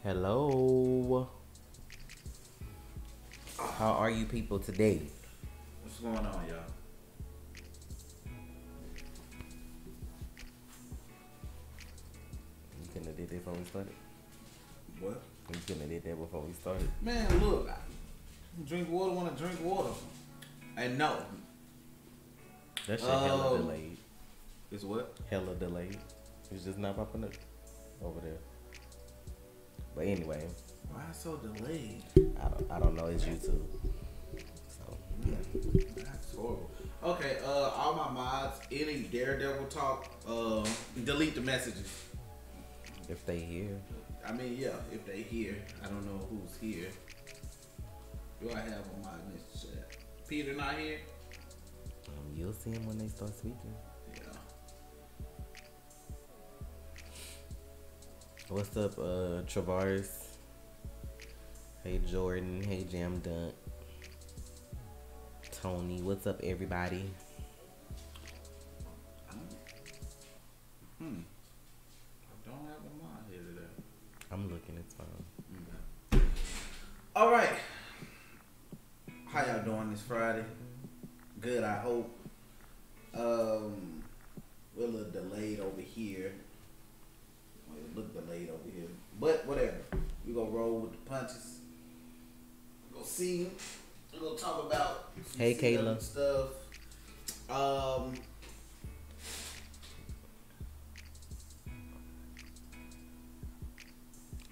Hello. How are you people today? What's going on, y'all? You couldn't have did that before we started? What? You couldn't have did that before we started? Man, look. Drink water, want to drink water. And no. That shit hella delayed. It's what? Hella delayed. It's just not popping up over there. But anyway. Why so delayed? I don't know. It's YouTube. So, yeah. That's horrible. Okay, all my mods, any Daredevil talk, delete the messages. If they here. I mean, yeah, if they here. I don't know who's here. Do I have on my message chat? Peter not here? You'll see him when they start speaking. Yeah. What's up, Travaris? Hey, Jordan. Hey, Jam Dunk. Tony. What's up, everybody? I don't have a mod here today. I'm looking. It's fine. Okay. All right. How y'all doing this Friday? Good, I hope. We're a little delayed over here. Well, it look delayed over here, but whatever. We gonna roll with the punches. We gonna see. We gonna talk about some Hey, Kayla. stuff.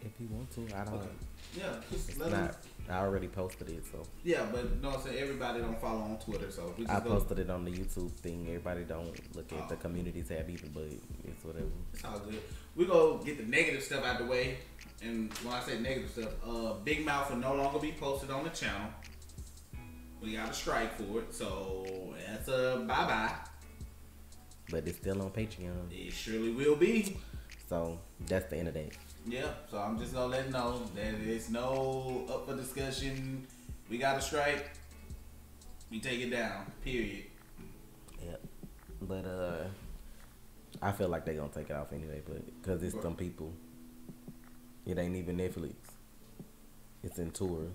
If you want to, I don't. Okay. Yeah, just It's let not. them. I already posted it, so. Yeah, but you know what I'm saying? Everybody don't follow on Twitter, so we just I go. posted it on the YouTube thing. Everybody don't look at the community tab either, but it's whatever. It's all good. We go get the negative stuff out the way. And when I say negative stuff, Big Mouth will no longer be posted on the channel. We got a strike for it, so that's a bye-bye. But it's still on Patreon, It surely will be. so that's the end of that. Yeah, so I'm just gonna let you know that it's no up for discussion. We got a strike. We take it down. Period. Yeah, but I feel like they gonna take it off anyway, but because it's some people. It ain't even Netflix. It's in tour.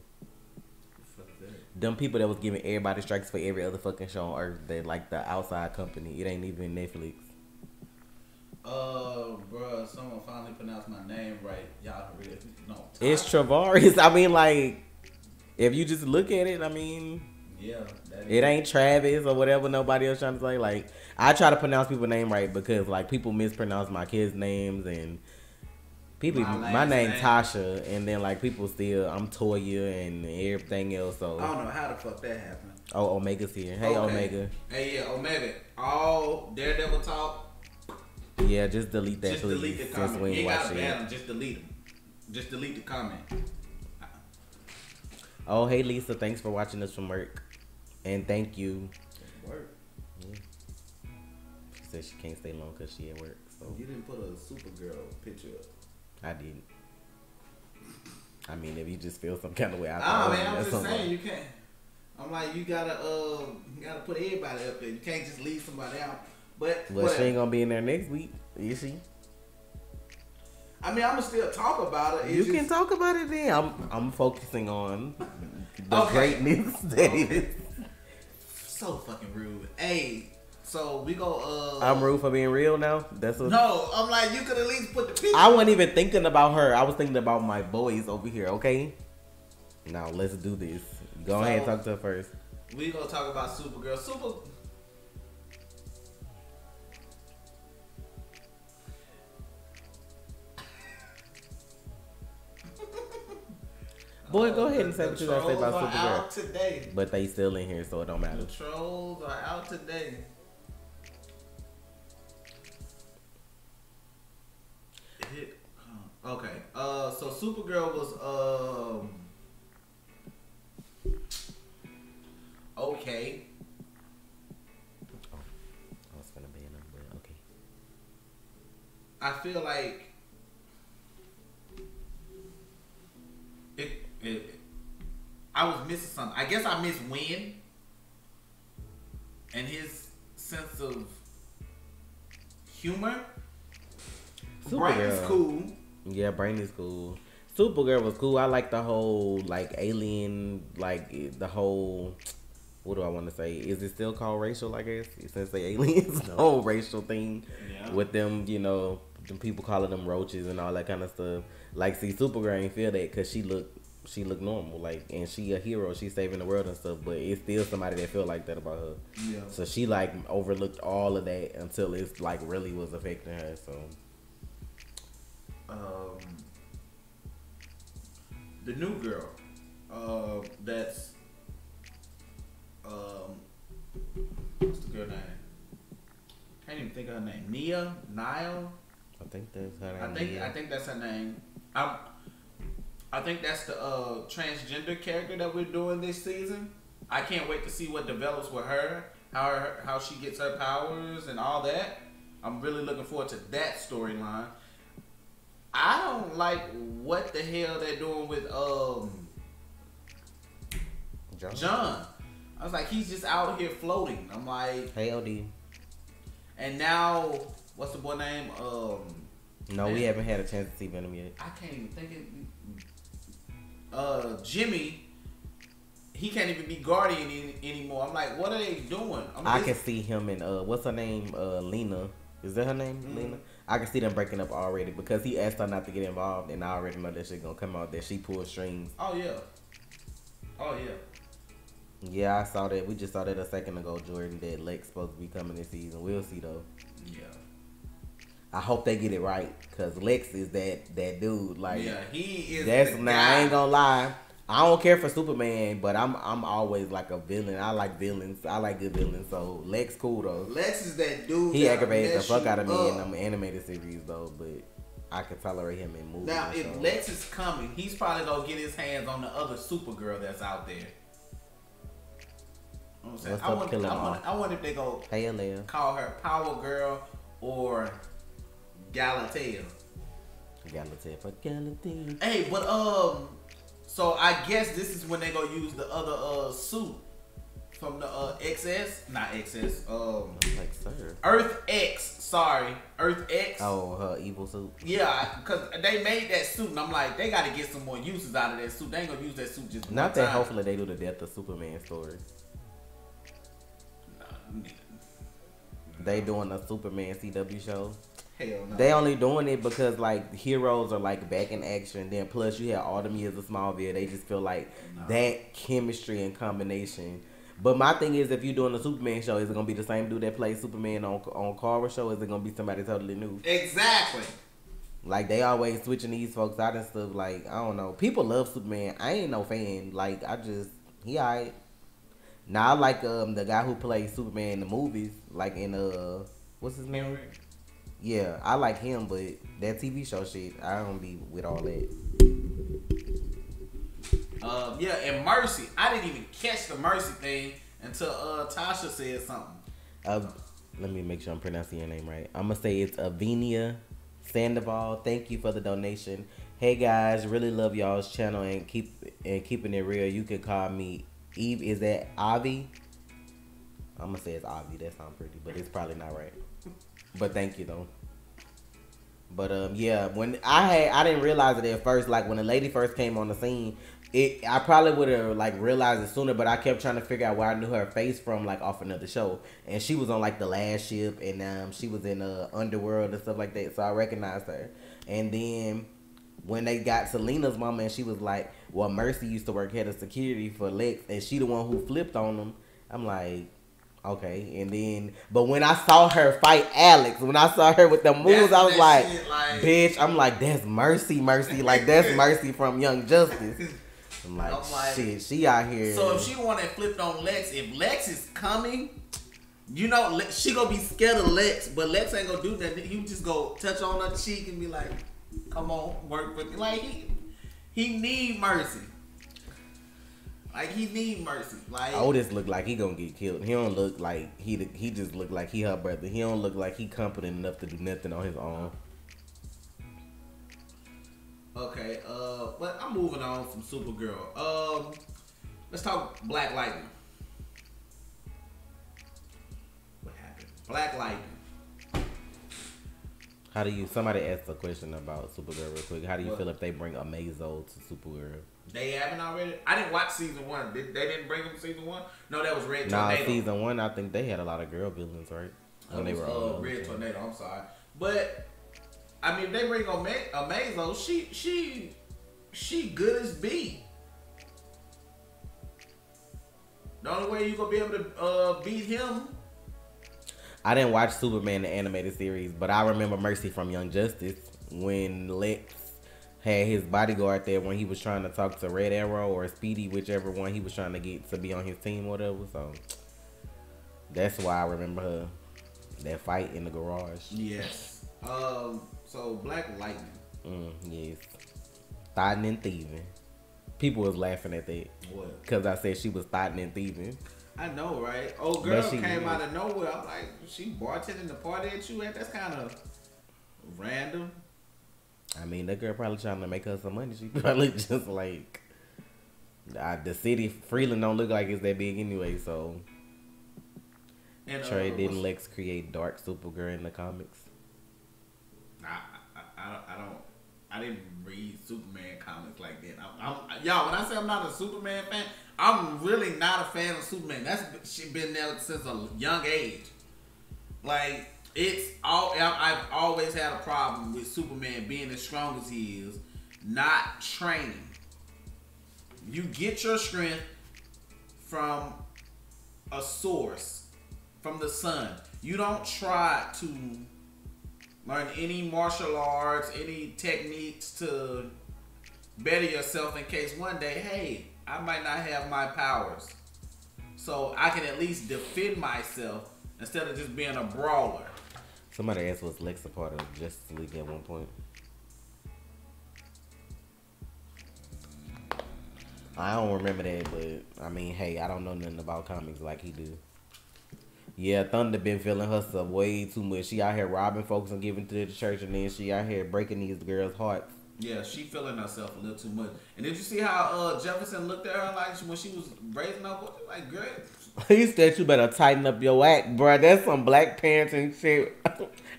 Fuck that. Them people that was giving everybody strikes for every other fucking show on earth, they like the outside company. It ain't even Netflix. Bruh, someone finally pronounced my name right. Y'all really no. It's Travaris. I mean, like, if you just look at it, I mean, Yeah, that it ain't Travis or whatever nobody else trying to say. Like, I try to pronounce people's name right because, like, people mispronounce my kids' names and people. My name Tasha, and then like people still I'm Toya and everything else. So I don't know how the fuck that happened. oh, Omega's here. Hey, Okay. Omega. Hey, yeah, Omega. All Daredevil talk. Yeah, just delete that, Just please. delete the Since comment. we You ain't ain't gotta watching ban it. them. Just delete them. Just delete the comment. Oh, hey Lisa, thanks for watching us from work, and thank you. Work. Yeah. She said she can't stay long because she at work. So You didn't put a Supergirl picture up. I didn't. I mean, if you just feel some kind of way, Ah, man, I'm just saying you can't. I'm like you gotta put everybody up there. You can't just leave somebody out. But Well, she ain't gonna be in there next week, is she? I mean, I'ma still talk about it. You can talk about it then. I'm focusing on the greatness that is. So fucking rude. Hey, so we go. I'm rude for being real now. That's what. No, I'm like you could at least put the picture. I wasn't even thinking about her. I was thinking about my boys over here. Okay. Now let's do this. Go ahead and talk to her first. We gonna talk about Supergirl. Boy, go ahead and say what you gotta say about Trolls are out Supergirl. today. But they still in here, so it don't matter. The trolls are out today. Okay. So Supergirl was okay. I was gonna ban them, but okay. I feel like I was missing something. I guess I missed Win and his sense of humor. Brain is cool. Yeah, Brain is cool. Supergirl was cool. I like the whole like alien, like the whole. What do I want to say? Is it still called racial? I guess since they aliens, the whole racial thing with them. You know, them people calling them roaches and all that kind of stuff. Like, see, Supergirl ain't feel that because she look normal, like, and she a hero. She's saving the world and stuff. But it's still somebody that feel like that about her. Yeah. So she like overlooked all of that until it's like really was affecting her. So. The new girl, that's, what's the girl name? Can't even think of her name. Nile? I think that's her name. I think that's her name. I think that's the transgender character that we're doing this season. I can't wait to see what develops with her, how she gets her powers and all that. I'm really looking forward to that storyline. I don't like what the hell they're doing with John. I was like, he's just out here floating. I'm like, hey, OD. And now, what's the boy name? No, we haven't had a chance to see Venom yet. I can't even think it. Jimmy, he can't even be Guardian anymore. I'm like, what are they doing? I can see him in what's her name? Lena. Is that her name? Mm-hmm. Lena. I can see them breaking up already because he asked her not to get involved, and I already know that shit gonna come out that she pulled strings. Oh yeah. Yeah, I saw that. We just saw that a second ago, Jordan. That Lex supposed to be coming this season. We'll see though. Yeah. I hope they get it right, cause Lex is that dude. Like, yeah, he is. That's now. I ain't gonna lie. I don't care for Superman, but I'm always like a villain. I like villains. I like good villains. So Lex cool though. Lex is that dude. He aggravated the fuck out of me in them animated series though, but I could tolerate him in movies. Now, if Lex is coming, he's probably gonna get his hands on the other Supergirl that's out there. You know what I'm saying? I wonder if they go call her Power Girl or Galatea. Galatea for Galatea. Hey, but so I guess this is when they gonna use the other suit from the not XS. Like sir. Earth X. Sorry, Earth X. Oh, her evil suit. Yeah, because they made that suit, and I'm like, they got to get some more uses out of that suit. They ain't gonna use that suit just not one that. time. Hopefully, they do the death of Superman story. They doing a Superman CW show. Hell no. They only doing it because like heroes are like back in action. Then plus you have all them years of Smallville. They just feel like that chemistry and combination. But my thing is, if you're doing a Superman show, is it gonna be the same dude that plays Superman on Carver show? Or is it gonna be somebody totally new? Exactly. Like they always switching these folks out and stuff. Like I don't know. People love Superman. I ain't no fan. Like he alright. Now I like the guy who plays Superman in the movies. Like in what's his name? Yeah, I like him, but that TV show shit, I don't be with all that. Yeah, and Mercy, I didn't even catch the Mercy thing until Tasha said something. Let me make sure I'm pronouncing your name right. I'm gonna say it's Avinia Sandoval. Thank you for the donation. Hey guys, really love y'all's channel and keeping it real. You can call me Eve. Is that Avi? I'm gonna say it's Avi. That sounds pretty, but it's probably not right. But thank you though. But yeah, when I didn't realize it at first. Like when the lady first came on the scene, I probably would have like realized it sooner. But I kept trying to figure out where I knew her face from, like off another show. And she was on like The Last Ship, and she was in Underworld and stuff like that. So I recognized her. And then when they got Selena's mama, and she was like, "Well, Mercy used to work head of security for Lex, and she the one who flipped on them." I'm like, okay. And then, but when I saw her fight Alex, when I saw her with the moves, I was like, bitch, I'm like, that's Mercy. Like, that's Mercy from Young Justice. I'm like, shit, she out here. So if she the one that flipped on Lex, if Lex is coming, you know, she gonna be scared of Lex, but Lex ain't gonna do that. He just go touch on her cheek and be like, come on, work with me. Like, he need Mercy. Like, he need Mercy. Like, Otis look like he gonna get killed. He don't look like he just look like he her brother. He don't look like he competent enough to do nothing on his own. Okay, but I'm moving on from Supergirl. Let's talk BlackLightning. What happened? BlackLightning. How do you? Somebody asked a question about Supergirl real quick. How do you feel if they bring Omegaone to Supergirl? They haven't already. I didn't watch season 1. They didn't bring him season 1. No, that was Red Tornado. Tornado. Season 1, I think they had a lot of girl villains, right? When they were Red Tornado. I'm sorry, but I mean, if they bring Omegaone, she good as B. The only way you gonna be able to beat him. I didn't watch Superman the animated series, but I remember Mercy from Young Justice when Lex had his bodyguard there when he was trying to talk to Red Arrow or Speedy, whichever one he was trying to get to be on his team or whatever. So that's why I remember her. That fight in the garage. Yes. So BlackLightning. Yes. Thotting and thieving. People was laughing at that. What? Because I said she was thotting and thieving. I know, right? Old girl came out of nowhere. I'm like, she bartending the party at you at? That's kind of random. I mean, that girl probably trying to make her some money. She probably just like, the city, Freeland don't look like it's that big anyway, so. And, Trey, didn't Lex create Dark Supergirl in the comics? I didn't read Superman comics like that. Y'all, when I say I'm not a Superman fan, I'm really not a fan of Superman. She been there since a young age. Like, I've always had a problem with Superman being as strong as he is, not training. You get your strength from a source, from the sun. You don't try to learn any martial arts, any techniques to better yourself in case one day, hey, I might not have my powers. So I can at least defend myself instead of just being a brawler. Somebody asked was Lex a part of Justice League at one point. I don't remember that, but I mean, hey, I don't know nothing about comics like he do. Yeah, Thunder been feeling herself way too much. She out here robbing folks and giving to the church, and then she out here breaking these girls' hearts. Yeah, she feeling herself a little too much. And did you see how Jefferson looked at her like when she was raising up? Like, girl. He said you better tighten up your act, bro. That's some black parenting shit.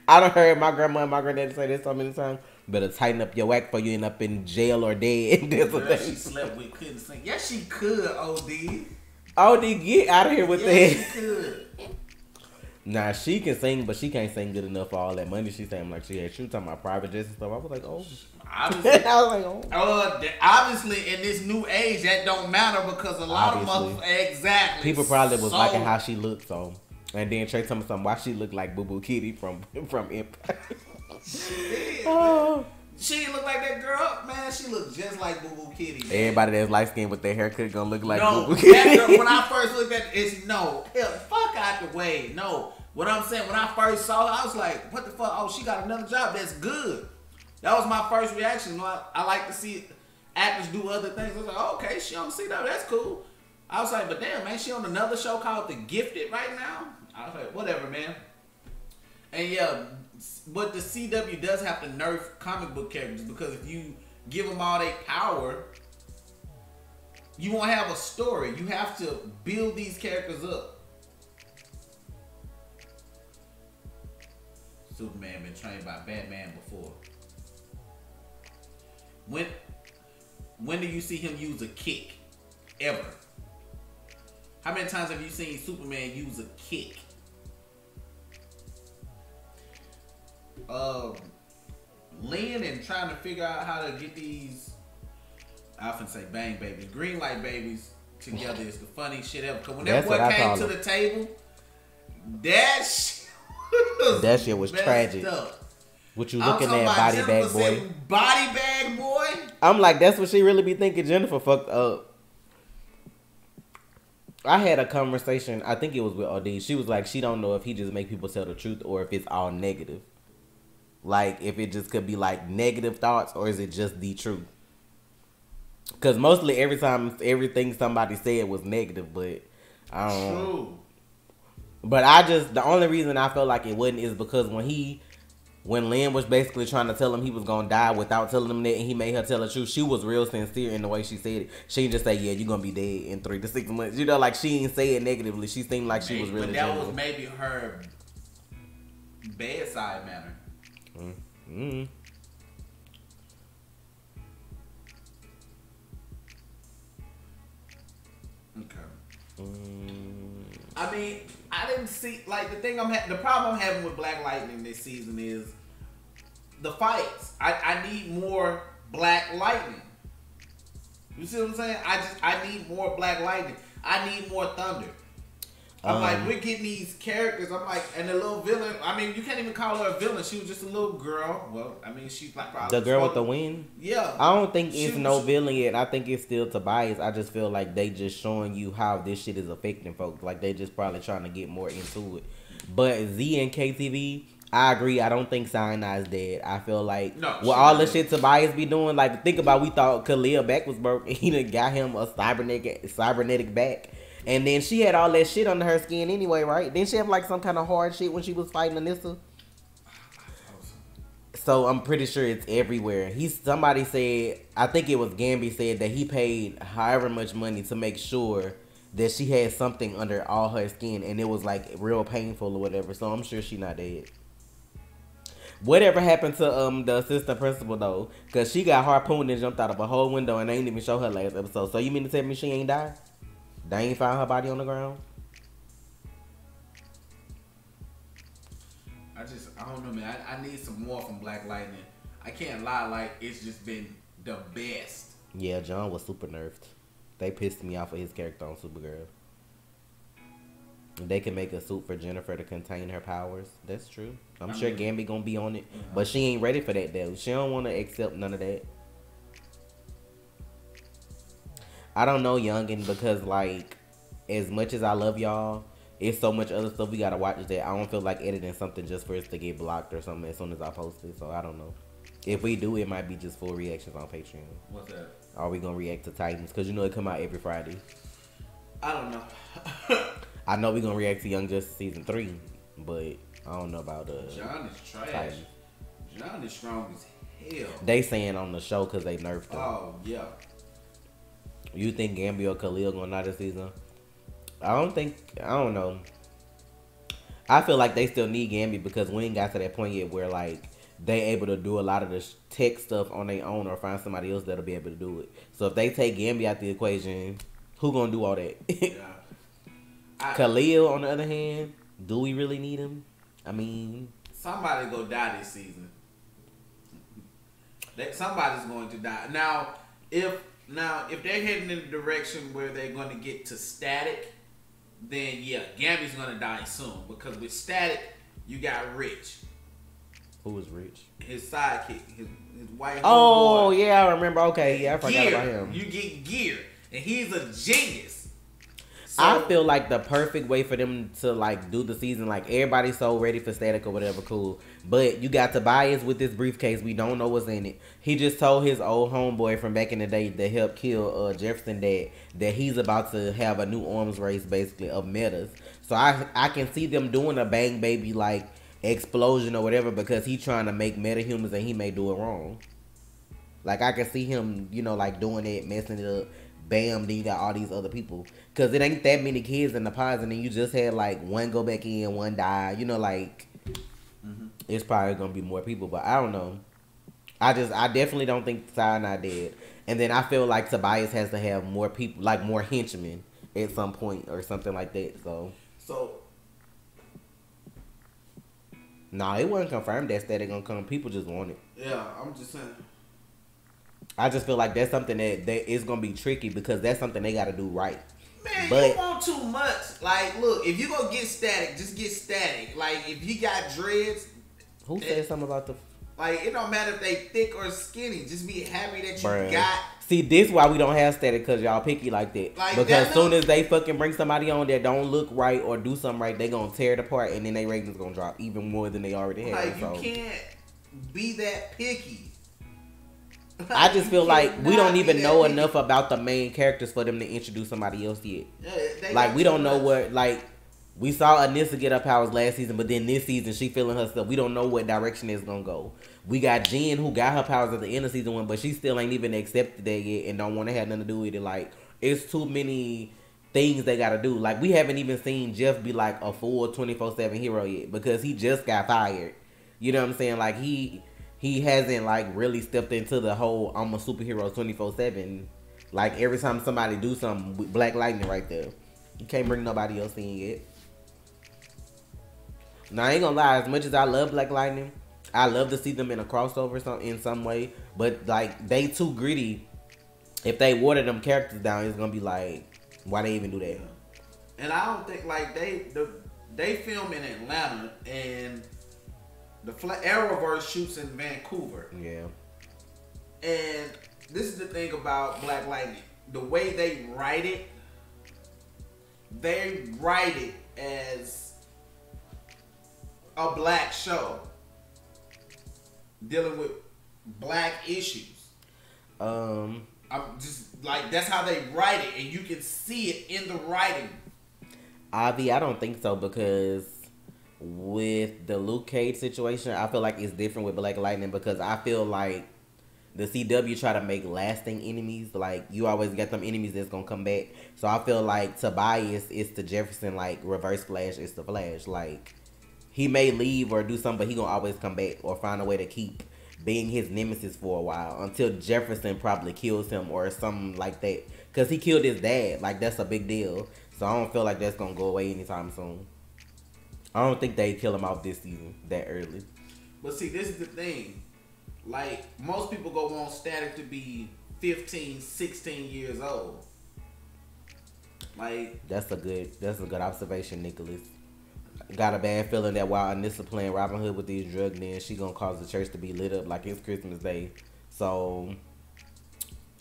I done heard my grandma and my granddaddy say this so many times. Better tighten up your act before you end up in jail or dead. Girl, she slept with, couldn't sing. Yes, she could, OD. OD, get out of here with that. Yes, she could. Nah, she can sing, but she can't sing good enough for all that money she's saying. Like she was talking about private jets and stuff. I was like, oh. Obviously, I was like, oh. Obviously, in this new age, that don't matter because a lot of motherfuckers, exactly. People probably was liking how she looked, so. And then Trey told me something, why she looked like Boo Boo Kitty from Empire. Oh. She didn't look like that girl, man. She looked just like Boo Boo Kitty. Man. Everybody that's light skinned with their haircut gonna look like Boo Boo Kitty. Girl, when I first looked at it, fuck out the way. No, what I'm saying, when I first saw her, I was like, what the fuck? Oh, she got another job. That's good. That was my first reaction. I like to see actors do other things. I was like, oh, okay, she on CW. That's cool. I was like, but damn, man, she on another show called The Gifted right now. I was like, whatever, man. And yeah, but the CW does have to nerf comic book characters because if you give them all their power, you won't have a story. You have to build these characters up. Superman been trained by Batman before. When do you see him use a kick? Ever? How many times have you seen Superman use a kick? Lynn and trying to figure out how to get these, I often say bang babies, green light babies together is the funny shit ever. Cause when that boy came to the table, that shit was tragic. Up. What you looking at, body bag boy? Body bag boy? I'm like, that's what she really be thinking. Jennifer fucked up. I had a conversation, I think it was with OD. She was like, she don't know if he just make people tell the truth or if it's all negative. Like, if it just could be, like, negative thoughts or is it just the truth? Because mostly everything somebody said was negative, but I don't know. True. But the only reason I felt like it wasn't is because when Lynn was basically trying to tell him he was going to die without telling him that and he made her tell the truth, she was real sincere in the way she said it. She didn't just say, yeah, you're going to be dead in 3 to 6 months. You know, like, she didn't say it negatively. She seemed like she was really But that was maybe her bedside manner. Mm-hmm. Okay. I mean, I didn't see like the thing the problem I'm having with BlackLightning this season is the fights. I need more BlackLightning. You see what I'm saying? I need more BlackLightning. I need more Thunder. I'm like, we're getting these characters. I'm like, and the little villain. I mean, you can't even call her a villain. She was just a little girl. Well, I mean, she's like probably the girl with the wind. Yeah. I don't think it's no villain yet. I think it's still Tobias. I just feel like they just showing you how this shit is affecting folks. Like they just probably trying to get more into it. But Z and KTV, I agree. I don't think Cyanide is dead. I feel like with all the shit Tobias be doing, like think about, we thought Khalil back was broke. He done got him a cybernetic back. And then she had all that shit under her skin anyway, right? Didn't she have like some kind of hard shit when she was fighting Anissa? So I'm pretty sure it's everywhere. Somebody said, I think it was Gambi said that he paid however much money to make sure that she had something under all her skin, and it was like real painful or whatever. So I'm sure she not dead. Whatever happened to the assistant principal though? Cause she got harpooned and jumped out of a whole window, and they ain't even show her last episode. So you mean to tell me she ain't died? They ain't found her body on the ground? I don't know, man. I need some more from BlackLightning. I can't lie, like, it's just been the best. Yeah, John was super nerfed. They pissed me off with his character on Supergirl. They can make a suit for Jennifer to contain her powers. That's true. I'm sure Gambi gonna be on it. But she ain't ready for that, though. She don't want to accept none of that. I don't know, youngin, because like, as much as I love y'all, it's so much other stuff we gotta watch that I don't feel like editing something just for us to get blocked or something as soon as I post it. So I don't know. If we do, it might be just full reactions on Patreon. What's that? Are we gonna react to Titans? Cause you know it come out every Friday. I don't know. I know we gonna react to Young Justice season 3, but I don't know about John is trash. Titans. John is strong as hell. They saying on the show cause they nerfed him. Oh yeah. You think Gambi or Khalil gonna die this season? I don't know. I feel like they still need Gambi because we ain't got to that point yet where like they able to do a lot of the tech stuff on their own or find somebody else that'll be able to do it. So if they take Gambi out the equation, who gonna do all that? Yeah. Khalil, on the other hand, do we really need him? I mean, somebody go die this season. Somebody's going to die. Now, if they're heading in the direction where they're going to get to Static, then yeah, Gambi's going to die soon. Because with Static, you got Rich. Who was Rich? His sidekick, his white. Oh yeah, I remember. Okay, yeah, I forgot about him. You get Gear, and he's a genius. So, I feel like the perfect way for them to like do the season, like everybody's so ready for Static or whatever, cool. But you got Tobias with this briefcase. We don't know what's in it. He just told his old homeboy from back in the day that helped kill Jefferson that he's about to have a new arms race basically of metas. So I can see them doing a Bang Baby like explosion or whatever because he's trying to make metahumans and he may do it wrong. Like I can see him, you know, like doing it, messing it up. Bam, then you got all these other people. Because it ain't that many kids in the pods, and then you just had, like, one go back in, one die. You know, like, it's probably going to be more people, but I don't know. I definitely don't think Cyanide dead. And then I feel like Tobias has to have more people, like, more henchmen at some point or something like that, so. Nah, it wasn't confirmed that Static gonna come. People just want it. Yeah, I'm just saying. I just feel like that's something that is gonna be tricky because that's something they gotta do right. Man, you want too much. Like, look, if you gonna get Static, just get Static. Like, if he got dreads. Who said something about the? Like, it don't matter if they thick or skinny. Just be happy that you got. See, this why we don't have Static because y'all picky like that. Like, because as soon as they fucking bring somebody on that don't look right or do something right, they gonna tear it apart and then their ratings gonna drop even more than they already have. Like, you can't be that picky. I just feel like we don't even know enough about the main characters for them to introduce somebody else yet. Yeah, like we don't know what, like we saw Anissa get her powers last season, but then this season she feeling herself. We don't know what direction it's gonna go. We got Jen who got her powers at the end of season 1, but she still ain't even accepted that yet and don't want to have nothing to do with it. Like it's too many things they gotta do. Like we haven't even seen Jeff be like a full 24/7 hero yet because he just got fired. You know what I'm saying? Like he hasn't like really stepped into the whole I'm a superhero 24/7. Like every time somebody do something with BlackLightning right there. You can't bring nobody else in yet. Now I ain't gonna lie, as much as I love BlackLightning, I love to see them in a crossover in some way. But like they too gritty. If they water them characters down, it's gonna be like, why they even do that? And I don't think like they film in Atlanta and the Arrowverse shoots in Vancouver. Yeah. And this is the thing about BlackLightning. The way they write it as a black show dealing with black issues. I'm just like, that's how they write it, and you can see it in the writing. Avi, I don't think so, because with the Luke Cage situation, I feel like it's different with BlackLightning, because I feel like the CW try to make lasting enemies. Like, you always get them enemies that's gonna come back. So I feel like Tobias is the Jefferson, like Reverse Flash is the Flash. Like, he may leave or do something, but he gonna always come back or find a way to keep being his nemesis for a while until Jefferson probably kills him or something like that. Because he killed his dad. Like, that's a big deal. So I don't feel like that's gonna go away anytime soon. I don't think they kill him off this season that early. But see, this is the thing. Like, most people go on Static to be 15, 16 years old. Like, that's a good observation, Nicholas. Got a bad feeling that while Anissa playing Robin Hood with these drug dens, she gonna cause the church to be lit up like it's Christmas Day. So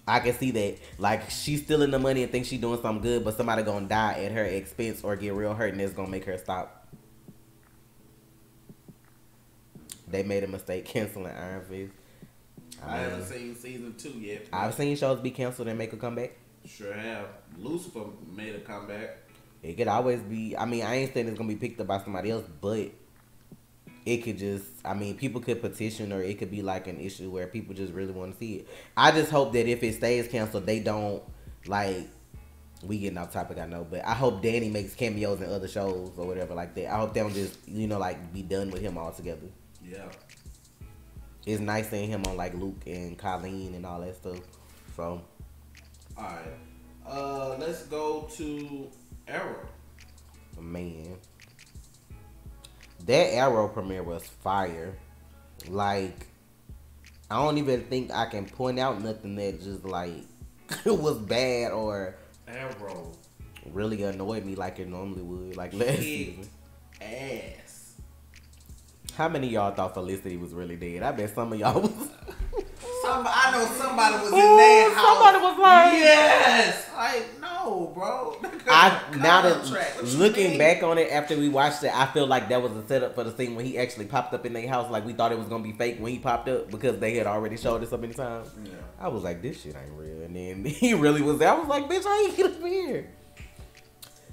I can see that. Like, she's stealing the money and thinks she's doing something good, but somebody gonna die at her expense or get real hurt, and that's gonna make her stop. They made a mistake canceling Iron Fist. I haven't seen season 2 yet. I've seen shows be canceled and make a comeback. Sure have. Lucifer made a comeback. It could always be. I mean, I ain't saying it's gonna be picked up by somebody else, but it could just. I mean, people could petition, or it could be like an issue where people just really want to see it. I just hope that if it stays canceled, they don't like. We getting off topic, I know, but I hope Danny makes cameos in other shows or whatever like that. I hope they don't just like be done with him altogether. Yeah. It's nice seeing him on like Luke and Colleen and all that stuff. So. All right. Let's go to Arrow. Man, that Arrow premiere was fire. Like, I don't even think I can point out nothing that just like was bad or Arrow really annoyed me like it normally would. Like last season. Ass. How many of y'all thought Felicity was really dead? I bet some of y'all was. I know somebody was in their house. Somebody was like, yes. Like, no, bro. Now that looking back on it after we watched it, I feel like that was a setup for the scene when he actually popped up in their house. Like, we thought it was gonna be fake when he popped up because they had already showed it so many times. Yeah. I was like, this shit ain't real. And then he really was there. I was like, bitch, I ain't get up here.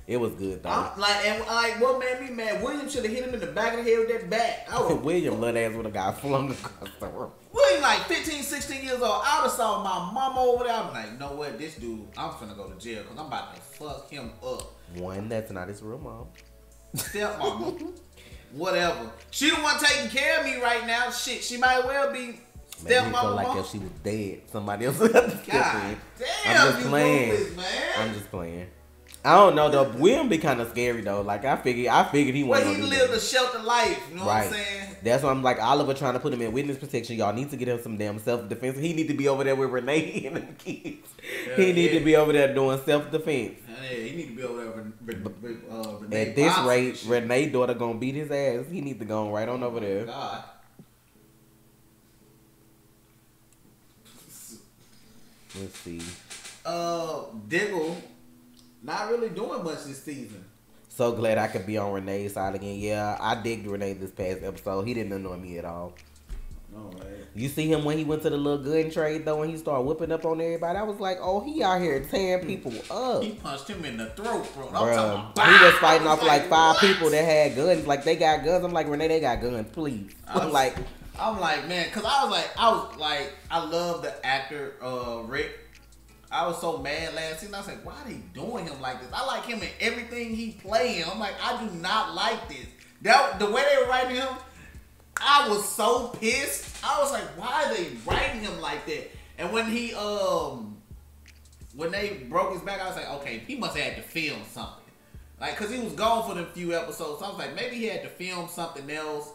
It was good though. What made me mad? William should have hit him in the back of the head with that bat. William blood ass would have got flung across the room. William like 15, 16 years old. I would have saw my mama over there. I'm like, you know what? This dude, I'm finna go to jail because I'm about to fuck him up. One, that's not his real mom. Stepmama. Whatever. She the one taking care of me right now. Shit, she might well be stepmama. Feel like if she was dead, somebody else would have to step in. Damn, I'm just playing. Man. I'm just playing. I don't know though. William be kind of scary though. Like I figured he wasn't. Well, he lived a sheltered life. You know what I'm saying? That's why I'm like Oliver trying to put him in witness protection. Y'all need to get him some damn self defense. He need to be over there with Renee and the kids. He need to be over there doing self defense. Yeah, he need to be over there with Renee. At this rate, Renee's daughter gonna beat his ass. He need to go right on over there. God. Let's see. Diggle. Not really doing much this season. So glad I could be on Renee's side again. Yeah, I digged Renee this past episode. He didn't annoy me at all. No, man. You see him when he went to the little gun trade though, when he started whipping up on everybody. I was like, oh, he out here tearing people up. He punched him in the throat, bro. He was fighting off like 5 people that had guns. Like they got guns. I'm like, Renee, they got guns. Please. I'm like, man, because I was like, I love the actor Rick. I was so mad last season. I was like, why are they doing him like this? I like him in everything he playing. I'm like, I do not like this. The way they were writing him, I was so pissed. I was like, why are they writing him like that? And when he when they broke his back, I was like, okay, he must have had to film something. Like, cause he was gone for them few episodes. So I was like, maybe he had to film something else.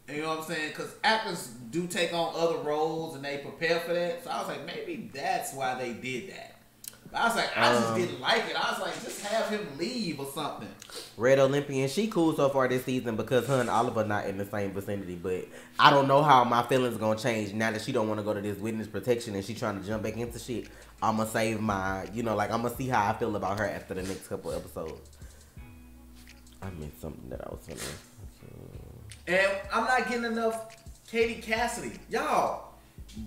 You know what I'm saying? Cause actors do take on other roles and they prepare for that. So I was like, maybe that's why they did that. I was like, I just didn't like it. I was like, just have him leave or something. Red Olympian, she cool so far this season because her and Oliver not in the same vicinity. But I don't know how my feelings gonna change now that she don't want to go to this witness protection and she trying to jump back into shit. I'm gonna save my, you know, like I'm gonna see how I feel about her after the next couple episodes. I missed something that I was saying. And I'm not getting enough Katie Cassidy. Y'all,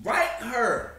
write her.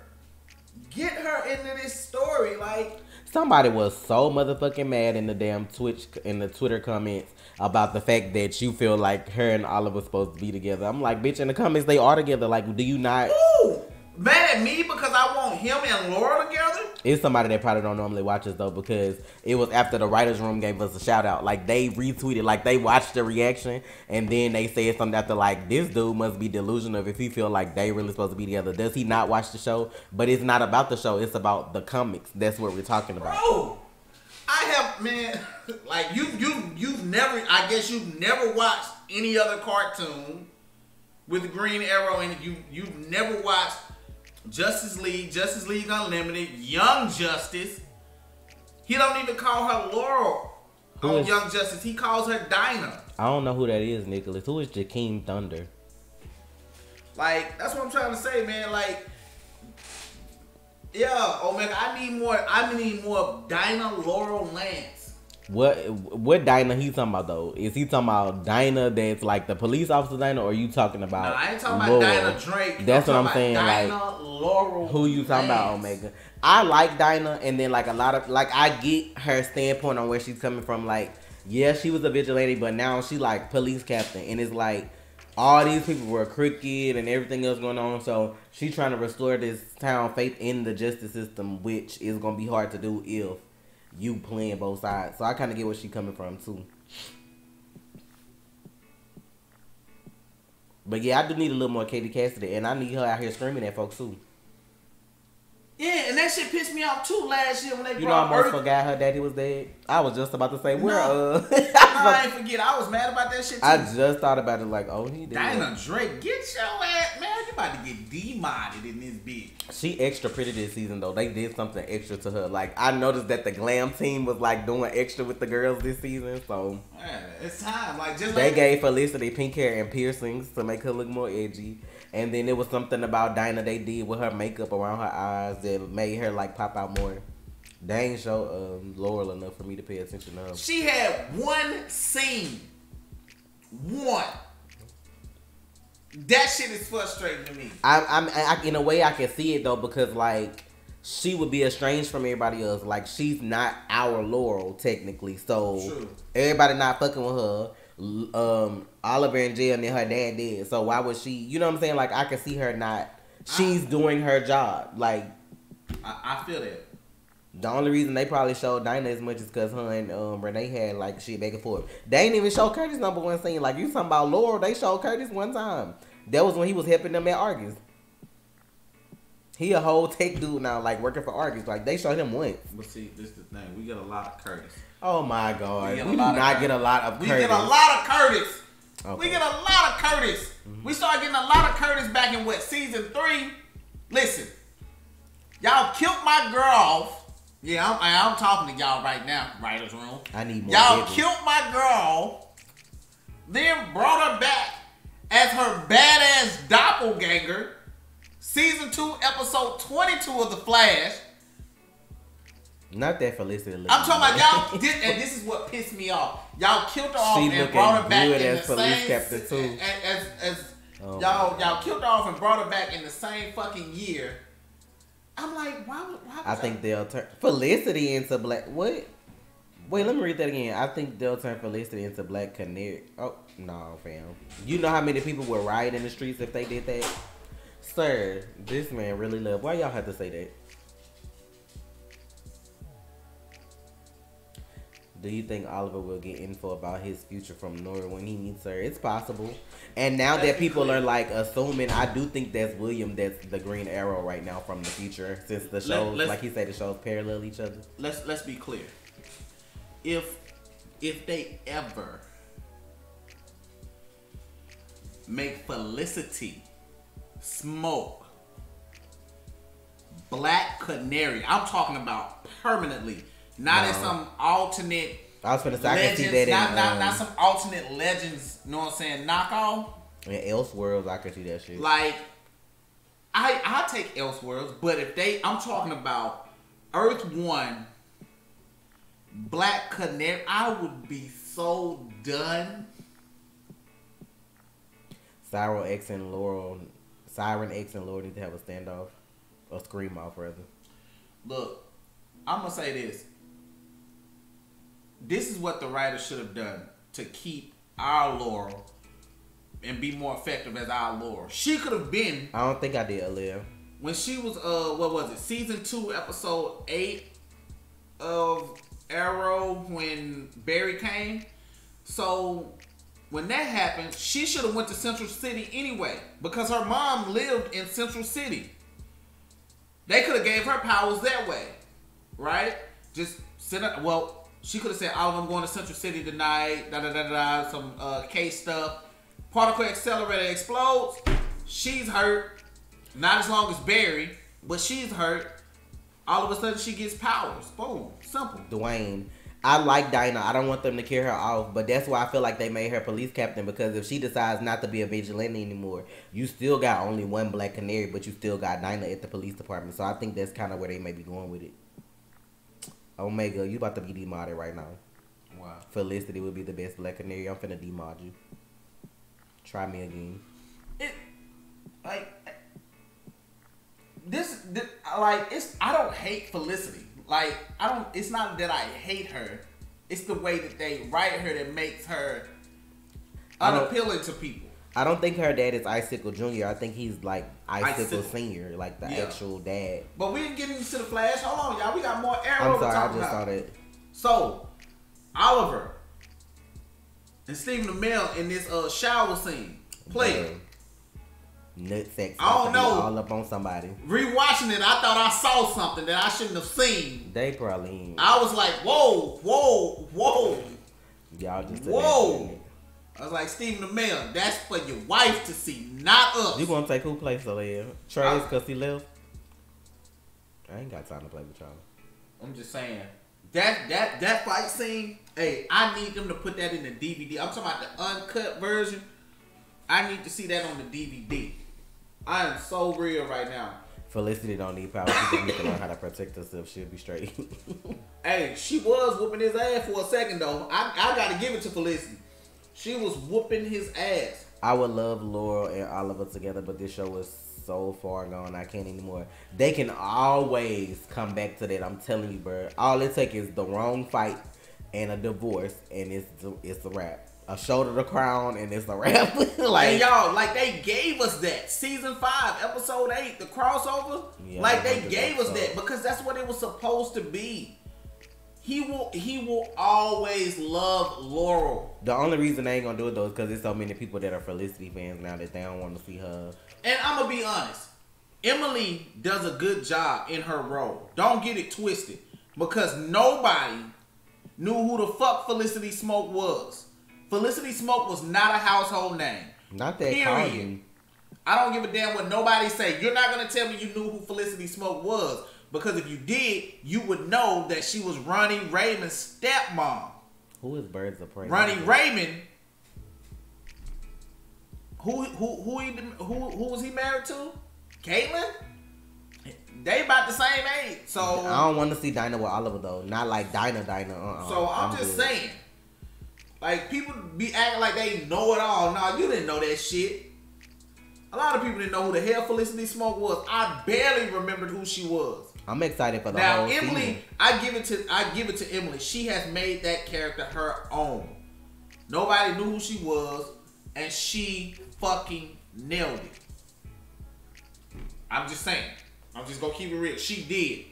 Get her into this story, like. Somebody was so motherfucking mad in the damn Twitter comments about the fact that you feel like her and Oliver supposed to be together. I'm like, bitch, in the comments they are together. Like, do you not? Ooh, mad at me because I want him and Laura together? It's somebody that probably don't normally watch us though, because it was after the writers' room gave us a shout out. Like, they retweeted, like they watched the reaction and then they said something after like, this dude must be delusional if he feel like they really supposed to be together. Does he not watch the show? But it's not about the show, it's about the comics. That's what we're talking about. Bro, I have, man, like you've never, I guess you've never watched any other cartoon with the Green Arrow in it. You've never watched Justice League Unlimited, Young Justice. He don't even call her Laurel on Young Justice. He calls her Dinah. I don't know who that is, Nicholas. Who is Jakeem Thunder? Like, that's what I'm trying to say, man. Like, yeah, Omega, I need more Dinah Laurel Lance. What Dinah he talking about though? Is he talking about Dinah that's like the police officer Dinah, or are you talking about? No, I ain't talking about Dinah Drake. That's what I'm saying. Dinah like, Laurel who you talking about, Omega? I like Dinah, and then like a lot of like I get her standpoint on where she's coming from. Like, yeah, she was a vigilante, but now she like police captain, and it's like all these people were crooked and everything else going on. So she's trying to restore this town faith in the justice system, which is gonna be hard to do if you playing both sides. So I kind of get where she coming from too. But yeah, I do need a little more Katie Cassidy, and I need her out here screaming at folks too. Yeah, and that shit pissed me off too last year when they brought. You know, I almost forgot her daddy was dead. I was just about to say, I ain't forget. I was mad about that shit too. I just thought about it like, oh, he did. Dinah Drake, get your ass, man. You about to get demodded in this bitch. She extra pretty this season though. They did something extra to her. Like, I noticed that the glam team was like doing extra with the girls this season. So man, it's time. Like, just they gave Felicity pink hair and piercings to make her look more edgy. And then there was something about Dinah they did with her makeup around her eyes that made her like pop out more. They ain't show Laurel enough for me to pay attention to her. She had one scene. One. That shit is frustrating to me. I in a way I can see it though, because like she would be estranged from everybody else. Like, she's not our Laurel technically, so true. Everybody not fucking with her. Oliver in jail and then her dad dead. So why would she? You know what I'm saying? Like, I can see her not. She's doing her job. Like, I feel that. The only reason they probably showed Dinah as much is because her and Renee had like shit back and forth. They ain't even show Curtis number one scene. Like, you talking about Laurel? They showed Curtis one time. That was when he was helping them at Argus. He a whole tech dude now, like working for Argus. Like, they showed him once. But see, this is the thing. We get a lot of Curtis. Oh my God. We do not get a lot of Curtis. We get a lot of Curtis. Okay. We get a lot of Curtis. Mm-hmm. We started getting a lot of Curtis back in what, season 3? Listen, y'all killed my girl off. Yeah, I'm talking to y'all right now, writer's room. I need more. Y'all killed my girl, then brought her back as her badass doppelganger. Season 2, episode 22 of The Flash. Not that Felicity. I'm talking about y'all, and this is what pissed me off. Y'all killed her off and brought her back in the same. Y'all killed her off and brought her back in the same fucking year. I'm like, why I think they'll turn Felicity into Black. What? Wait, let me read that again. I think they'll turn Felicity into Black Canary. Oh no, fam. You know how many people would riot in the streets if they did that? Sir, this man really love. Why y'all have to say that? Do you think Oliver will get info about his future from Nora when he meets her? It's possible. And now that people are like assuming, I do think that's William that's the Green Arrow right now from the future. Since the shows, like he said, the shows parallel each other. Let's be clear. If they ever make Felicity smoke Black Canary, I'm talking about permanently. Not as some alternate. I was finna say, I can see that not some alternate Legends. You know what I'm saying? Knockoff. In Elseworlds, I can see that shit. Like, I take Elseworlds, but if I'm talking about Earth 1, Black Canary, I would be so done. Siren X and Laurel need to have a standoff, or scream off rather. Look, I'm gonna say this. This is what the writers should have done to keep our Laurel and be more effective as our Laurel. She could have been. I don't think I did, Aaliyah. When she was what was it? Season 2, episode 8 of Arrow when Barry came. So when that happened, she should have went to Central City anyway because her mom lived in Central City. They could have gave her powers that way, right? Just sit up. Well, she could have said, "Oh, I'm going to Central City tonight." Some case stuff. Particle accelerator explodes. She's hurt. Not as long as Barry, but she's hurt. All of a sudden, she gets powers. Boom. Simple. Dwayne, I like Dinah. I don't want them to kill her off, but that's why I feel like they made her police captain, because if she decides not to be a vigilante anymore, you still got only one Black Canary, but you still got Dinah at the police department. So I think that's kind of where they may be going with it. Omega, you about to be demodded right now. Wow. Felicity would be the best Black Canary. I'm finna demod you. Try me again. I don't hate Felicity. It's not that I hate her. It's the way that they write her that makes her unappealing to people. I don't think her dad is Icicle Jr. I think he's like Icicle Senior, like the actual dad. But we didn't get into the Flash. Hold on, y'all. We got more Arrow I'm sorry, to talk I just saw that. So, Oliver and Stephen Amell in this shower scene. Play. Nutsack. I don't know. All up on somebody. Rewatching it, I thought I saw something that I shouldn't have seen. They probably. I was like, whoa. Y'all just. Whoa. I was like, Stephen Amell, that's for your wife to see, not us. You gonna take who place Aaliyah? Trace, because he left? I ain't got time to play with y'all. I'm just saying. That fight scene, hey, I need them to put that in the DVD. I'm talking about the uncut version. I need to see that on the DVD. I am so real right now. Felicity don't need power. She just need to learn how to protect herself. She'll be straight. Hey, she was whooping his ass for a second, though. I got to give it to Felicity. She was whooping his ass. I would love Laurel and Oliver together, but this show is so far gone. I can't anymore. They can always come back to that. I'm telling you, bro. All it takes is the wrong fight and a divorce, and it's a wrap. A shoulder to crown, and it's a wrap. And y'all, they gave us that. Season 5, episode 8, the crossover. Yeah, they gave us that because that's what it was supposed to be. He will always love Laurel. The only reason they ain't gonna do it though is because there's so many people that are Felicity fans now that they don't want to see her. And I'm gonna be honest, Emily does a good job in her role. Don't get it twisted, because nobody knew who the fuck Felicity Smoke was. Felicity Smoke was not a household name. Not that period. I don't give a damn what nobody say. You're not gonna tell me you knew who Felicity Smoke was. Because if you did, you would know that she was Ronnie Raymond's stepmom. Who is Birds of Prey? Ronnie Raymond. Who was he married to? Caitlyn? They about the same age. So I don't want to see Dinah with Oliver though. Not like Dinah. So I'm just saying. Like, people be acting like they know it all. Nah, you didn't know that shit. A lot of people didn't know who the hell Felicity Smoke was. I barely remembered who she was. I'm excited for the whole Emily, season. I give it to Emily. She has made that character her own. Nobody knew who she was, and she fucking nailed it. I'm just saying. I'm just gonna keep it real. She did.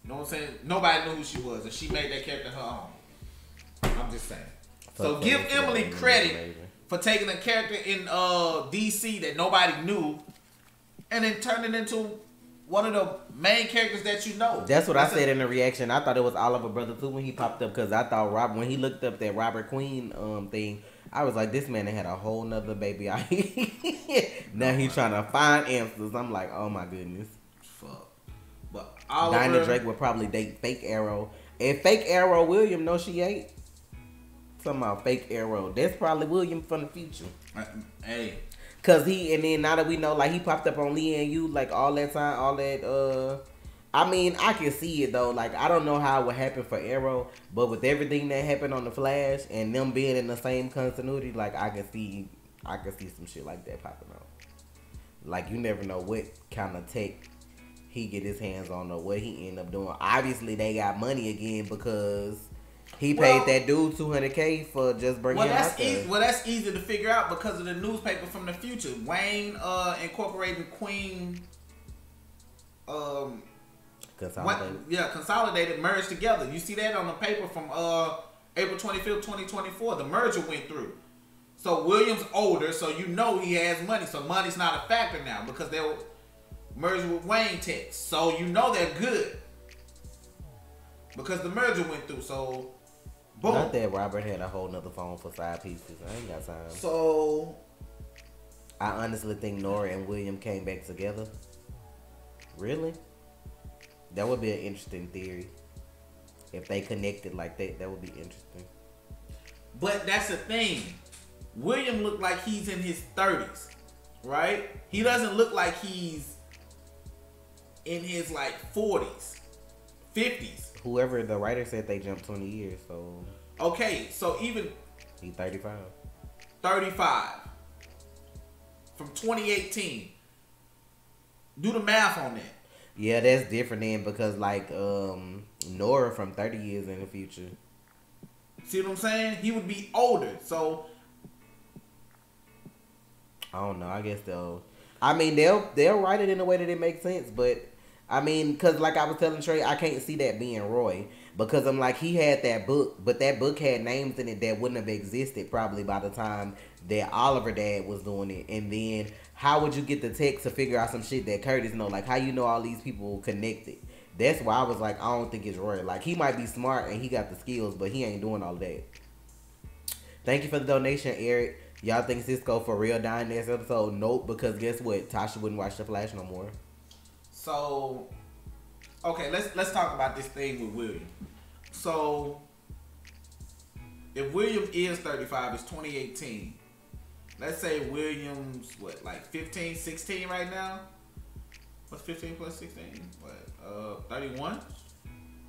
You know what I'm saying? Nobody knew who she was, and she made that character her own. I'm just saying. So give Emily credit for taking a character in DC that nobody knew, and then turn it into one of the main characters that you know. That's what I said in the reaction. I thought it was Oliver Brother too when he popped up, because I thought when he looked up that Robert Queen thing, I was like, this man had a whole nother baby. Now he's trying to find answers. I'm like, oh my goodness. Fuck. But Oliver, Dinah Drake would probably date Fake Arrow. And Fake Arrow William, no, she ain't. Talking about Fake Arrow. That's probably William from the future. Hey. Cause and then now that we know, like, he popped up on Lee and You, like, all that time, all that, I mean, I can see it, though. Like, I don't know how it would happen for Arrow, but with everything that happened on The Flash and them being in the same continuity, like, I can see some shit like that popping out. Like, you never know what kind of tech he get his hands on or what he end up doing. Obviously, they got money again because he paid that dude $200K for just bringing him out there. Well, that's easy to figure out because of the newspaper from the future. Wayne incorporated Queen. Consolidated, merged together. You see that on the paper from April 25th, 2024. The merger went through. So William's older, so you know he has money. So money's not a factor now because they were merged with Wayne Tech. So you know they're good because the merger went through. So boom. Not that Robert had a whole nother phone for side pieces. I ain't got time. So I honestly think Nora and William came back together. Really? That would be an interesting theory. If they connected like that, that would be interesting. But that's the thing. William looked like he's in his 30s, right? He doesn't look like he's in his like 40s, 50s. Whoever the writer said they jumped 20 years, so. Okay, so even. He's 35. 35. From 2018. Do the math on that. Yeah, that's different then because like Nora from 30 years in the future. See what I'm saying? He would be older, so I don't know. I guess they'll write it in a way that it makes sense, but I mean, because like I was telling Trey, I can't see that being Roy because I'm like, he had that book, but that book had names in it that wouldn't have existed probably by the time that Oliver Dad was doing it. And then how would you get the text to figure out some shit that Curtis know? Like, how you know all these people connected? That's why I was like, I don't think it's Roy. Like, he might be smart and he got the skills, but he ain't doing all that. Thank you for the donation, Eric. Y'all think Cisco for real dying next episode? Nope, because guess what? Tasha wouldn't watch The Flash no more. So, okay, let's talk about this thing with William. So, if William is 35, it's 2018. Let's say William's, what, like 15, 16 right now? What's 15 plus 16? What, 31?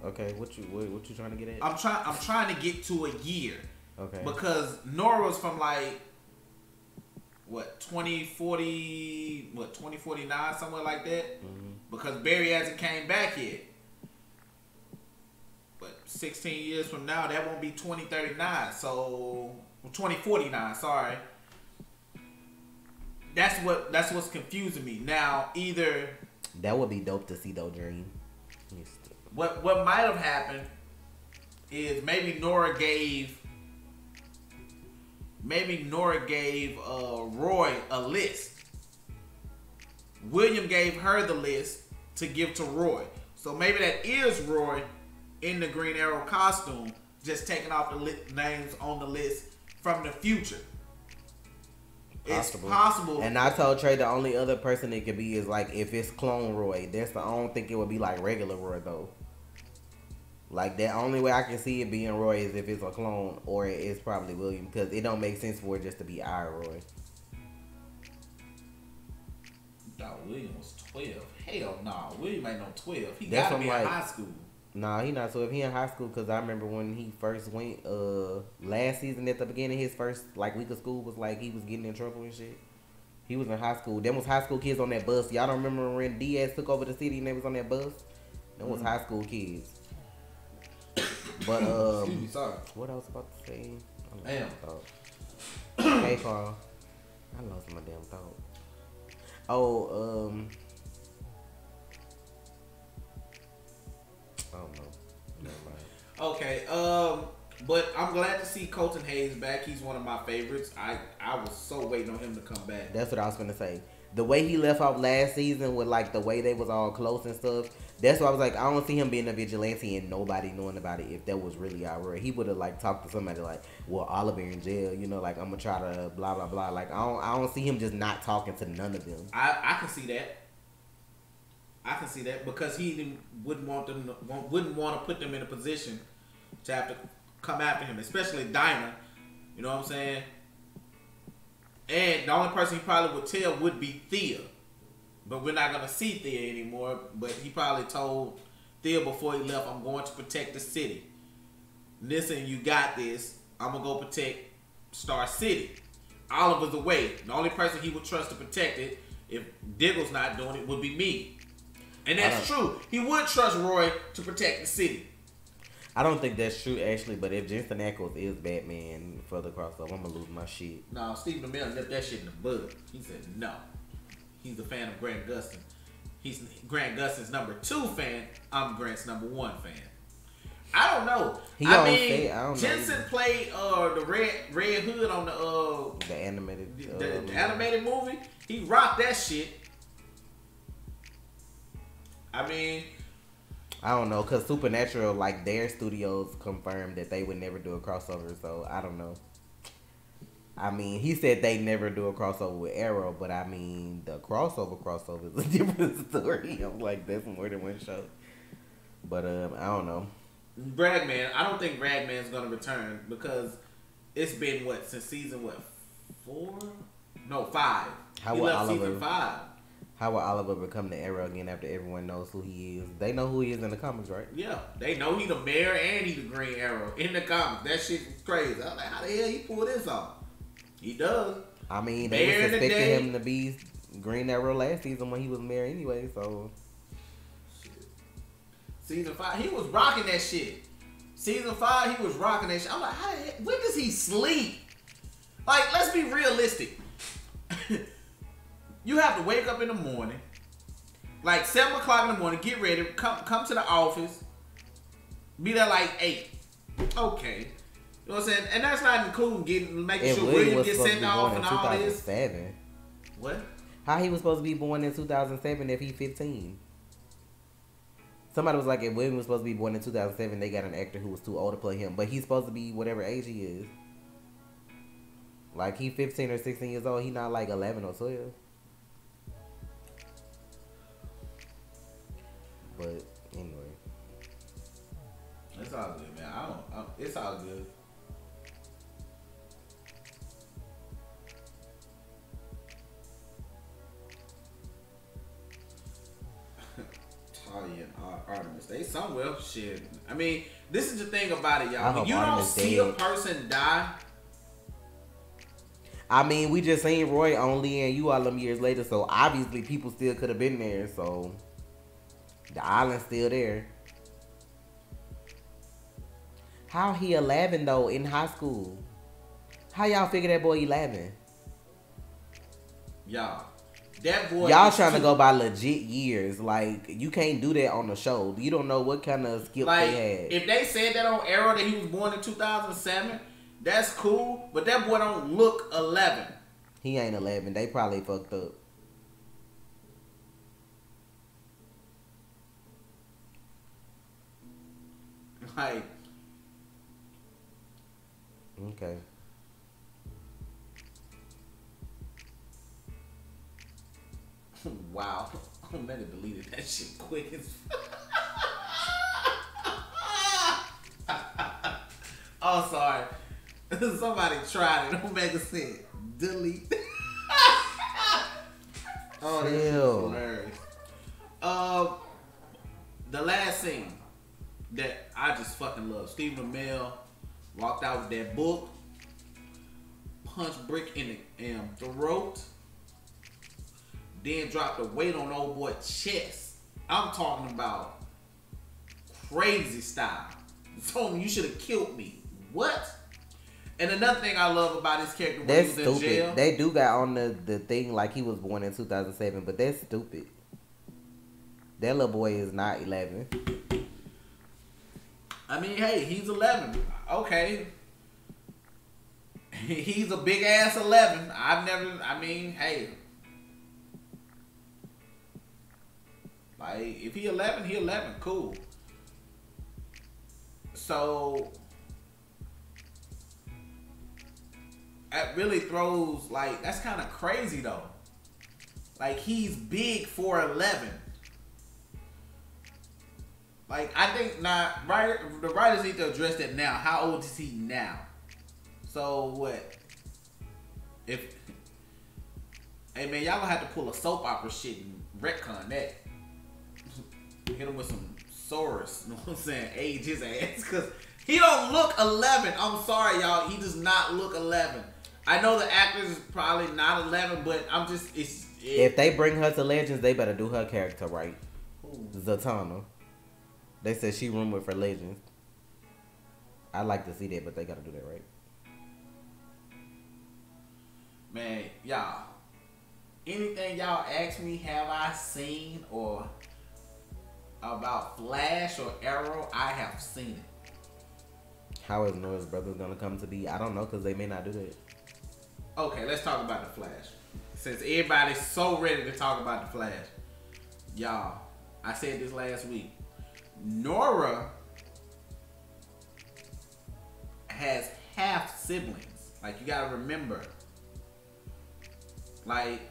Okay, what you trying to get at? I'm trying to get to a year. Okay. Because Nora's from like, what, 2040, what, 2049, somewhere like that? Mm-hmm. Because Barry hasn't came back yet. But 16 years from now, that won't be 2039. So, 2049, sorry. That's what's confusing me. Now, either that would be dope to see though, Dream. What might have happened is maybe Nora gave Roy a list. William gave her the list to give to Roy. So maybe that is Roy in the Green Arrow costume, just taking off the names on the list from the future. Possible. It's possible. And I told Trey the only other person it could be is like if it's Clone Roy. I don't think it would be like regular Roy though. Like the only way I can see it being Roy is if it's a clone or it's probably William because it don't make sense for it just to be our Roy. Nah, William was 12. Hell nah, William ain't no 12. He gotta be in high school. Nah, he not 12. He in high school because I remember when he first went last season at the beginning, his first like week of school was like he was getting in trouble and shit. He was in high school. Them was high school kids on that bus. Y'all don't remember when Diaz took over the city and they was on that bus? Them was high school kids. But excuse me, sorry. What I was about to say? Damn. Hey, Carl. I lost my damn thought. Oh, I don't know. Never mind. Okay, but I'm glad to see Colton Hayes back. He's one of my favorites. I was so waiting on him to come back. That's what I was gonna say. The way he left off last season with like the way they was all close and stuff. That's why I was like, I don't see him being a vigilante and nobody knowing about it. If that was really our real, he would have like talked to somebody like, well, Oliver in jail, you know, like I'm gonna try to blah blah blah. Like I don't see him just not talking to none of them. I can see that. I can see that because he wouldn't want to put them in a position to have to come after him, especially Dinah. You know what I'm saying? And the only person he probably would tell would be Thea. But we're not going to see Thea anymore. But he probably told Thea before he left, I'm going to protect the city. Listen, you got this. I'm going to go protect Star City. Oliver's away. The only person he would trust to protect it, if Diggle's not doing it, would be me. And that's true. He would trust Roy to protect the city. I don't think that's true, actually, but if Jensen Ackles is Batman for the crossover, I'm going to lose my shit. No, Stephen Amell left that shit in the bud. He said no. He's a fan of Grant Gustin. He's Grant Gustin's number 2 fan. I'm Grant's number 1 fan. I don't know. Jensen played the Red Hood on the animated the animated movie. He rocked that shit. I mean, I don't know, because Supernatural, like, their studios confirmed that they would never do a crossover, so I don't know. I mean, he said they never do a crossover with Arrow, but I mean, the crossover is a different story. I'm like, that's more than one show. But, I don't know. Ragman, I don't think Ragman's going to return because it's been, since season, 4? No, 5. He left season 5. How will Oliver become the Arrow again after everyone knows who he is? They know who he is in the comics, right? Yeah. They know he the mayor and he the Green Arrow in the comics. That shit's crazy. I was like, how the hell he pull this off? He does. I mean, they were suspecting him to be Green Arrow last season when he was mayor anyway, so. Shit. Season 5, he was rocking that shit. Season 5, he was rocking that shit. I'm like, how the hell, when does he sleep? Like, let's be realistic. You have to wake up in the morning, like 7 o'clock in the morning, get ready, come to the office, be there like 8. Okay. You know what I'm saying? And that's not including making sure William gets sent off and all this. What? How he was supposed to be born in 2007 if he's 15? Somebody was like, if William was supposed to be born in 2007, they got an actor who was too old to play him. But he's supposed to be whatever age he is. Like, he's 15 or 16 years old. He's not like 11 or 12. But anyway, it's all good, man. It's all good. Talia and Artemis, they somewhere. Shit. I mean, this is the thing about it, y'all. When you don't see a person die. I mean, we just seen Roy only and you all them years later, so obviously people still could have been there. So. The island's still there. How he 11 though in high school? How y'all figure that boy 11? Y'all, that boy. Y'all trying to go by legit years. Like, you can't do that on the show. You don't know what kind of skill they had. If they said that on Arrow that he was born in 2007, that's cool. But that boy don't look 11. He ain't 11. They probably fucked up. Like, okay. Wow. Omega deleted that shit quick as oh, sorry. Somebody tried it. Omega said delete. Oh, this is hilarious. The last scene that I just fucking love. Stephen Amell walked out with that book, punched Brick in the throat, then dropped the weight on old boy's chest. I'm talking about crazy style. He told me you should have killed me. What? And another thing I love about his character when that's he was in jail. They do got on the thing like he was born in 2007, but that's stupid. That little boy is not 11. I mean, hey, he's 11. Okay. He's a big ass 11. Hey. Like, if he 11, he 11. Cool. So, that really throws, like, that's kind of crazy, though. Like, he's big for 11. Like, I think the writers need to address that now. How old is he now? So, what? Hey, man, y'all gonna have to pull a soap opera shit and retcon that. Hit him with some Saurus, you know what I'm saying? Age his ass, because he don't look 11. I'm sorry, y'all. He does not look 11. I know the actor is probably not 11, but I'm just, if they bring her to Legends, they better do her character right. Zatanna. They said she rumored for Legends. I'd like to see that, but they gotta do that right. Man, y'all. Anything y'all ask me, have I seen or about Flash or Arrow, I have seen it. How is Nora's brother gonna come to be? I don't know, because they may not do that. Okay, let's talk about the Flash. Since everybody's so ready to talk about the Flash. Y'all, I said this last week. Nora has half siblings. Like, you gotta remember. Like,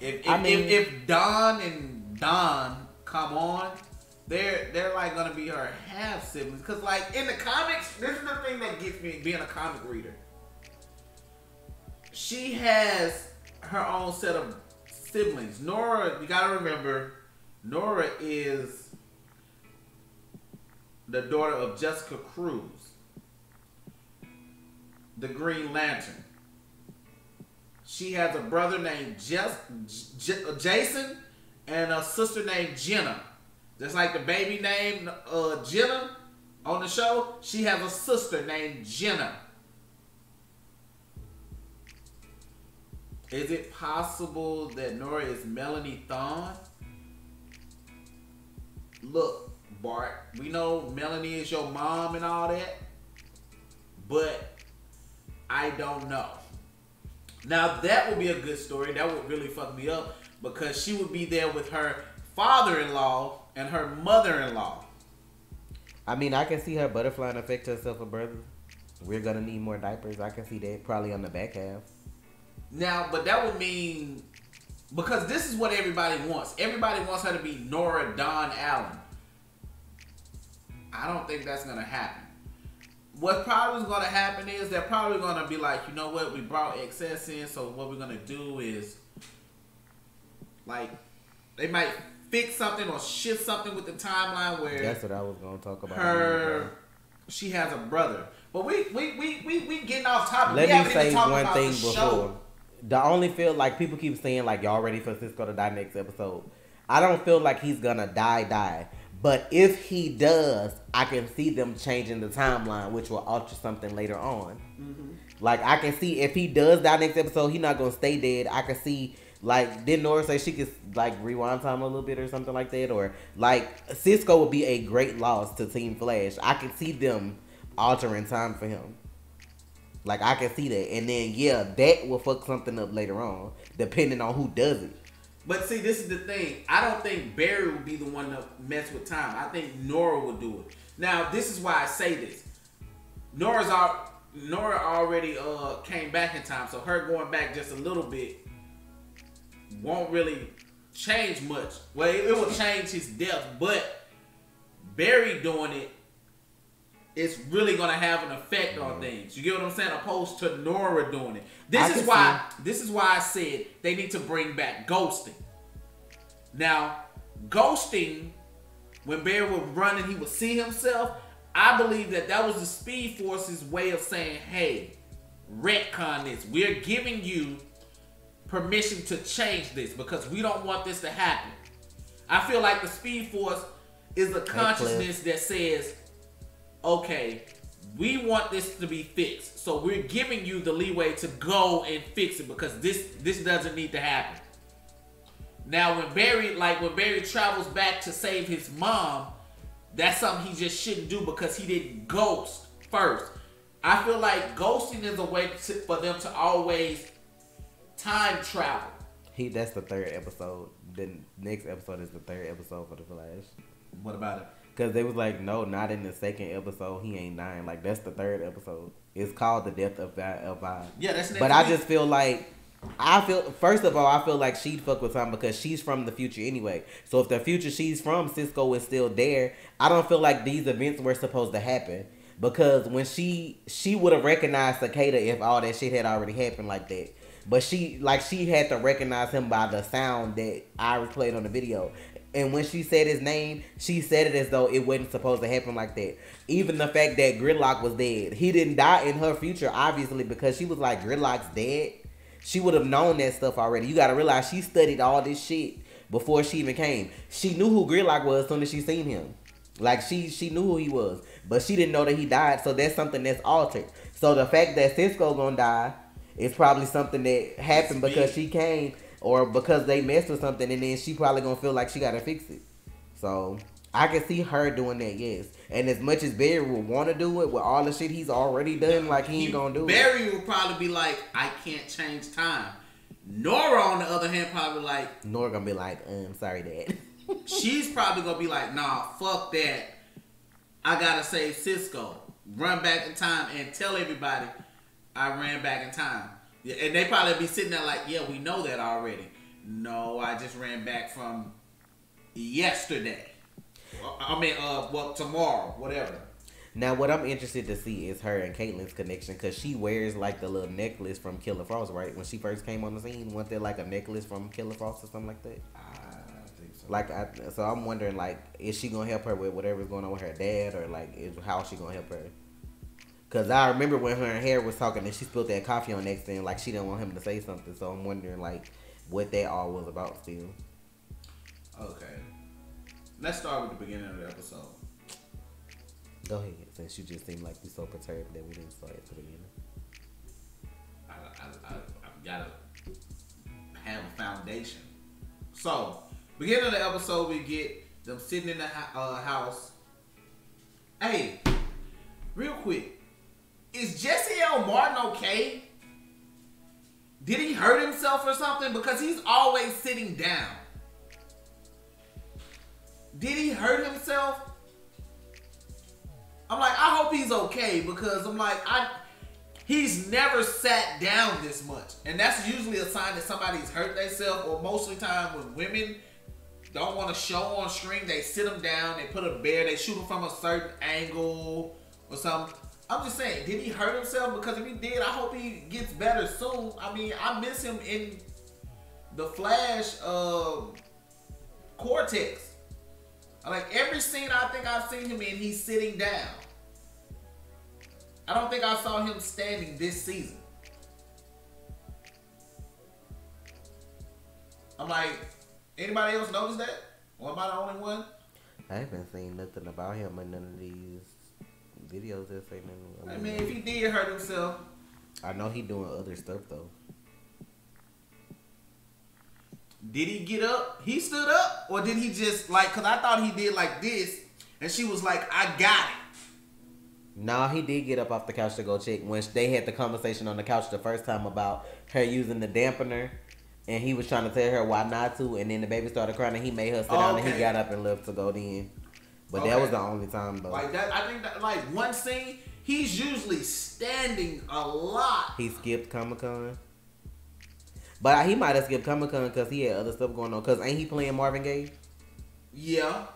if Dawn and Don come on, they're like gonna be her half siblings. Cause like in the comics, this is the thing that gets me being a comic reader. She has her own set of siblings. Nora, you gotta remember, Nora is the daughter of Jessica Cruz, the Green Lantern. She has a brother named Jason and a sister named Jenna. Just like the baby named Jenna on the show, she has a sister named Jenna. Is it possible that Nora is Melanie Thawne? Look, Bart, we know Melanie is your mom and all that, but I don't know. Now, that would be a good story. That would really fuck me up because she would be there with her father-in-law and her mother-in-law. I mean, I can see her butterflying affect herself a brother. We're going to need more diapers. I can see that probably on the back half. Now, but that would mean, because this is what everybody wants. Everybody wants her to be Nora Dawn Allen. I don't think that's going to happen. What probably is going to happen is they're probably going to be like, you know what, we brought excess in, so what we're going to do is, like, they might fix something or shift something with the timeline where that's what I was going to talk about. She has a brother. But we getting off topic. Let me say one thing before. The only feel like people keep saying like y'all ready for Cisco to die next episode. I don't feel like he's gonna die. But if he does, I can see them changing the timeline, which will alter something later on. Mm-hmm. Like, I can see if he does die next episode, he's not going to stay dead. I can see, like, didn't Nora say she could, like, rewind time a little bit or something like that? Or, like, Cisco would be a great loss to Team Flash. I can see them altering time for him. Like, I can see that. And then, yeah, that will fuck something up later on, depending on who does it. But see, this is the thing. I don't think Barry would be the one to mess with time. I think Nora would do it. Now, this is why I say this. Nora already came back in time, so her going back just a little bit won't really change much. Well, it will change his death, but Barry doing it is really gonna have an effect on things. You get what I'm saying? Opposed to Nora doing it. This is why I said they need to bring back ghosting. Now, ghosting, when Barry was running, he would see himself. I believe that was the Speed Force's way of saying, hey, retcon this. We're giving you permission to change this because we don't want this to happen. I feel like the Speed Force is a consciousness that says, okay, we want this to be fixed. So we're giving you the leeway to go and fix it because this doesn't need to happen. Now when Barry travels back to save his mom, that's something he just shouldn't do because he didn't ghost first. I feel like ghosting is a way for them to always time travel. That's the 3rd episode. The next episode is the 3rd episode for the Flash. What about it? Because they was like, no, not in the 2nd episode. He ain't dying. Like, that's the 3rd episode. It's called The Death of Vibe. Yeah, that's next But week. I just feel like, first of all, I feel like she'd fuck with him because she's from the future anyway. So if the future she's from, Cisco is still there, I don't feel like these events were supposed to happen. Because when she would have recognized Cicada if all that shit had already happened like that. But she had to recognize him by the sound that Iris played on the video. And when she said his name, she said it as though it wasn't supposed to happen like that. Even the fact that Gridlock was dead. He didn't die in her future, obviously, because she was like, Gridlock's dead. She would have known that stuff already. You got to realize she studied all this shit before she even came. She knew who Gridlock was as soon as she seen him. Like, she knew who he was. But she didn't know that he died, so that's something that's altered. So the fact that Cisco gonna die is probably something that happened because she came or because they messed with something, and then she probably gonna feel like she gotta fix it. So I can see her doing that, yes. And as much as Barry would want to do it with all the shit he's already done, like he ain't gonna do Barry will probably be like, I can't change time. Nora, on the other hand, probably like... Nora gonna be like, sorry, Dad. She's probably gonna be like, nah, fuck that. I gotta save Cisco. Run back in time and tell everybody I ran back in time. Yeah, and they probably be sitting there like, yeah, we know that already. No, I just ran back from yesterday. I mean, tomorrow, whatever. Now, what I'm interested to see is her and Caitlyn's connection, because she wears like the little necklace from Killer Frost, right? When she first came on the scene, wasn't there like a necklace from Killer Frost or something like that? I think so. Like, so I'm wondering, like, is she gonna help her with whatever's going on with her dad, or like, how is she gonna help her? Cause I remember when her hair was talking and she spilled that coffee on next thing, like she didn't want him to say something. So I'm wondering, like, what that all was about still. Okay, let's start with the beginning of the episode. Go ahead, since you just seemed like you so perturbed that we didn't start at the beginning. I've got to have a foundation. So, beginning of the episode, we get them sitting in the house. Hey, real quick, is Jesse L. Martin okay? Did he hurt himself or something? Because he's always sitting down. Did he hurt himself? I'm like, I hope he's okay, because I'm like, he's never sat down this much. And that's usually a sign that somebody's hurt themselves, or most of the time when women don't want to show on screen, they sit them down, they put a bear, they shoot them from a certain angle or something. I'm just saying, did he hurt himself? Because if he did, I hope he gets better soon. I mean, I miss him in the Flash Cortex. Like, every scene I think I've seen him in, he's sitting down. I don't think I saw him standing this season. I'm like, anybody else notice that? Or am I the only one? I haven't seen nothing about him in none of these videos that say nothing. I mean, if he did hurt himself. I know he doing other stuff, though. Did he get up? He stood up? Or did he just, like, because I thought he did like this, and she was like, I got it. Nah, he did get up off the couch to go check when they had the conversation on the couch the first time about her using the dampener, and he was trying to tell her why not to, and then the baby started crying, and he made her sit down, and he got up and left to go then. But that was the only time, though. Like that, I think that, like, one scene, he's usually standing a lot. He skipped Comic-Con. But he might have skipped Comic-Con because he had other stuff going on. Because ain't he playing Marvin Gaye? Yeah.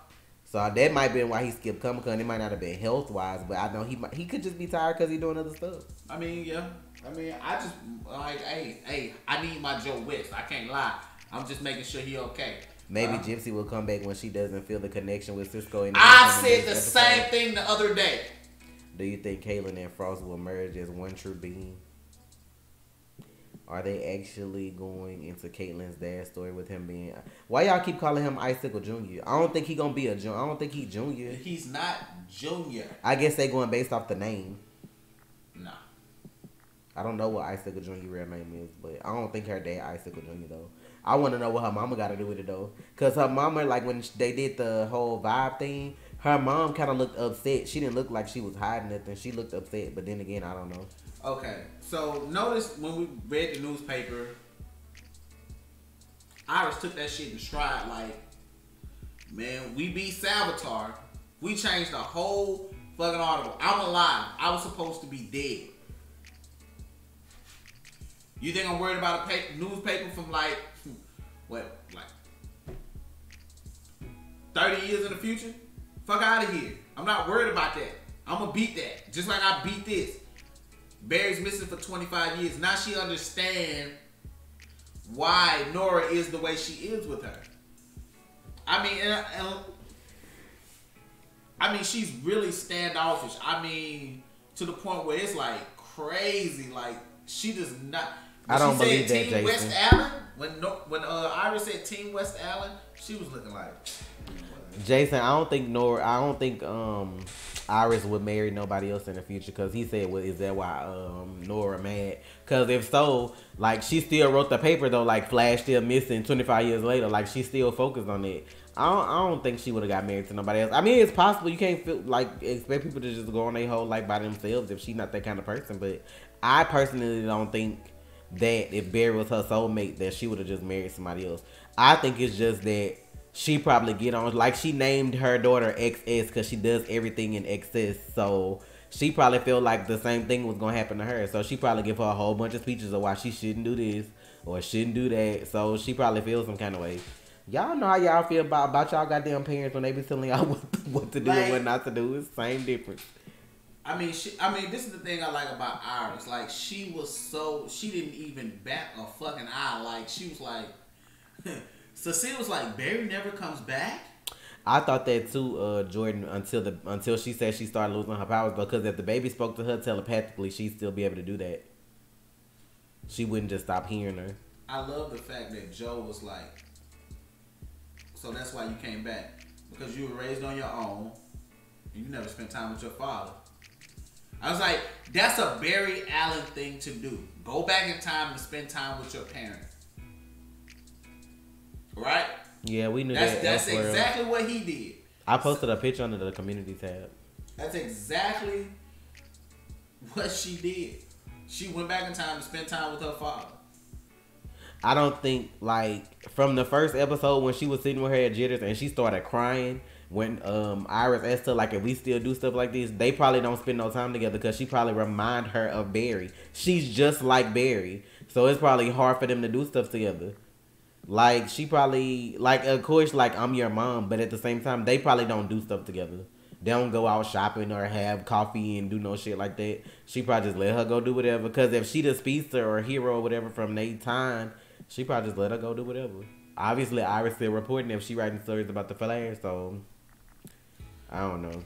So that might have been why he skipped Comic-Con. It might not have been health-wise, but I know he could just be tired because he's doing other stuff. I mean, yeah. I mean, I just, like, hey, I need my Joe West. I can't lie. I'm just making sure he okay. Maybe Gypsy will come back when she doesn't feel the connection with Cisco. I said the same thing the other day. Do you think Caitlyn and Frost will merge as one true being? Are they actually going into Caitlyn's dad's story with him being... Why y'all keep calling him Icicle Jr.? I don't think he gonna be a junior. I don't think he junior. He's not junior. I guess they going based off the name. No. I don't know what Icicle Jr. real name is, but I don't think her dad Icicle Jr. though. I want to know what her mama got to do with it though. Because her mama, like when they did the whole vibe thing, Her mom kind of looked upset. She didn't look like she was hiding nothing. She looked upset, but then again, I don't know. Okay, so notice when we read the newspaper, Iris took that shit in stride. Like, man, we beat Savitar. We changed the whole fucking article. I'm alive. I was supposed to be dead. You think I'm worried about a newspaper from like 30 years in the future? Fuck out of here. I'm not worried about that. I'm gonna beat that. Just like I beat this. Barry's missing for 25 years. Now she understands why Nora is the way she is with her. I mean, she's really standoffish. I mean, to the point where it's like crazy. Like, she does not. I don't believe that, Team Jason. West Allen, when Iris said Team West Allen, she was looking like. Jason, I don't think Iris would marry nobody else in the future, because he said, well, is that why Nora mad? Because if so, like, she still wrote the paper though, like Flash still missing 25 years later, like she still focused on it. I don't think she would have got married to nobody else. I mean, it's possible. You can't expect people to just go on their whole life by themselves if she's not that kind of person. But I personally don't think that if Barry was her soulmate, that she would have just married somebody else. I think it's just that she probably get on, like, she named her daughter XS because she does everything in excess. So she probably felt like the same thing was gonna happen to her. So she probably give her a whole bunch of speeches of why she shouldn't do this or shouldn't do that. So she probably feels some kind of way. Y'all know how y'all feel about y'all goddamn parents when they be telling y'all what to do and what not to do. It's the same difference. I mean, this is the thing I like about Iris. Like, she didn't even bat a fucking eye. Like, she was like, Cecile was like, Barry never comes back? I thought that too, Jordan, until she said she started losing her powers, because if the baby spoke to her telepathically, she'd still be able to do that. She wouldn't just stop hearing her. I love the fact that Joe was like, so that's why you came back. Because you were raised on your own, and you never spent time with your father. I was like, that's a Barry Allen thing to do. Go back in time and spend time with your parents. Right? Yeah, we knew that. That's exactly what he did. I posted a picture under the community tab. That's exactly what she did. She went back in time to spend time with her father. I don't think, like, from the first episode when she was sitting with her at Jitters and she started crying when Iris asked her, like, if we still do stuff like this, they probably don't spend no time together because she probably remind her of Barry. She's just like Barry. So it's probably hard for them to do stuff together. Like, she probably, like, of course, like, I'm your mom, but at the same time, they probably don't do stuff together. They don't go out shopping or have coffee and do no shit like that. She probably just let her go do whatever. Because if she the speedster or hero or whatever from their time, she probably just let her go do whatever. Obviously, Iris still reporting if she writing stories about the Flash, so I don't know.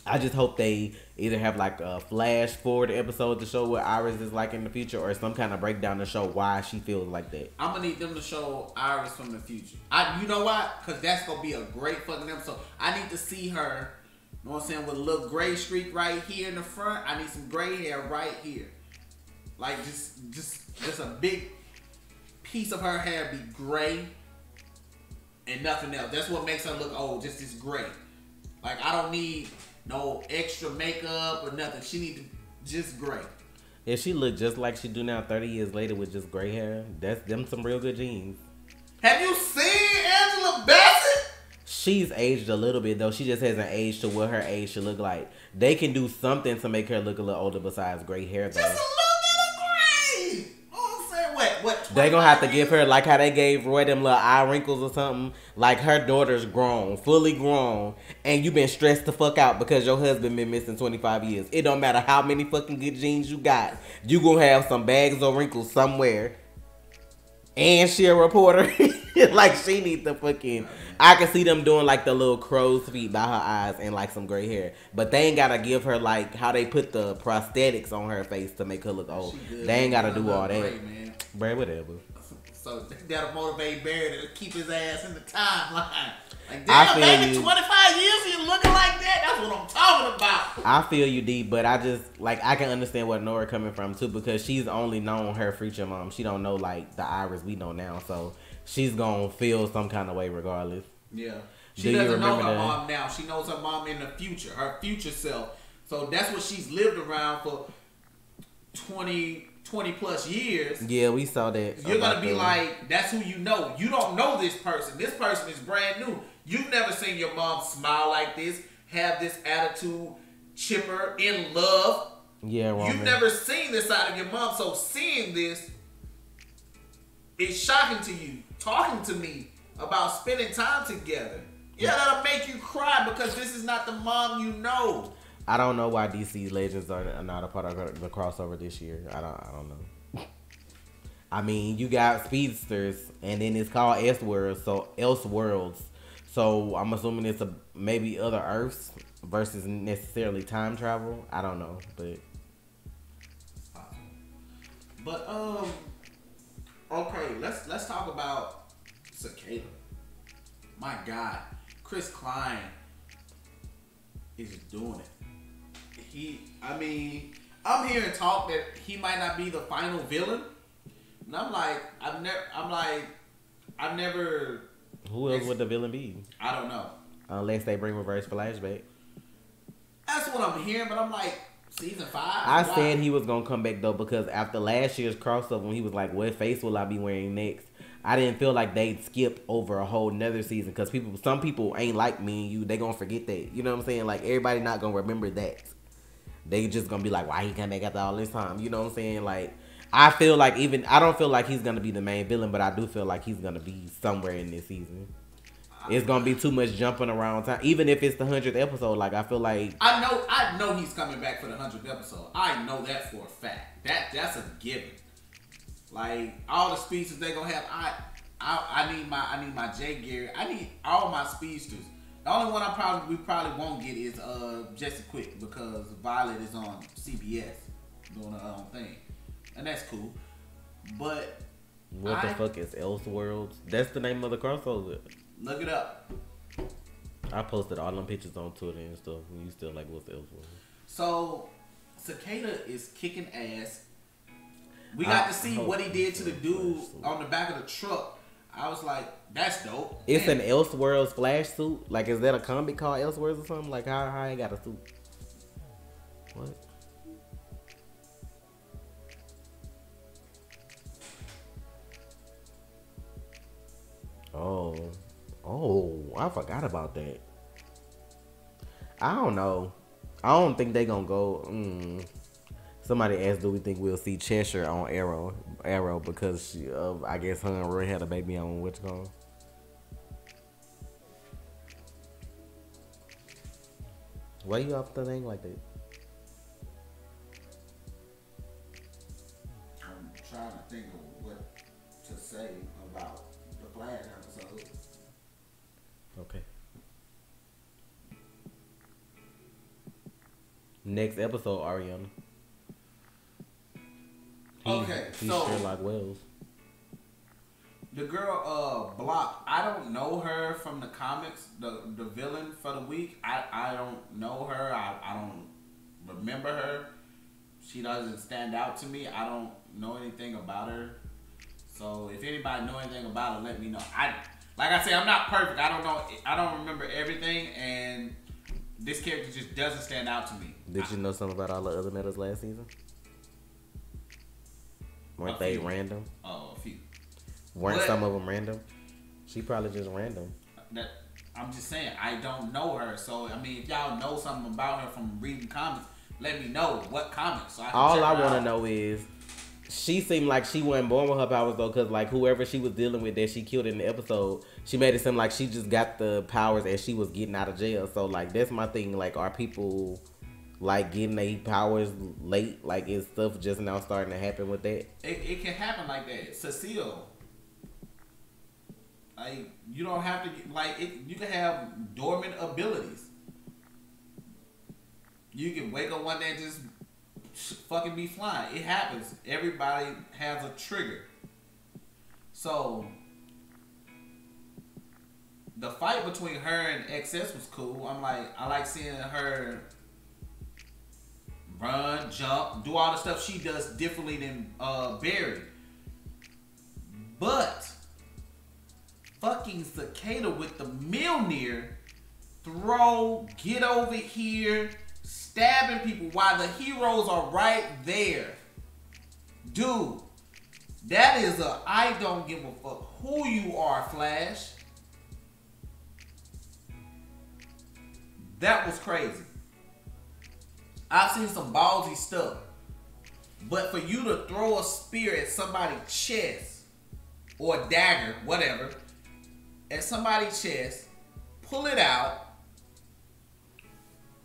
I just hope they either have like a flash forward episode to show what Iris is like in the future, or some kind of breakdown to show why she feels like that. I'm gonna need them to show Iris from the future. You know why? Because that's gonna be a great fucking episode. I need to see her, you know what I'm saying, with a little gray streak right here in the front. I need some gray hair right here. Like, just a big piece of her hair be gray and nothing else. That's what makes her look old, just this gray. Like, I don't need no extra makeup or nothing. She need to just gray. Yeah, she look just like she do now 30 years later with just gray hair. That's them some real good genes. Have you seen Angela Bassett? She's aged a little bit though. She just hasn't aged to what her age should look like. They can do something to make her look a little older besides gray hair though. Just a little bit of gray. Oh, I'm saying what? They gonna have to give her, like how they gave Roy them little eye wrinkles or something. Like, her daughter's grown, fully grown, and you been stressed the fuck out because your husband been missing 25 years. It don't matter how many fucking good genes you got. You gonna have some bags or wrinkles somewhere. And she a reporter. Like, she need the fucking... I can see them doing like the little crow's feet by her eyes and like some gray hair. But they ain't gotta give her like how they put the prosthetics on her face to make her look old. They ain't gotta do all that. Bruh, whatever. So that'll motivate Barry to keep his ass in the timeline. Like, damn, baby, 25 years you looking like that? That's what I'm talking about. I feel you, D, but I just, like, I can understand where Nora coming from, too, because she's only known her future mom. She don't know, like, the Iris we know now, so she's gonna feel some kind of way regardless. Yeah. She doesn't know her mom now. She knows her mom in the future, her future self. So that's what she's lived around for 20 plus years. Yeah, we saw that. You're going to be like, that's who you know. You don't know this person. This person is brand new. You've never seen your mom smile like this, have this attitude, chipper, in love. Yeah, Roman. You've never seen this side of your mom. So seeing this is shocking to you. Talking to me about spending time together. Yeah, that'll make you cry because this is not the mom you know. I don't know why DC Legends are not a part of the crossover this year. I don't know. I mean, you got speedsters, and then it's called Elseworlds. So I'm assuming it's maybe other Earths versus necessarily time travel. I don't know, but okay, let's talk about Cicada. My God, Chris Klein is doing it. I'm hearing talk that he might not be the final villain, and I've never. Who else would the villain be? I don't know. Unless they bring Reverse Flash back. That's what I'm hearing, but I'm like, season 5? I said he was gonna come back though because after last year's crossover when he was like, what face will I be wearing next? I didn't feel like they'd skip over a whole nother season because some people ain't like me and you. They gonna forget that. You know what I'm saying? Like everybody not gonna remember that. They just gonna be like, why he come back after all this time? You know what I'm saying? Like I feel like I don't feel like he's gonna be the main villain, but I do feel like he's gonna be somewhere in this season. It's gonna be too much jumping around time, even if it's the 100th episode. Like I feel like I know he's coming back for the 100th episode. I know that for a fact. That's a given. Like all the speedsters they gonna have. I need my J Gear. I need all my speedsters. The only one we probably won't get is Jesse Quick because Violet is on CBS doing her own thing, and that's cool. But what the fuck is Elseworlds? That's the name of the crossover. Look it up. I posted all them pictures on Twitter and stuff. And you still like, what's Elseworlds? So Cicada is kicking ass. We got to see what he did to the dude on the back of the truck. I was like, that's dope. It's an Elseworlds Flash suit. Like, is that a comic called Elseworlds or something? Like, how I got a suit? What? Oh, I forgot about that. I don't know. I don't think they gonna go. Somebody asked, do we think we'll see Cheshire on Arrow because she, I guess her and Roy had a baby on what's called. Why you off the thing like that? I'm trying to think of what to say about the Flash episode. Okay. Next episode, Ariana. He's Sherlock Wells. The girl, Block. I don't know her from the comics. The villain for the week. I don't know her. I don't remember her. She doesn't stand out to me. I don't know anything about her. So if anybody know anything about her, let me know. Like I say, I'm not perfect. I don't know. I don't remember everything, and this character just doesn't stand out to me. Did you know something about all the other metas last season? Weren't they random? Oh, a few. Weren't some of them random? She probably just random. I'm just saying, I don't know her. So, I mean, if y'all know something about her from reading comics, let me know what comics. So all I want to know is, she seemed like she wasn't born with her powers though, because like whoever she was dealing with that she killed in the episode, she made it seem like she just got the powers as she was getting out of jail. So like that's my thing. Like, are people like getting their powers late? Like, is stuff just now starting to happen with that? It can happen like that. Cecile. Like, you don't have to like it. You can have dormant abilities. You can wake up one day and just fucking be flying. It happens. Everybody has a trigger. So the fight between her and XS was cool. I like seeing her run, jump, do all the stuff she does differently than Barry. But fuck fucking cicada with the Mjolnir throw, get over here, stabbing people while the heroes are right there. Dude, that is a I don't give a fuck who you are, Flash. That was crazy. I've seen some ballsy stuff. But for you to throw a spear at somebody's chest, or a dagger, whatever, at somebody's chest, pull it out,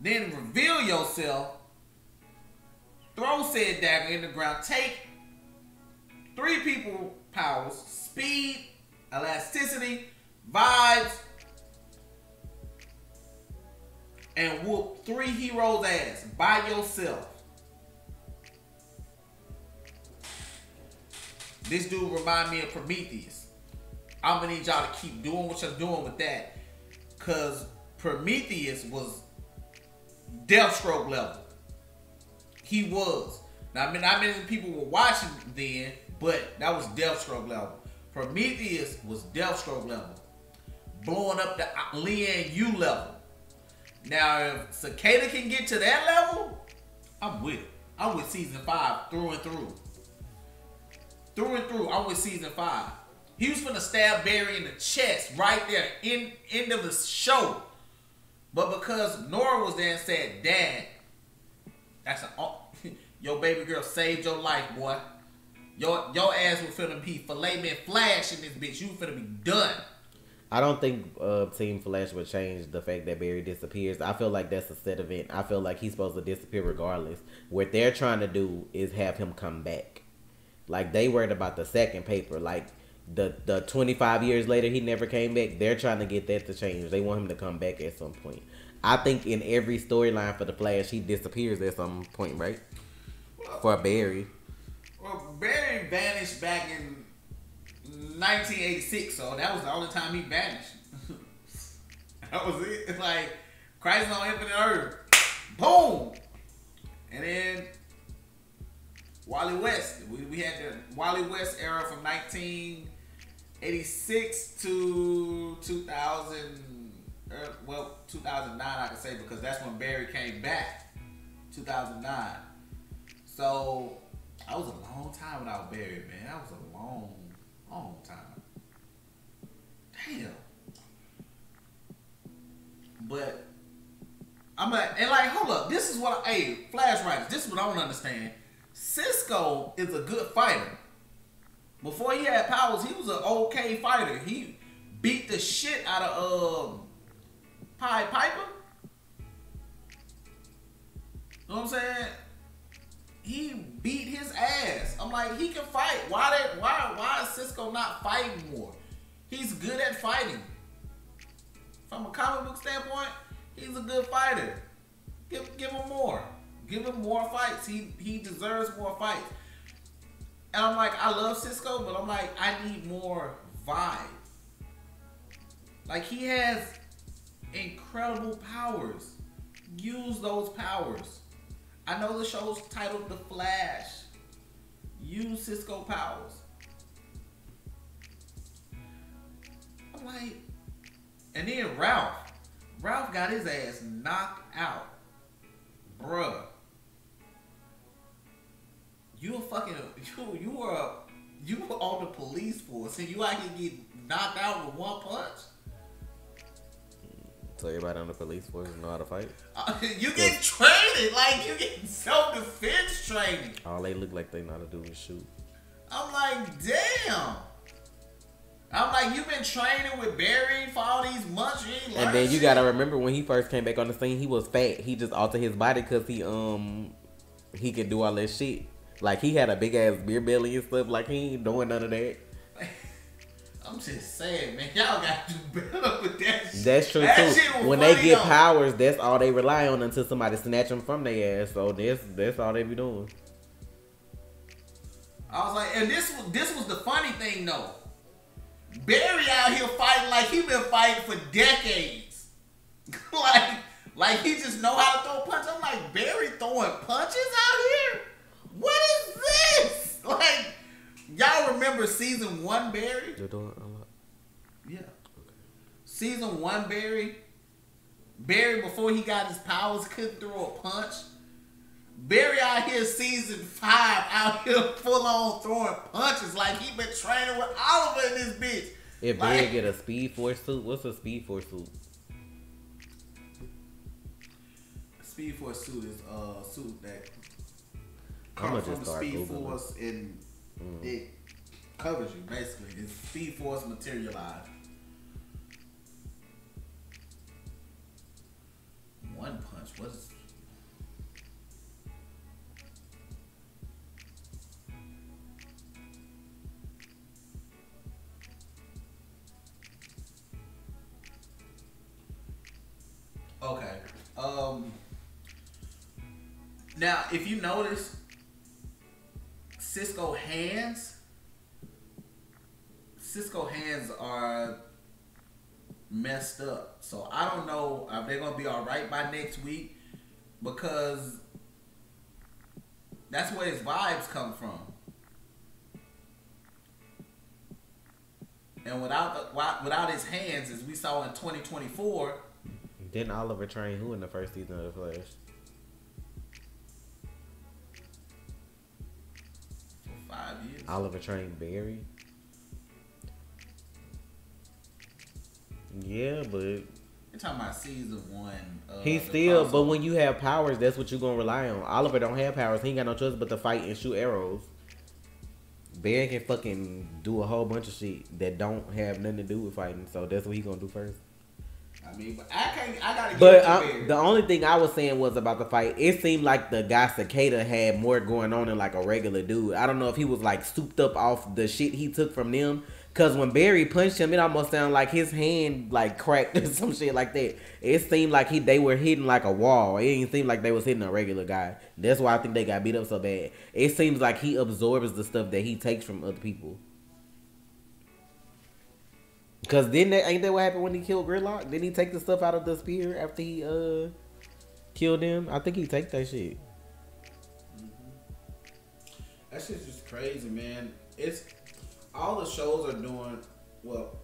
then reveal yourself, throw said dagger in the ground, take 3 people powers, speed, elasticity, vibes, and whoop 3 heroes' ass by yourself. This dude remind me of Prometheus. I'm gonna need y'all to keep doing what you're doing with that, cause Prometheus was Deathstroke level. He was. Now, I mean, not many people were watching then, but that was Deathstroke level. Prometheus was Deathstroke level, blowing up the Lian Yu level. Now, if Cicada can get to that level, I'm with it. I'm with season 5 through and through. Through and through, I'm with season 5. He was finna stab Barry in the chest right there, end of the show. But because Nora was there and said, Dad, that's your baby girl saved your life, boy. Your ass was finna be filet man Flash in this bitch. You finna be done. I don't think Team Flash would change the fact that Barry disappears. I feel like that's a set event. I feel like he's supposed to disappear regardless. What they're trying to do is have him come back. Like, they worried about the second paper. Like, the 25 years later he never came back. They're trying to get that to change. They want him to come back at some point. I think in every storyline for the Flash, he disappears at some point, right? For Barry. Well, Barry vanished back in 1986, so that was the only time he vanished. That was it. It's like Crisis on Infinite Earth. Boom! And then Wally West. We had the Wally West era from 1986 to 2000. 2009 I can say, because that's when Barry came back. 2009. So I was a long time without Barry, man. That was a long time. Damn. But I'm like, and like, hold up. This is what Flash writers. This is what I don't understand. Cisco is a good fighter. Before he had powers, he was an okay fighter. He beat the shit out of Pied Piper. You know what I'm saying? He beat his ass. I'm like, he can fight. Why is Cisco not fighting more? He's good at fighting. From a comic book standpoint, he's a good fighter. Give him more. Give him more fights. He deserves more fights. And I'm like, I love Cisco, but I'm like, I need more vibe. Like, he has incredible powers. Use those powers. I know the show's titled The Flash. Use Cisco powers. I'm like, and then Ralph got his ass knocked out. Bruh. You were on the police force and you out here get knocked out with one punch? So everybody on the police force know how to fight? You get training, like you get self-defense training. All they look like they know how to do is shoot. I'm like, damn. I'm like, you've been training with Barry for all these months. You ain't learned and then you shit. gotta remember when he first came back on the scene, he was fat. He just altered his body because he could do all that shit. Like, he had a big ass beer belly and stuff. Like, he ain't doing none of that. I'm just saying, man, y'all got to do better with that shit. That's true, too. When they get powers, that's all they rely on until somebody snatch them from their ass. So that's all they be doing. I was like, and this was the funny thing, though. Barry out here fighting like he been fighting for decades. like he just know how to throw punches. I'm like, Barry throwing punches out here? What is this? Like, y'all remember season 1 Barry? They're doing a lot. Yeah. Season 1 Barry before he got his powers couldn't throw a punch. Barry out here season 5 out here full on throwing punches like he been training with Oliver in this bitch. If Barry get a Speed Force suit, what's a Speed Force suit? Speed Force suit is a suit that comes from the Speed Force and it covers you basically. It's Speed Force materialized. One punch. What's okay. Now, if you notice, Cisco hands are messed up. So I don't know if they're gonna be all right by next week because that's where his vibes come from. And without his hands, as we saw in 2024. Didn't Oliver train who in the first season of The Flash? For 5 years. Oliver trained Barry. Yeah, but you're talking about season 1. He still, but when you have powers, that's what you're gonna rely on. Oliver don't have powers. He ain't got no choice but to fight and shoot arrows. Barry can fucking do a whole bunch of shit that don't have nothing to do with fighting. So that's what he gonna do first. I mean, but I gotta get But the only thing I was saying was about the fight. It seemed like the guy Cicada had more going on than like a regular dude. I don't know if he was like souped up off the shit he took from them. Cause when Barry punched him, it almost sounded like his hand like cracked or some shit like that. It seemed like they were hitting like a wall. It didn't seem like they was hitting a regular guy. That's why I think they got beat up so bad. It seems like he absorbs the stuff that he takes from other people. Cause ain't that what happened when he killed Gridlock? Didn't he take the stuff out of the spear after he killed him? I think he take that shit. That shit's just crazy, man. It's all the shows are doing well.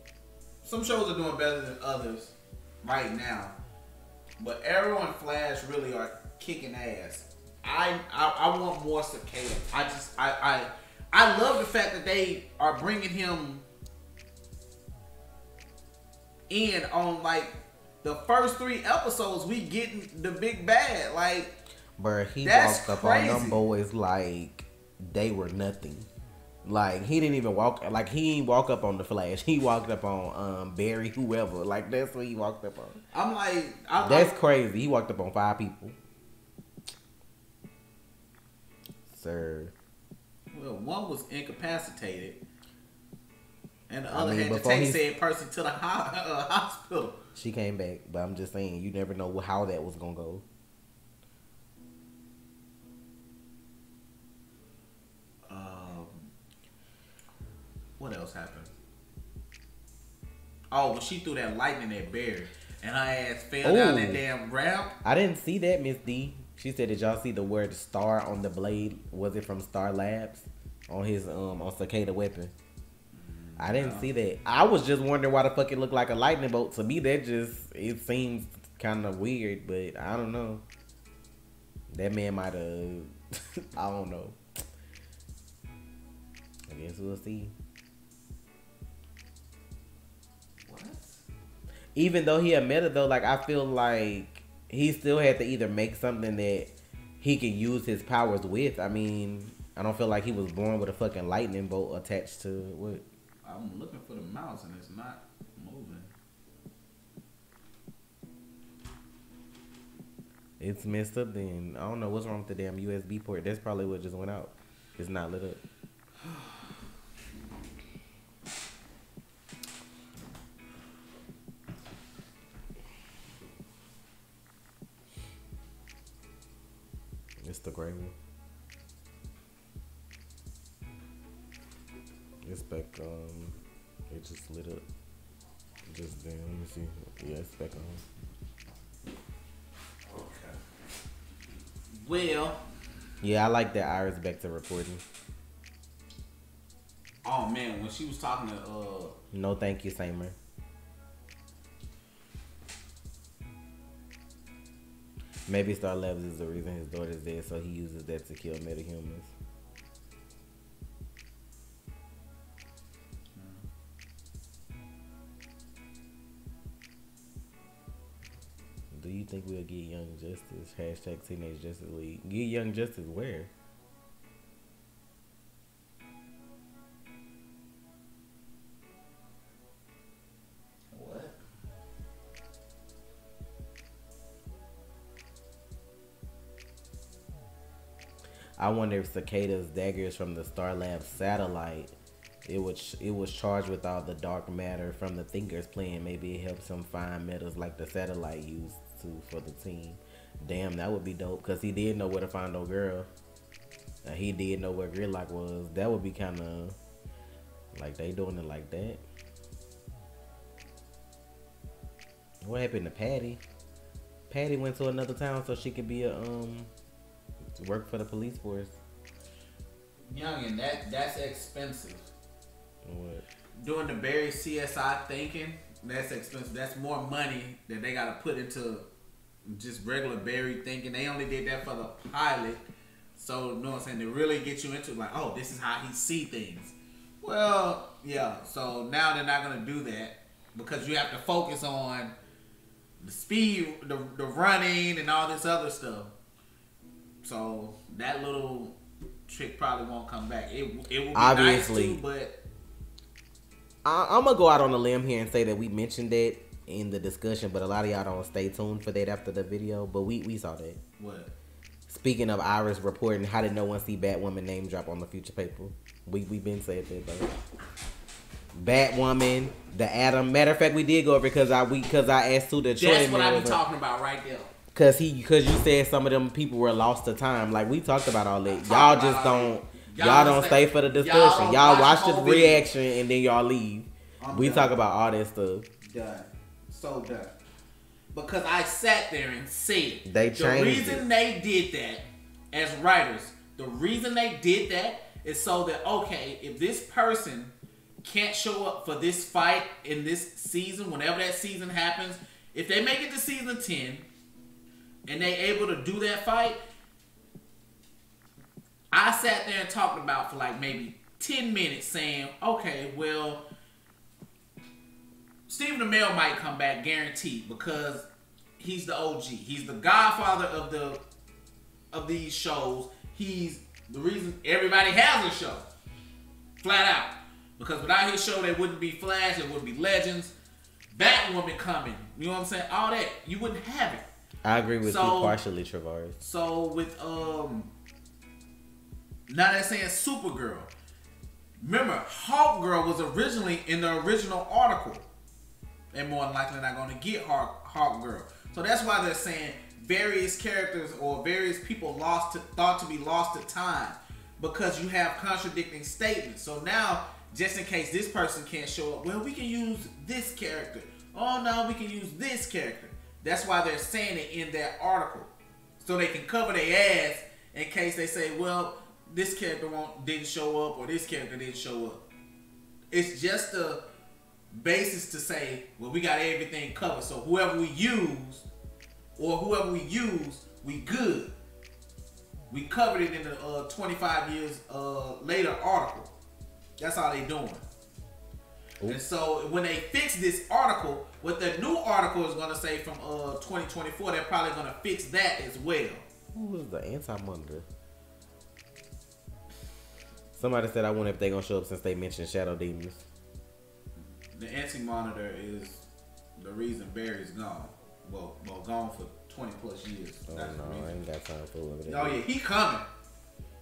Some shows are doing better than others right now, but Arrow and Flash really are kicking ass. I want more Cicada. I love the fact that they are bringing him in on like the first 3 episodes. We getting the big bad, like, bruh, he walked up on them boys like they were nothing. Like he didn't even walk, like he didn't walk up on the Flash. He walked up on Barry, whoever. Like that's what he walked up on. I'm like, that's crazy. He walked up on 5 people. Sir. Well, one was incapacitated, and the other had to take said person to the hospital. She came back, but I'm just saying, you never know how that was gonna go. What else happened? Oh, when she threw that lightning at Barry, and her ass fell down that damn ramp. I didn't see that, Miss D. She said, "Did y'all see the word star on the blade? Was it from Star Labs on his on Cicada weapon?" I didn't see that. I was just wondering why the fuck it looked like a lightning bolt. To me, that it seems kind of weird, but I don't know. That man might have. I don't know. I guess we'll see. What? Even though he admitted though, like I feel like he still had to either make something that he could use his powers with. I mean, I don't feel like he was born with a fucking lightning bolt attached to what. I'm looking for the mouse and it's not moving. It's messed up then. I don't know what's wrong with the damn USB port. That's probably what just went out. It's not lit up. It's the gray one. It's back it just lit up. Just then, let me see. Yeah, it's back on. Okay. Well. Yeah, I like that Iris back to recording. Oh man, when she was talking to No thank you, Samer. Maybe Star Labs is the reason his daughter's dead, so he uses that to kill metahumans. Do you think we'll get Young Justice? Hashtag Teenage Justice League. Get Young Justice where? What? I wonder if Cicada's daggers from the Star Labs satellite, it was charged with all the dark matter from the Thinker's plan. Maybe it helps him find metals like the satellite used to for the team. Damn, that would be dope, because he did know where to find old girl. He did know where Gridlock was. That would be kind of like they doing it like that. What happened to Patty? Patty went to another town so she could be a work for the police force. Youngin, that's expensive. What? Doing the Barry CSI thinking, that's expensive. That's more money that they gotta put into just regular Barry thinking. They only did that for the pilot. So, you know what I'm saying? To really get you into like, oh, this is how he see things. Well, yeah. So now they're not gonna do that because you have to focus on the speed, the running, and all this other stuff. So that little trick probably won't come back. It will be obviously nice too, but I'm gonna go out on a limb here and say that we mentioned that in the discussion, but a lot of y'all don't stay tuned for that after the video. But we saw that. What? Speaking of Iris reporting, how did no one see Batwoman name drop on the future paper? We been said that though. Batwoman, the Atom. Matter of fact, we did go over because I asked who the Troy. That's what I be talking about right there. Cause you said some of them people were lost to time. Like we talked about all that. Y'all just don't. Y'all don't stay for the discussion. Y'all watch the reaction and then y'all leave. We talk about all that stuff. Done. So done. Because I sat there and said they changed the reason they did that as writers, the reason they did that is so that, okay, if this person can't show up for this fight in this season, whenever that season happens, if they make it to season 10 and they able to do that fight, I sat there and talked about for like maybe 10 minutes saying, okay, well, Stephen Amell might come back guaranteed because he's the OG. He's the godfather of these shows. He's the reason everybody has a show. Flat out. Because without his show, there wouldn't be Flash, there wouldn't be Legends. Batwoman coming. You know what I'm saying? All that. You wouldn't have it. I agree with you partially, Travaris. So with now they're saying Supergirl. Remember, Hawkgirl was originally in the original article. They're more than likely not going to get Hawkgirl. So that's why they're saying various characters or various people thought to be lost to time because you have contradicting statements. So now, just in case this person can't show up, well, we can use this character. Oh, no, we can use this character. That's why they're saying it in that article. So they can cover their ass in case they say, well, this character didn't show up or this character didn't show up. It's just a basis to say, well, we got everything covered. So whoever we use, we good. We covered it in the 25 years later article. That's how they doing. Ooh. And so when they fix this article, what the new article is going to say from 2024, they're probably going to fix that as well. Who is the anti-monitor? Somebody said I wonder if they're going to show up since they mentioned Shadow Demons. The anti-monitor is the reason Barry's gone. Well, gone for 20 plus years. Oh, that's no, I ain't got time for it. Oh, yeah, he coming.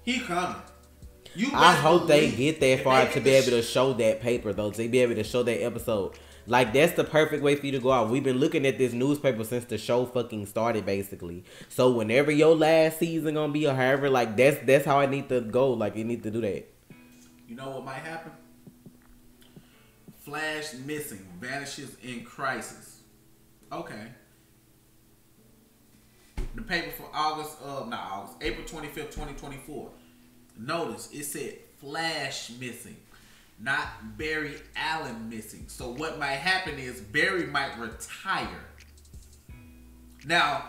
He coming. I hope they get that far to be able to show that paper, though. To be able to show that episode. Like, that's the perfect way for you to go out. We've been looking at this newspaper since the show fucking started, basically. So, whenever your last season gonna be, or however, like, that's how I need to go. Like, you need to do that. You know what might happen? Flash missing, vanishes in crisis. Okay. The paper for April 25th, 2024. Notice it said Flash missing, not Barry Allen missing. So what might happen is Barry might retire. Now,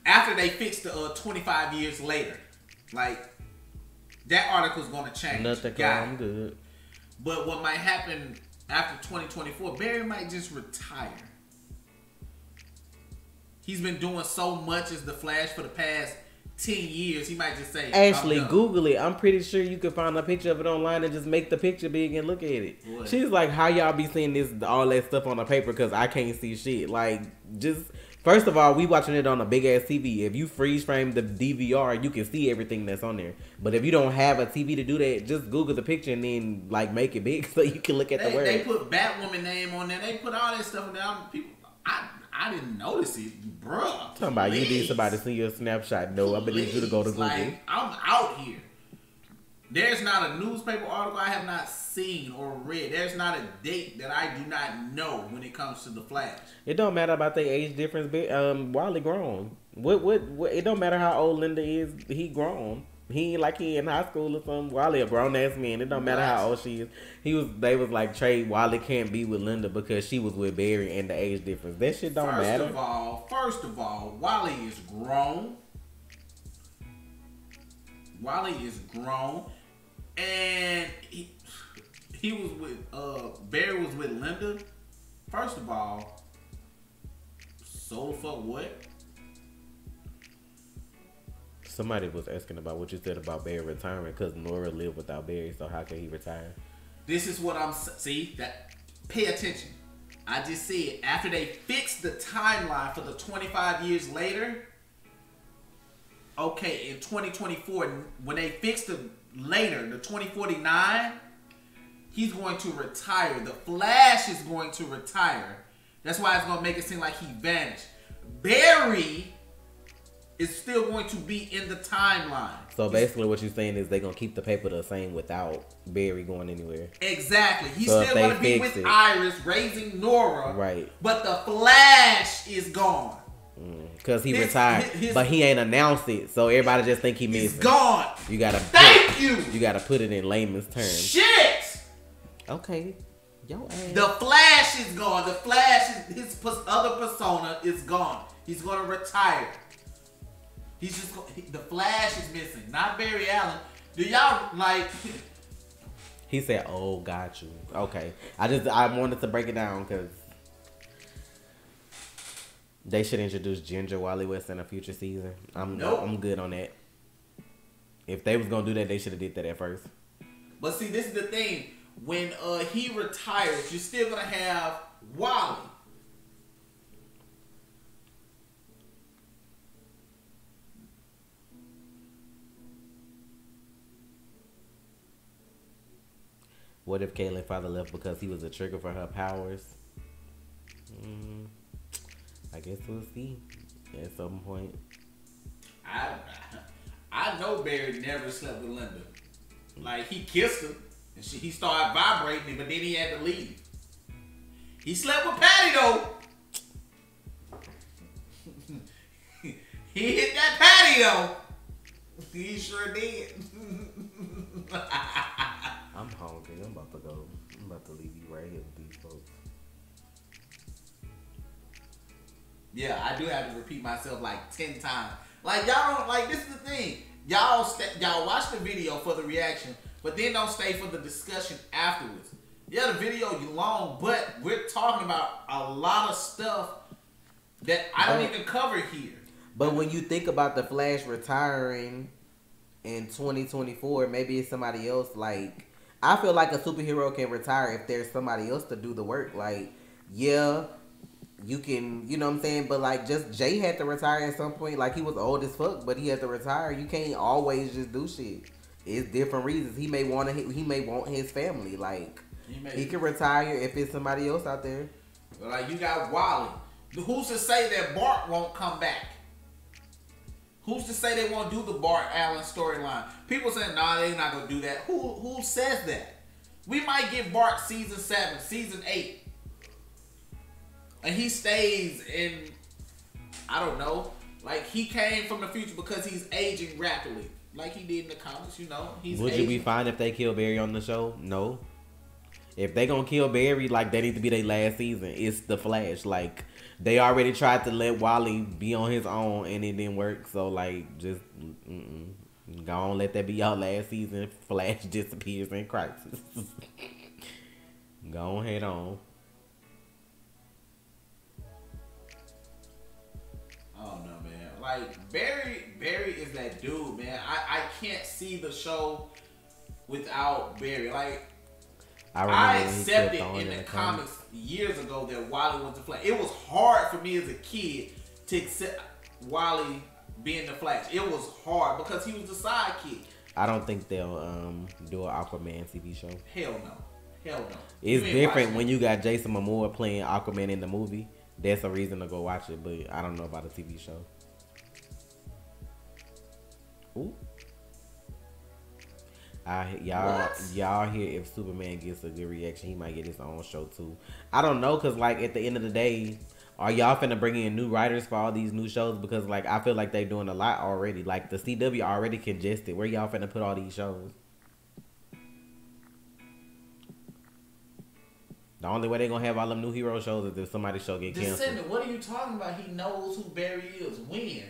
after they fixed the 25 years later. Like, that article's going to change. Nothing. I'm good. But what might happen after 2024, Barry might just retire. He's been doing so much as the Flash for the past 10 years. He might just say, actually, Google it. I'm pretty sure you can find a picture of it online and just make the picture big and look at it. What? She's like, how y'all be seeing this, all that stuff on the paper? Because I can't see shit. Like, just... First of all, we watching it on a big ass TV. If you freeze frame the DVR, you can see everything that's on there. But if you don't have a TV to do that, just Google the picture and then like make it big so you can look at the words. They put Batwoman name on there. They put all that stuff down. People, I didn't notice it, bruh. Talking about you need somebody to see your snapshot. No, I need you to go to Google. Like, I'm out here. There's not a newspaper article I have not seen or read. There's not a date that I do not know when it comes to the Flash. It don't matter about their age difference. Wally grown. What? It don't matter how old Linda is. He grown. He ain't like he in high school or something. Wally a grown ass man. It don't matter how old she is. They was like, Trey, Wally can't be with Linda because she was with Barry and the age difference. That shit don't matter. First of all, Wally is grown. Wally is grown. And he was with Barry was with Linda. First of all, so the fuck what? Somebody was asking about what you said about Barry retiring because Nora lived without Barry, so how can he retire? This is what pay attention. I just said after they fixed the timeline for the 25 years later. Okay, in 2024, when they fixed the later, the 2049, he's going to retire. The Flash is going to retire. That's why it's going to make it seem like he vanished. Barry is still going to be in the timeline. So basically what you're saying is they're going to keep the paper the same without Barry going anywhere. Exactly. He's still going to be with Iris, raising Nora. Right. But the Flash is gone. Because he retired, but he ain't announced it, so everybody just think he missing. He's gone. You gotta You gotta put it in layman's terms. Shit. Okay. Yo, ass. The Flash is gone. The Flash, his other persona is gone. He's gonna retire. He's just the Flash is missing, not Barry Allen. Do y'all like? He said, "Oh, got you." Okay, I wanted to break it down because. They should introduce Ginger Wally West in a future season. I'm good on that. If they was gonna do that, they should have did that at first. But see, this is the thing. When he retires, you're still gonna have Wally. What if Caitlin's father left because he was a trigger for her powers? I guess we'll see at some point. I know Barry never slept with Linda. Like, he kissed her and he started vibrating, but then he had to leave. He slept with Patty though. He hit that Patty though. He sure did. I'm hungry. I'm about to go. I'm about to leave you right here with these folks. Yeah, I do have to repeat myself like 10 times. Like, y'all don't, like, this is the thing. Y'all watch the video for the reaction, but then don't stay for the discussion afterwards. Yeah, the video is long, but we're talking about a lot of stuff that I don't even cover here. But when you think about the Flash retiring in 2024, maybe it's somebody else. Like, I feel like a superhero can retire if there's somebody else to do the work. Like, yeah, you can, you know what I'm saying? But like, just Jay had to retire at some point. Like, he was old as fuck, but he had to retire. You can't always just do shit. It's different reasons. He may want his family. Like, he can retire if it's somebody else out there. Like, you got Wally. Who's to say that Bart won't come back? Who's to say they won't do the Bart Allen storyline? People saying, nah, they're not going to do that. Who says that? We might get Bart season 7, season 8. And he stays in, I don't know, like he came from the future because he's aging rapidly. Like he did in the comics, you know. Would you be fine if they kill Barry on the show? No. If they gonna kill Barry, like, that need to be their last season. It's the Flash. Like, They already tried to let Wally be on his own, and it didn't work. So, like, just go on, let that be y'all last season. Flash disappears in Crisis. Go on, head on. I don't know, man. Like, Barry is that dude, man. I can't see the show without Barry. Like, I accepted in the comics years ago that Wally was the Flash. It was hard for me as a kid to accept Wally being the Flash. It was hard because he was the sidekick. I don't think they'll do an Aquaman TV show. Hell no. Hell no. It's different when you got Jason Momoa playing Aquaman in the movie. That's a reason to go watch it, but I don't know about a TV show. Ooh. Y'all hear if Superman gets a good reaction, he might get his own show too. I don't know, cause like at the end of the day, are y'all finna bring in new writers for all these new shows? Because like I feel like they doing a lot already. Like the CW already congested. Where y'all finna put all these shows? The only way they gonna have all them new hero shows is if somebody's show get canceled. Descendant, what are you talking about? He knows who Barry is. When?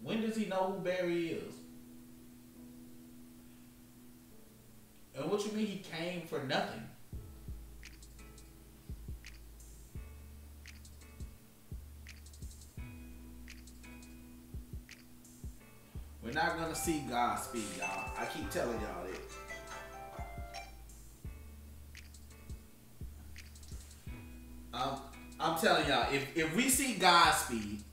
When does he know who Barry is? And what you mean he came for nothing? We're not gonna see Godspeed, y'all. I keep telling y'all this. I'm telling y'all, if we see Godspeed,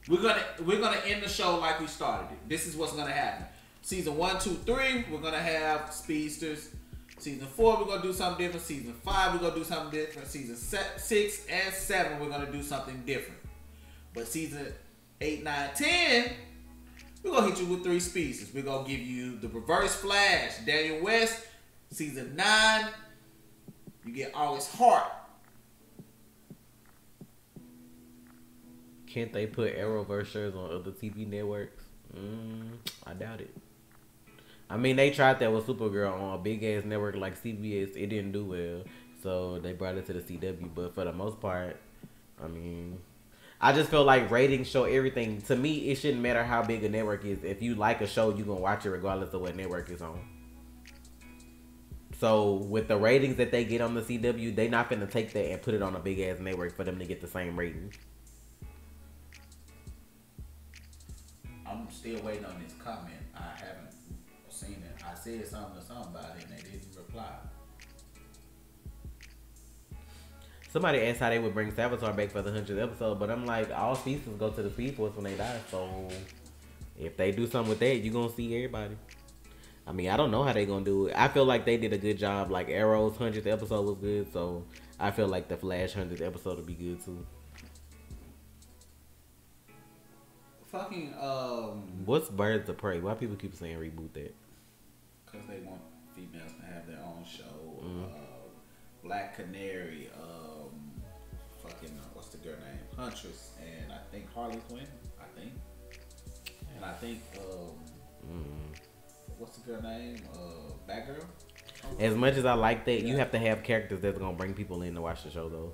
we're gonna end the show like we started it. This is what's gonna happen. Season 1, 2, 3, we're gonna have speedsters. Season 4, we're gonna do something different. Season 5, we're gonna do something different. Season 6 and 7, we're gonna do something different. But season 8, 9, 10, we're gonna hit you with 3 speedsters. We're gonna give you the Reverse Flash, Daniel West. Season 9, you get August Hart. Can't they put Arrowverse shows on other TV networks? I doubt it. I mean, they tried that with Supergirl on a big ass network like CBS. It didn't do well, so they brought it to the CW. But for the most part, I mean, I just feel like ratings show everything. To me, it shouldn't matter how big a network is. If you like a show, you gonna watch it regardless of what network it's on. So with the ratings that they get on the CW, they not finna take that and put it on a big ass network for them to get the same ratings. I'm still waiting on this comment. I haven't seen it. I said something to somebody and they didn't reply. Somebody asked how they would bring Savitar back for the 100th episode, but I'm like, all species go to the Speed Force when they die. So if they do something with that, you gonna see everybody. I mean, I don't know how they gonna do it. I feel like they did a good job. Like Arrow's 100th episode was good, so I feel like the Flash 100th episode will be good too. Fucking What's Birds of Prey? Why people keep saying reboot that? Because they want females to have their own show. Black Canary. Fucking what's the girl name? Huntress, and I think Harley Quinn. And I think what's the girl name? Batgirl. As much as I like that, you have to have characters that's gonna bring people in to watch the show though.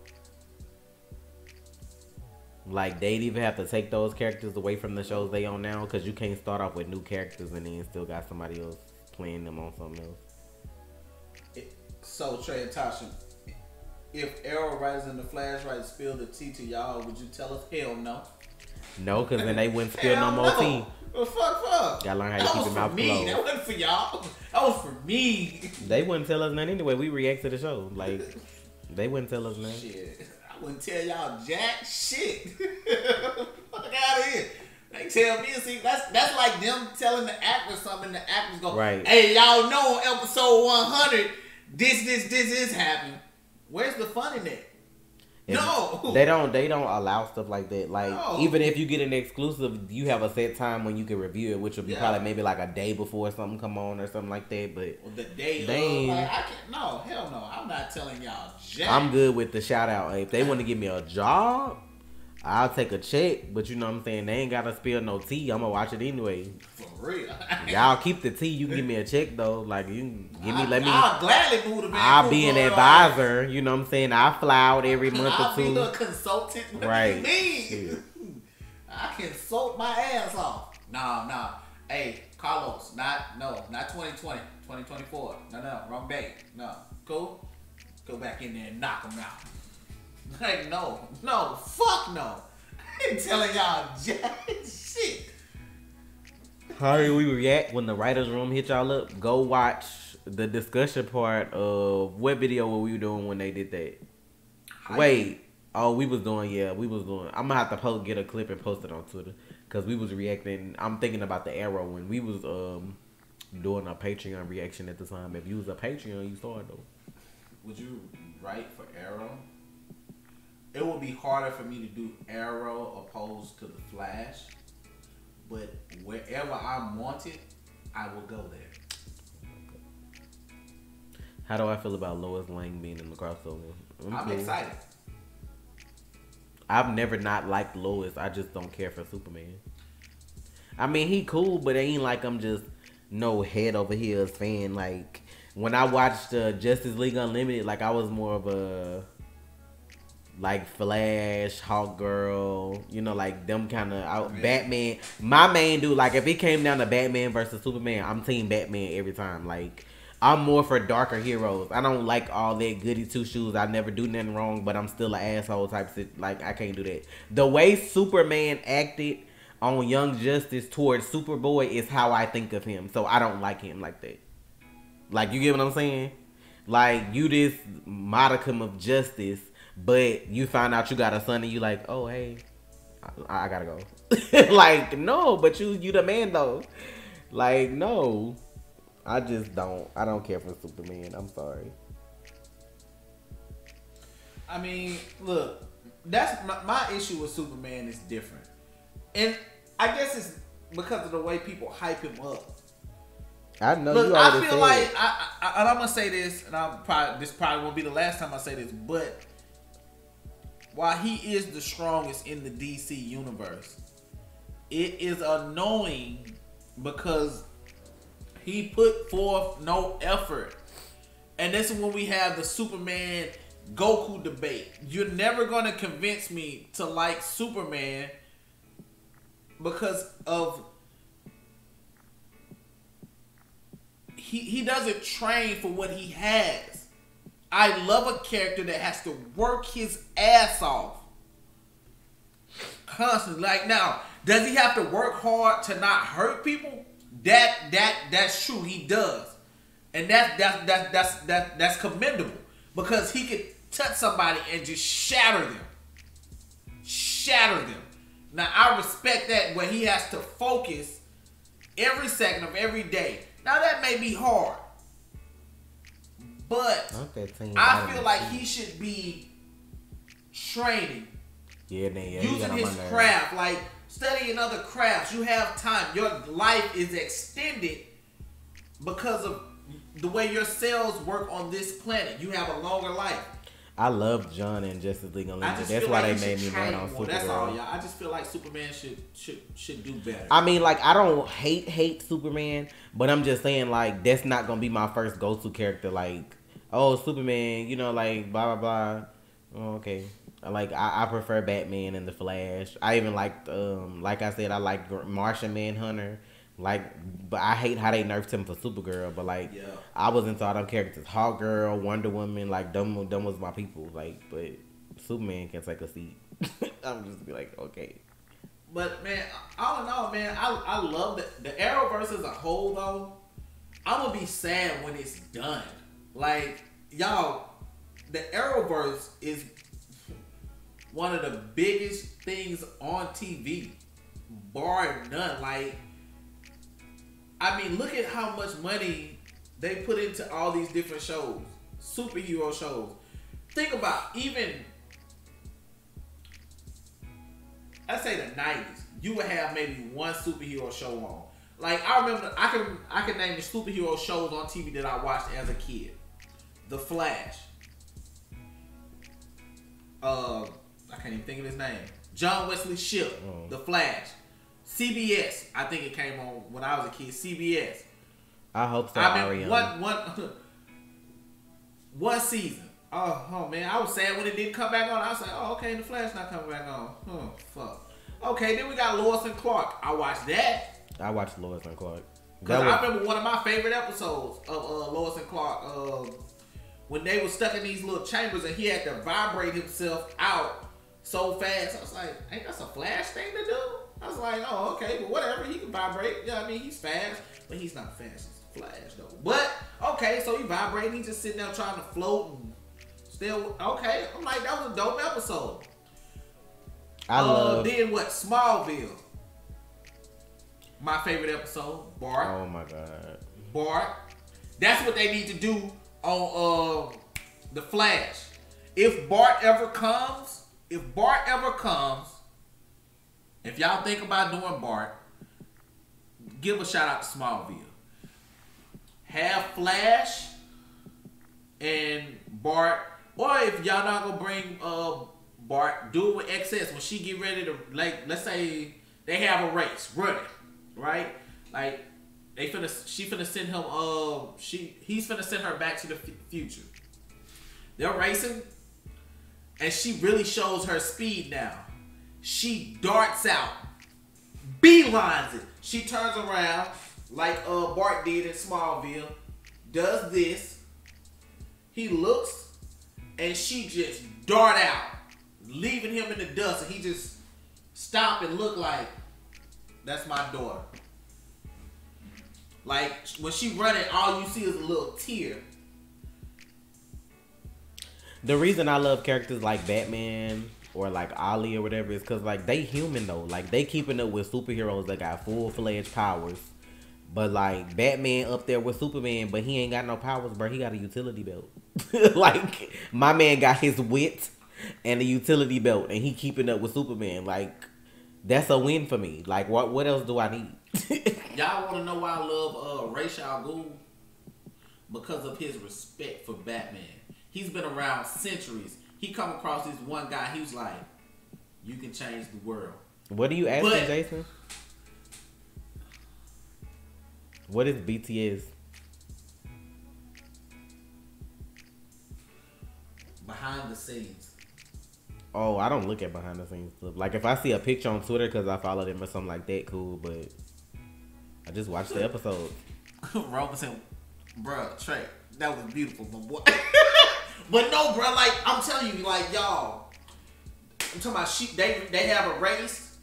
Like, they'd even have to take those characters away from the shows they on now, because you can't start off with new characters and then still got somebody else playing them on something else. So, Trey and Tasha, if Arrow writers and the Flash writers spill the tea to y'all, would you tell us hell no? No, because then they wouldn't spill no more tea. Well, fuck. Gotta learn how to keep your mouth closed. That wasn't for y'all. That was for me. They wouldn't tell us nothing anyway. We react to the show. Like, they wouldn't tell us nothing. Shit. Wouldn't tell y'all jack shit. Fuck out of here. They tell me, see, that's like them telling the actors something. The actors go, right. Hey, y'all know on episode 100, this is happening. Where's the fun in that? No, they don't allow stuff like that. Like, even if you get an exclusive, you have a set time when you can review it, which will be probably maybe like a day before something come on or something like that. But the day like, I can't. No, hell no. I'm not telling y'all jack. I'm good with the shout out. If they want to give me a job, I'll take a check, but you know what I'm saying? They ain't gotta spill no tea. I'm gonna watch it anyway. For real. Y'all keep the tea. You can give me a check though. Like you can give me, let me. I'll gladly move to Vancouver. I'll be an advisor. You know what I'm saying? I fly out every month or two. I'll be the consultant. What right. do you mean? I can soak my ass off. Nah. Hey, Carlos, not 2020, 2024. No, wrong date. No, cool. Go back in there and knock them out. Like, no, fuck no. I ain't telling y'all shit. How do we react when the writer's room hit y'all up? Go watch the discussion part of what video were we doing when they did that. Wait. Oh, we was doing. I'm gonna have to get a clip and post it on Twitter. Because we was reacting. I'm thinking about the Arrow when we was doing a Patreon reaction at the time. If you was a Patreon, you saw it though. Would you write for Arrow? It would be harder for me to do Arrow opposed to the Flash, but wherever I'm wanted, I will go there. How do I feel about Lois Lane being in the crossover? I'm excited. I've never not liked Lois. I just don't care for Superman. I mean, he cool, but it ain't like I'm just no head over heels fan. Like when I watched Justice League Unlimited, like I was more of a like Flash, Hawkgirl, you know, like them kind of Batman. My main dude, like if it came down to Batman versus Superman, I'm team Batman every time. Like I'm more for darker heroes. I don't like all that goody two shoes. I never do nothing wrong, but I'm still an asshole type shit. Like I can't do that. The way Superman acted on Young Justice towards Superboy is how I think of him. So I don't like him like that. Like you get what I'm saying? Like you this modicum of justice, but you find out you got a son and you like, oh hey, I gotta go. Like no, but you the man though. Like no. I don't care for Superman. I'm sorry. I mean, look, that's my issue with Superman is different. And I guess it's because of the way people hype him up. I know. Look, you I already feel like and I'm gonna say this, and this probably won't be the last time I say this, but while he is the strongest in the DC universe, it is annoying because he put forth no effort. And this is when we have the Superman Goku debate. You're never going to convince me to like Superman because of he doesn't train for what he has. I love a character that has to work his ass off constantly. Like now, does he have to work hard to not hurt people? That's true. He does, and that's commendable because he could touch somebody and just shatter them. Now I respect that where he has to focus every second of every day. Now that may be hard, but I feel like he should be training, using his craft, like studying other crafts. You have time. Your life is extended because of the way your cells work on this planet. You have a longer life. I love John and Justice League Unlimited. That's why they made me mad on Supergirl. That's all, y'all. I just feel like Superman should do better. I mean, like, I don't hate Superman, but I'm just saying, like, that's not gonna be my first go-to character. Like, oh, Superman, you know, like, blah, blah, blah. Oh, okay. Like, I prefer Batman and the Flash. I even liked, like I said, I like Martian Manhunter. Like, but I hate how they nerfed him for Supergirl. But like, yeah. I was into all them characters, Hawkgirl, Wonder Woman. Like, them was my people. Like, but Superman can take a seat. I'm just be like, okay. But man, all in all, man, I love the Arrowverse as a whole. Though, I'm gonna be sad when it's done. Like, y'all, the Arrowverse is one of the biggest things on TV, bar none. Like, I mean, look at how much money they put into all these different shows, superhero shows. Think about even, I'd say the 90s, you would have maybe one superhero show on. Like, I remember, I can name the superhero shows on TV that I watched as a kid. The Flash. I can't even think of his name. John Wesley Shipp, The Flash. CBS, I think it came on when I was a kid. CBS. I hope so. I mean, one season. Oh man, I was sad when it didn't come back on. I was like, oh okay, The Flash not coming back on. Oh fuck. Okay, then we got Lois and Clark. I watched that. I watched Lois and Clark. Because I remember one of my favorite episodes of Lois and Clark when they were stuck in these little chambers and he had to vibrate himself out so fast. I was like, ain't that a Flash thing to do? I was like, oh, okay, but whatever. He can vibrate. You know what I mean? He's fast, but he's not fast as Flash, though. But, okay, so he vibrating. He's just sitting there trying to float and still, okay. I'm like, that was a dope episode. I love. Then what? Smallville. My favorite episode, Bart. Oh my God. Bart. That's what they need to do on The Flash. If Bart ever comes, if y'all think about doing Bart, give a shout out to Smallville. Have Flash and Bart, or if y'all not gonna bring Bart, do it with XS when she get ready to, like, let's say they have a race running. Right, like she finna send him. He's finna send her back to the future. They're racing, and she really shows her speed now. She darts out, beelines it. She turns around like Bart did in Smallville. Does this? He looks, and she just dart out, leaving him in the dust, and he just stop and look like. That's my daughter. Like, when she running, all you see is a little tear. The reason I love characters like Batman or like Ollie or whatever is because, like, they human, though. Like, they keeping up with superheroes that got full-fledged powers. But, like, Batman up there with Superman, but he ain't got no powers, bro. He got a utility belt. Like, my man got his wit and a utility belt, and he keeping up with Superman. Like, that's a win for me. Like, what else do I need? Y'all want to know why I love Ra's al Ghul? Because of his respect for Batman. He's been around centuries. He come across this one guy. He was like, you can change the world. What are you asking, Jason? What is BTS? Behind the scenes. Oh, I don't look at behind the scenes stuff. Like, if I see a picture on Twitter because I follow them or something like that, cool. But I just watched the episode. Robinson, bruh, Trey, that was beautiful, my boy. But no, bruh, like, I'm telling you, like, y'all, I'm talking about they have a race.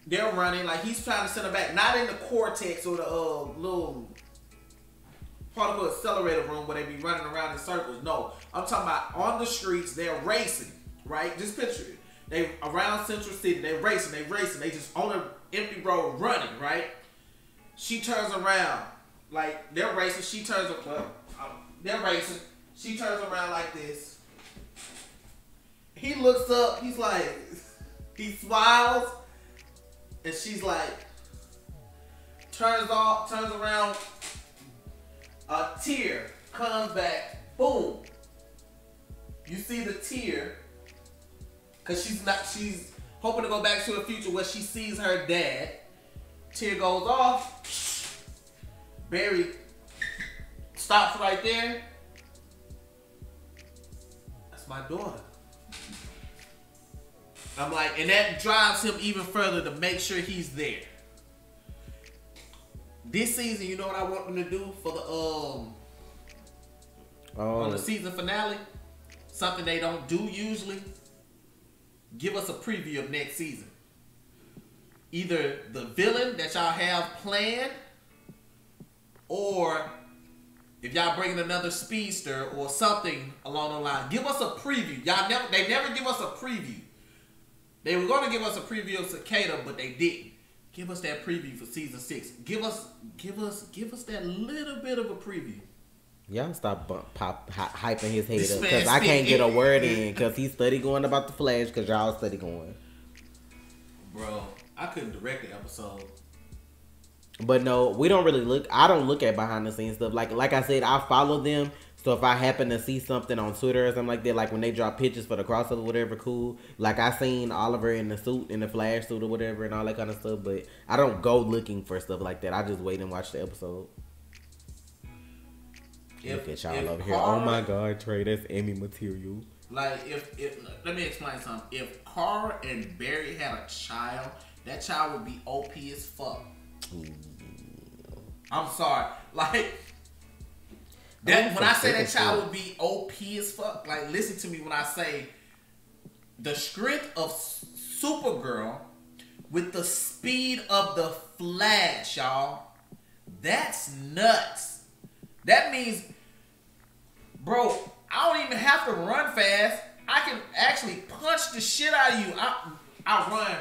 They're running. Like, he's trying to send her back. Not in the cortex or the little particle accelerator room where they be running around in circles. No, I'm talking about on the streets. They're racing. Right? Just picture it. They around Central City. They racing. They just on an empty road running. Right? She turns around. Like, they're racing. She turns around. They're racing. She turns around like this. He looks up. He's like, he smiles. And she's like, turns around. A tear comes back. Boom. You see the tear. Because she's hoping to go back to a future where she sees her dad. Tear goes off. Barry stops right there. That's my daughter. I'm like, and that drives him even further to make sure he's there. This season, you know what I want them to do for the on the season finale? Something they don't do usually. Give us a preview of next season. Either the villain that y'all have planned, or if y'all bringing another speedster or something along the line, give us a preview. They never give us a preview. They were going to give us a preview of Cicada, but they didn't. Give us that preview for season 6. Give us that little bit of a preview. Y'all stop hyping his head up because I can't get a word in because he's study going about the Flash because y'all study going. Bro, I couldn't direct the episode. But no, we don't really look. I don't look at behind the scenes stuff. Like I said, I follow them, So if I happen to see something on Twitter or something like that, like when they drop pictures for the crossover, whatever, cool. Like I seen Oliver in the suit, in the Flash suit or whatever, and all that kind of stuff. But I don't go looking for stuff like that. I just wait and watch the episode. Look at y'all over here. Oh my God, Trey, that's Emmy material. Like if let me explain something. If Carl and Barry had a child, that child would be OP as fuck. I'm sorry, like. That, when I say that child would be OP as fuck, like listen to me when I say the strength of Supergirl with the speed of the Flash, y'all. That's nuts. That means, bro, I don't even have to run fast. I can actually punch the shit out of you. I run.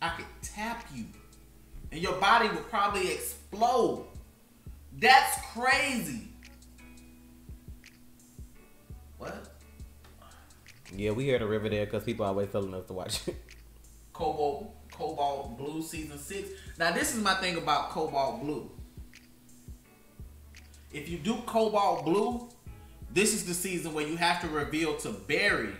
I could tap you, and your body would probably explode. That's crazy. What? Yeah, we heard of Riverdale because people always telling us to watch it. Cobalt Blue season 6. Now this is my thing about Cobalt Blue. If you do Cobalt Blue, this is the season where you have to reveal to Barry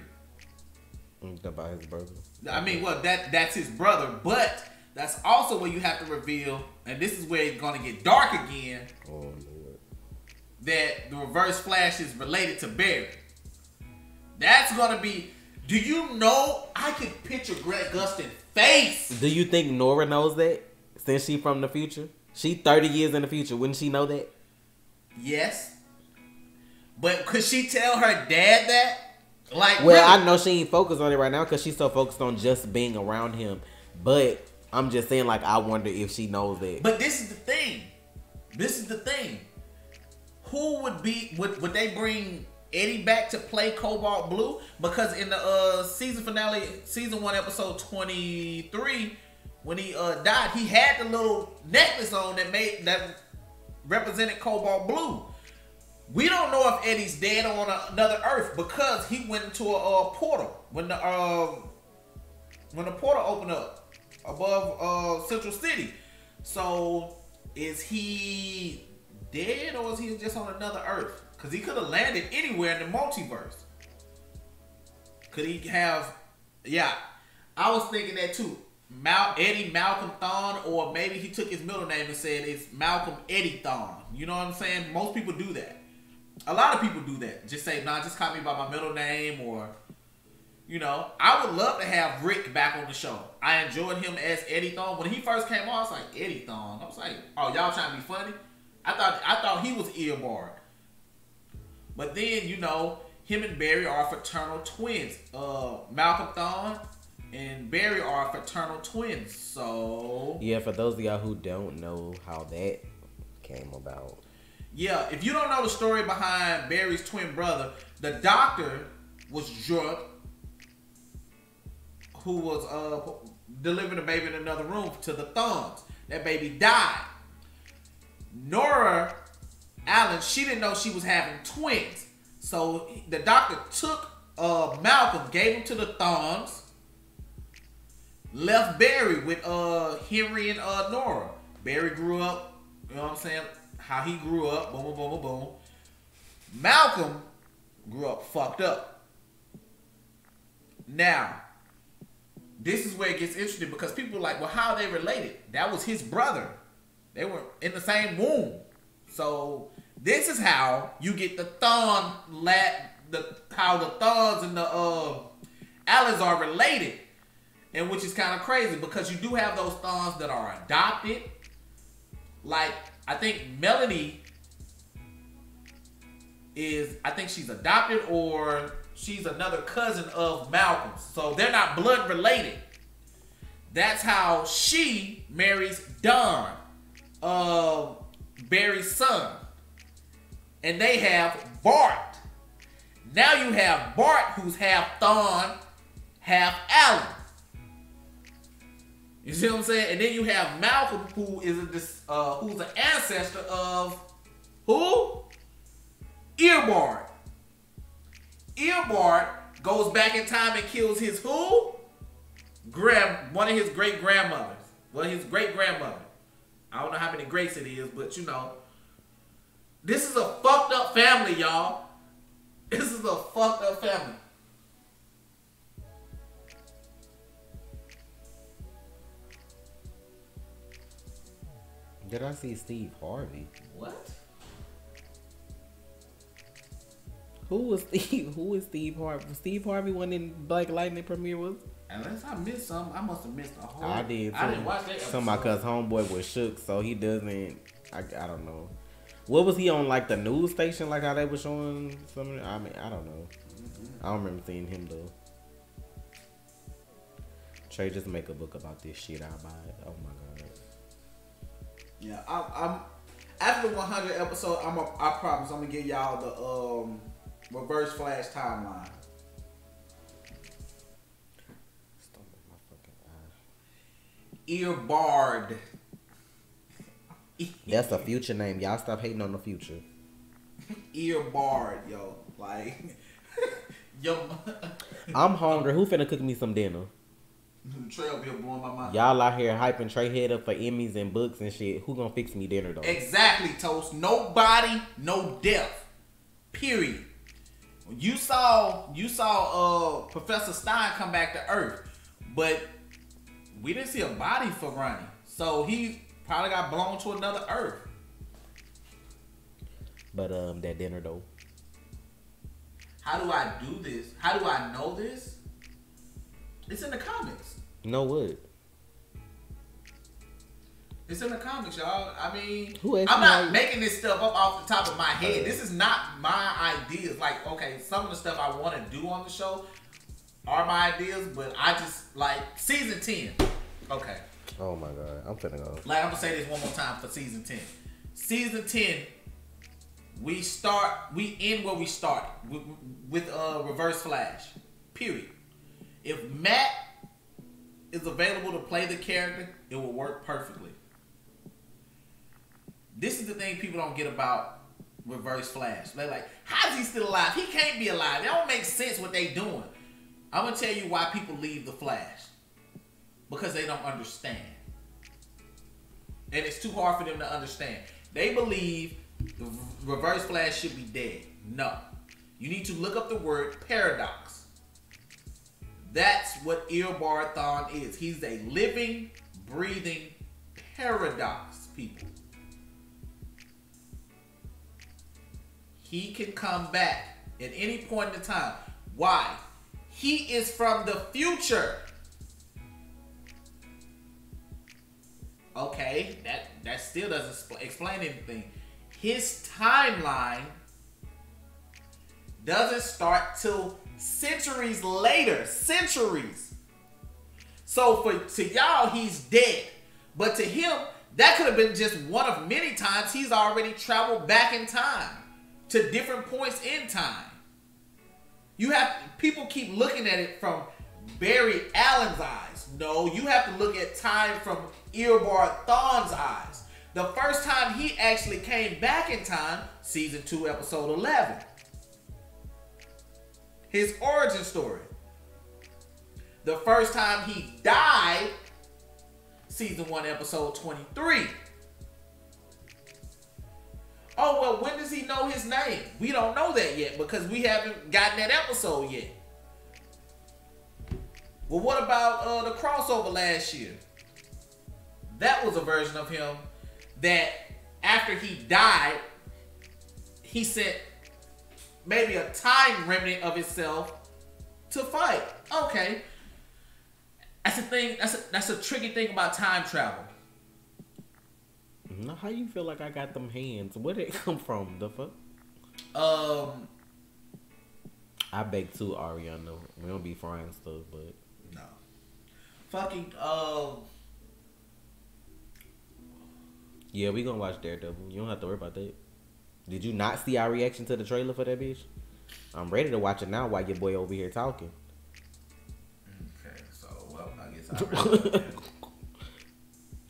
about his brother. I mean, well, that's his brother, but that's also where you have to reveal, and this is where it's gonna get dark again. Oh Lord. That the Reverse Flash is related to Barry. That's gonna be. Do you know? I could picture Greg Gustin's face. Do you think Nora knows that? Since she from the future, she 30 years in the future. Wouldn't she know that? Yes. But could she tell her dad that? Like, well, really? I know she ain't focused on it right now because she's so focused on just being around him. But I'm just saying, like, I wonder if she knows that. But this is the thing. This is the thing. Who would be? Would they bring Eddie back to play Cobalt Blue? Because in the season finale, season 1, episode 23, when he died, he had the little necklace on that represented Cobalt Blue. We don't know if Eddie's dead on another Earth because he went into a portal when the portal opened up above Central City. So is he dead or is he just on another Earth? Because he could have landed anywhere in the multiverse. Could he have? Yeah, I was thinking that too. Eddie Malcolm Thon, or maybe he took his middle name and said it's Malcolm Eddie Thon. You know what I'm saying? Most people do that. A lot of people do that. Just say, nah, just call me by my middle name, or, you know. I would love to have Rick back on the show. I enjoyed him as Eddie Thon. When he first came on, I was like, Eddie Thon. I was like, oh, y'all trying to be funny? I thought he was Eobard. But then, you know, him and Barry are fraternal twins. Malcolm Thon and Barry are fraternal twins. So yeah, for those of y'all who don't know how that came about. Yeah, if you don't know the story behind Barry's twin brother, the doctor was drunk, who was delivering a baby in another room to the Thons. That baby died. Nora Allen, she didn't know she was having twins. So the doctor took Malcolm, gave him to the Thons, left Barry with Henry and Nora. Barry grew up, you know what I'm saying? How he grew up, boom, boom, boom, boom, boom. Malcolm grew up fucked up. Now, this is where it gets interesting because people are like, well, how are they related? That was his brother. They were in the same womb. So this is how you get the Thon, how the Thons and the Allens are related. And which is kind of crazy because you do have those Thons that are adopted. Like, I think Melanie I think she's adopted or she's another cousin of Malcolm's. So they're not blood related. That's how she marries Don, Barry's son. And they have Bart. Now you have Bart, who's half Thon, half Allen. You see what I'm saying? And then you have Malcolm, who is who's an ancestor of who? Eobard. Eobard goes back in time and kills his who? One of his great grandmothers. Well, his great grandmother. I don't know how many greats it is, but you know. This is a fucked up family, y'all. This is a fucked up family. Did I see Steve Harvey? What? Who was Steve Harvey? Steve Harvey wasn't in BlackLightning premiere, was? Unless I missed something, I must have missed a whole. I did too. I didn't watch that episode. Somebody, cause homeboy was shook, so he doesn't. I don't know. What was he on, like the news station, like how they were showing something? I mean, I don't know. I don't remember seeing him though. Trey, just make a book about this shit. I'll buy it. Oh my god. Yeah, I'm after the 100 episode. I promise I'm gonna give y'all the reverse flash timeline. Ear barred. That's a future name. Y'all stop hating on the future. Ear barred, yo. Like, yo. I'm hungry. Who finna cook me some dinner? Trey up here blowing my mind. Y'all out here hyping Trey head up for Emmys and books and shit. Who gonna fix me dinner though? Exactly, Toast. Nobody, no death. Period. You saw Professor Stein come back to Earth, but we didn't see a body for Ronnie. So he probably got blown to another Earth. But that dinner though. How do I do this? How do I know this? It's in the comics. No what? It's in the comics, y'all. I mean, I'm not making this stuff up off the top of my head. This is not my ideas. Like, okay, some of the stuff I want to do on the show are my ideas, but I just, like, season 10. Okay. Oh my god, I'm finna go. Like, I'm gonna say this one more time for season 10. Season 10, we end where we started with Reverse Flash. Period. If Matt is available to play the character, it will work perfectly. This is the thing people don't get about Reverse Flash. They're like, how is he still alive? He can't be alive. It don't make sense what they doing. I'm going to tell you why people leave the Flash. Because they don't understand. And it's too hard for them to understand. They believe the Reverse Flash should be dead. No. You need to look up the word paradox. That's what Eobard Thawne is. He's a living, breathing paradox, people. He can come back at any point in time. Why? He is from the future. Okay, that still doesn't explain anything. His timeline doesn't start till centuries later. Centuries. So to y'all, he's dead. But to him, that could have been just one of many times he's already traveled back in time to different points in time. People keep looking at it from Barry Allen's eyes. No, you have to look at time from Eobard Thawne's eyes. The first time he actually came back in time, season 2, episode 11. His origin story. The first time he died, season 1, episode 23. Oh, well, when does he know his name? We don't know that yet because we haven't gotten that episode yet. Well, what about the crossover last year? That was a version of him that after he died, he sent maybe a time remnant of himself to fight. Okay. That's the thing. That's a tricky thing about time travel. Now, how you feel like I got them hands? Where did it come from? The fuck? I beg too, Ariana. We don't be frying stuff, but no. Fucking yeah, we gonna watch Daredevil. You don't have to worry about that. Did you not see our reaction to the trailer for that bitch? I'm ready to watch it now while your boy over here talking. Okay, so well, I guess I'm ready.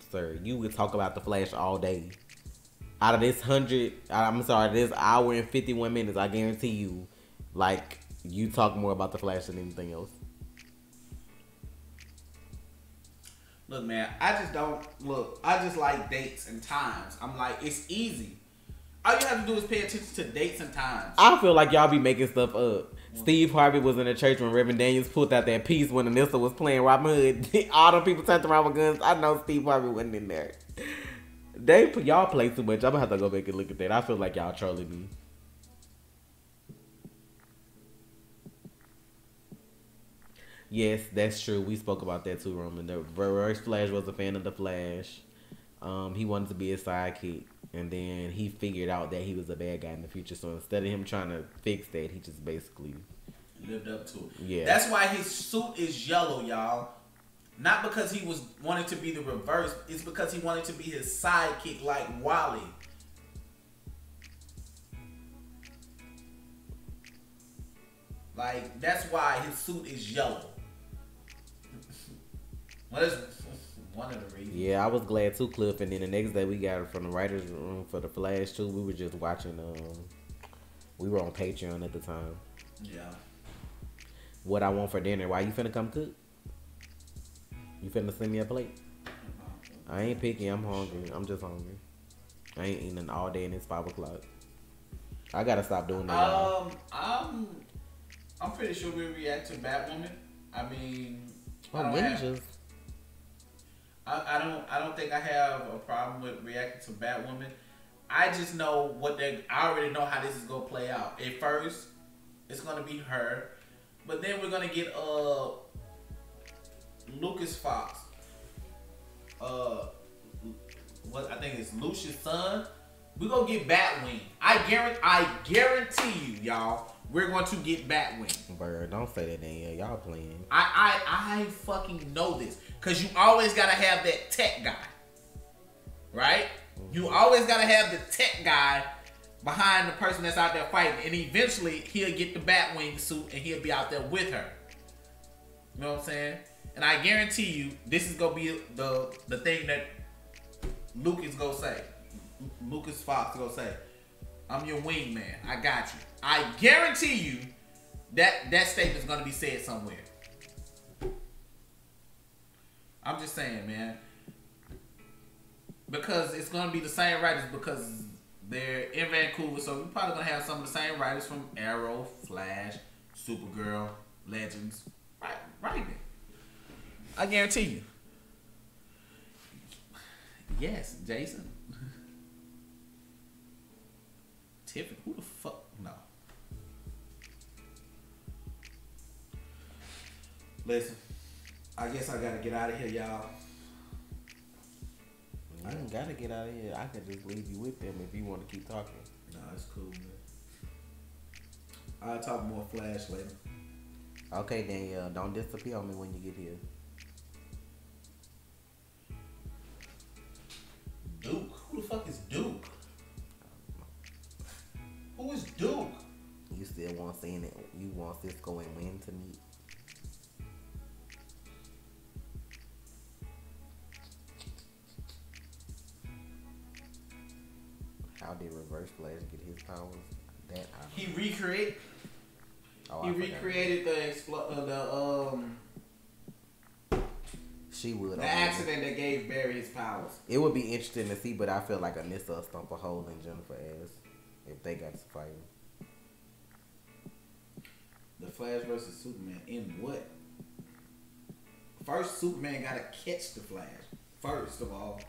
Sir, you would talk about the Flash all day. Out of this this hour and 51 minutes, I guarantee you, like, you talk more about the Flash than anything else. Look, man, I just like dates and times. I'm like, it's easy. All you have to do is pay attention to dates and times. I feel like y'all be making stuff up. Steve Harvey was in the church when Reverend Daniels pulled out that piece when Anissa was playing Robin Hood. All them people turned around with guns. I know Steve Harvey wasn't in there. Y'all play too much. I'm gonna have to go back and look at that. I feel like y'all trolling me. Yes, that's true. We spoke about that too, Roman. The Reverse Flash was a fan of the Flash. He wanted to be his sidekick, and then he figured out that he was a bad guy in the future. So instead of him trying to fix that, he just basically lived up to it. Yeah, that's why his suit is yellow, y'all. Not because he was wanted to be the reverse. It's because he wanted to be his sidekick like Wally. Like, that's why his suit is yellow. Well, that's one of the reasons. Yeah, I was glad too, Cliff. And then the next day we got it from the writer's room for the Flash too. We were just watching. We were on Patreon at the time. Yeah. What I want for dinner? Why you finna come cook? You finna send me a plate? I ain't picky. I'm hungry. I'm just hungry. I ain't eating all day and it's 5 o'clock. I gotta stop doing that. I'm pretty sure we'll react to Batwoman. I mean, ninjas. I don't think I have a problem with reacting to Batwoman. I just know I already know how this is gonna play out. At first, it's gonna be her, but then we're gonna get Lucas Fox. What I think is Lucius' son. We're gonna get Batwing. I guarantee you, y'all, we're going to get Batwing. Bird, don't say that name. Y'all playing. I fucking know this. Cause you always gotta have that tech guy. Right? Mm-hmm. You always gotta have the tech guy behind the person that's out there fighting. And eventually he'll get the Batwing suit and he'll be out there with her. You know what I'm saying? And I guarantee you, this is gonna be the thing that Lucas gonna say. Lucas Fox gonna say, I'm your wingman. I got you. I guarantee you that statement's gonna be said somewhere. I'm just saying, man. Because it's gonna be the same writers because they're in Vancouver, so we're probably gonna have some of the same writers from Arrow, Flash, Supergirl, Legends. Right. I guarantee you. Yes, Jason. Tiffany, who the fuck? No. Listen, I guess I gotta get out of here, y'all. I ain't gotta get out of here. I can just leave you with them if you want to keep talking. No, it's cool, man. I'll talk more Flash later. Okay, Danielle, don't disappear on me when you get here. Duke? Who the fuck is Duke? Who is Duke? You still want seeing it? You want Cisco and Win to meet? How did Reverse Flash get his powers? He recreated. He recreated She would. The accident that gave Barry his powers. It would be interesting to see, but I feel like Anissa will stomp a hole in Jennifer's ass if they got to fight. The Flash versus Superman in what? First, Superman gotta catch the Flash. First of all.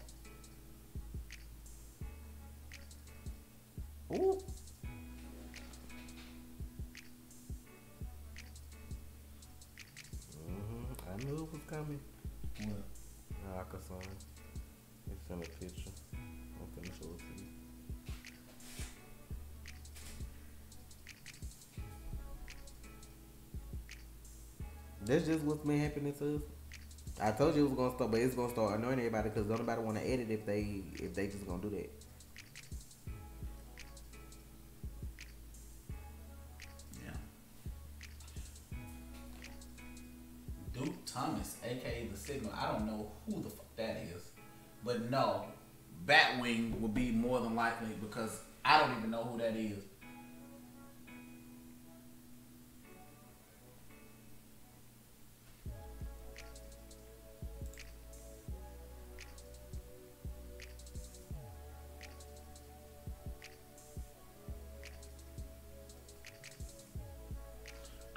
Ooh. I knew it was coming. What? Arkansas. It's in a picture. I'm finna show it to you. That's just what's been happening to us. I told you it was gonna start, but it's gonna start annoying everybody because don't nobody want to edit if they just gonna do that. Thomas, aka the Signal. I don't know who the fuck that is, but no, Batwing would be more than likely because I don't even know who that is.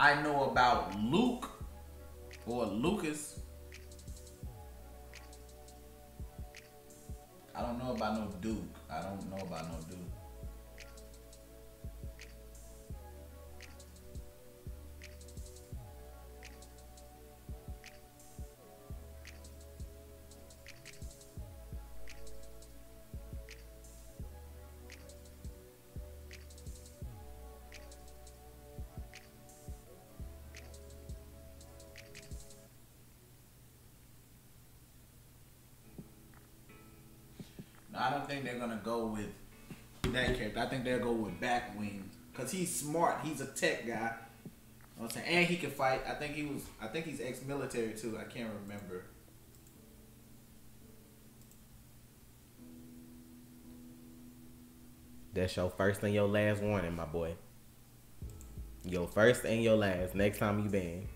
I know about Luke or Lucas. I don't know about no Duke. I don't know about no Duke. I don't think they're gonna go with that character. I think they'll go with Backwing because he's smart. He's a tech guy. You know what I'm saying, and he can fight. I think he's ex-military too. I can't remember. That's your first and your last warning, my boy. Your first and your last. Next time you ban.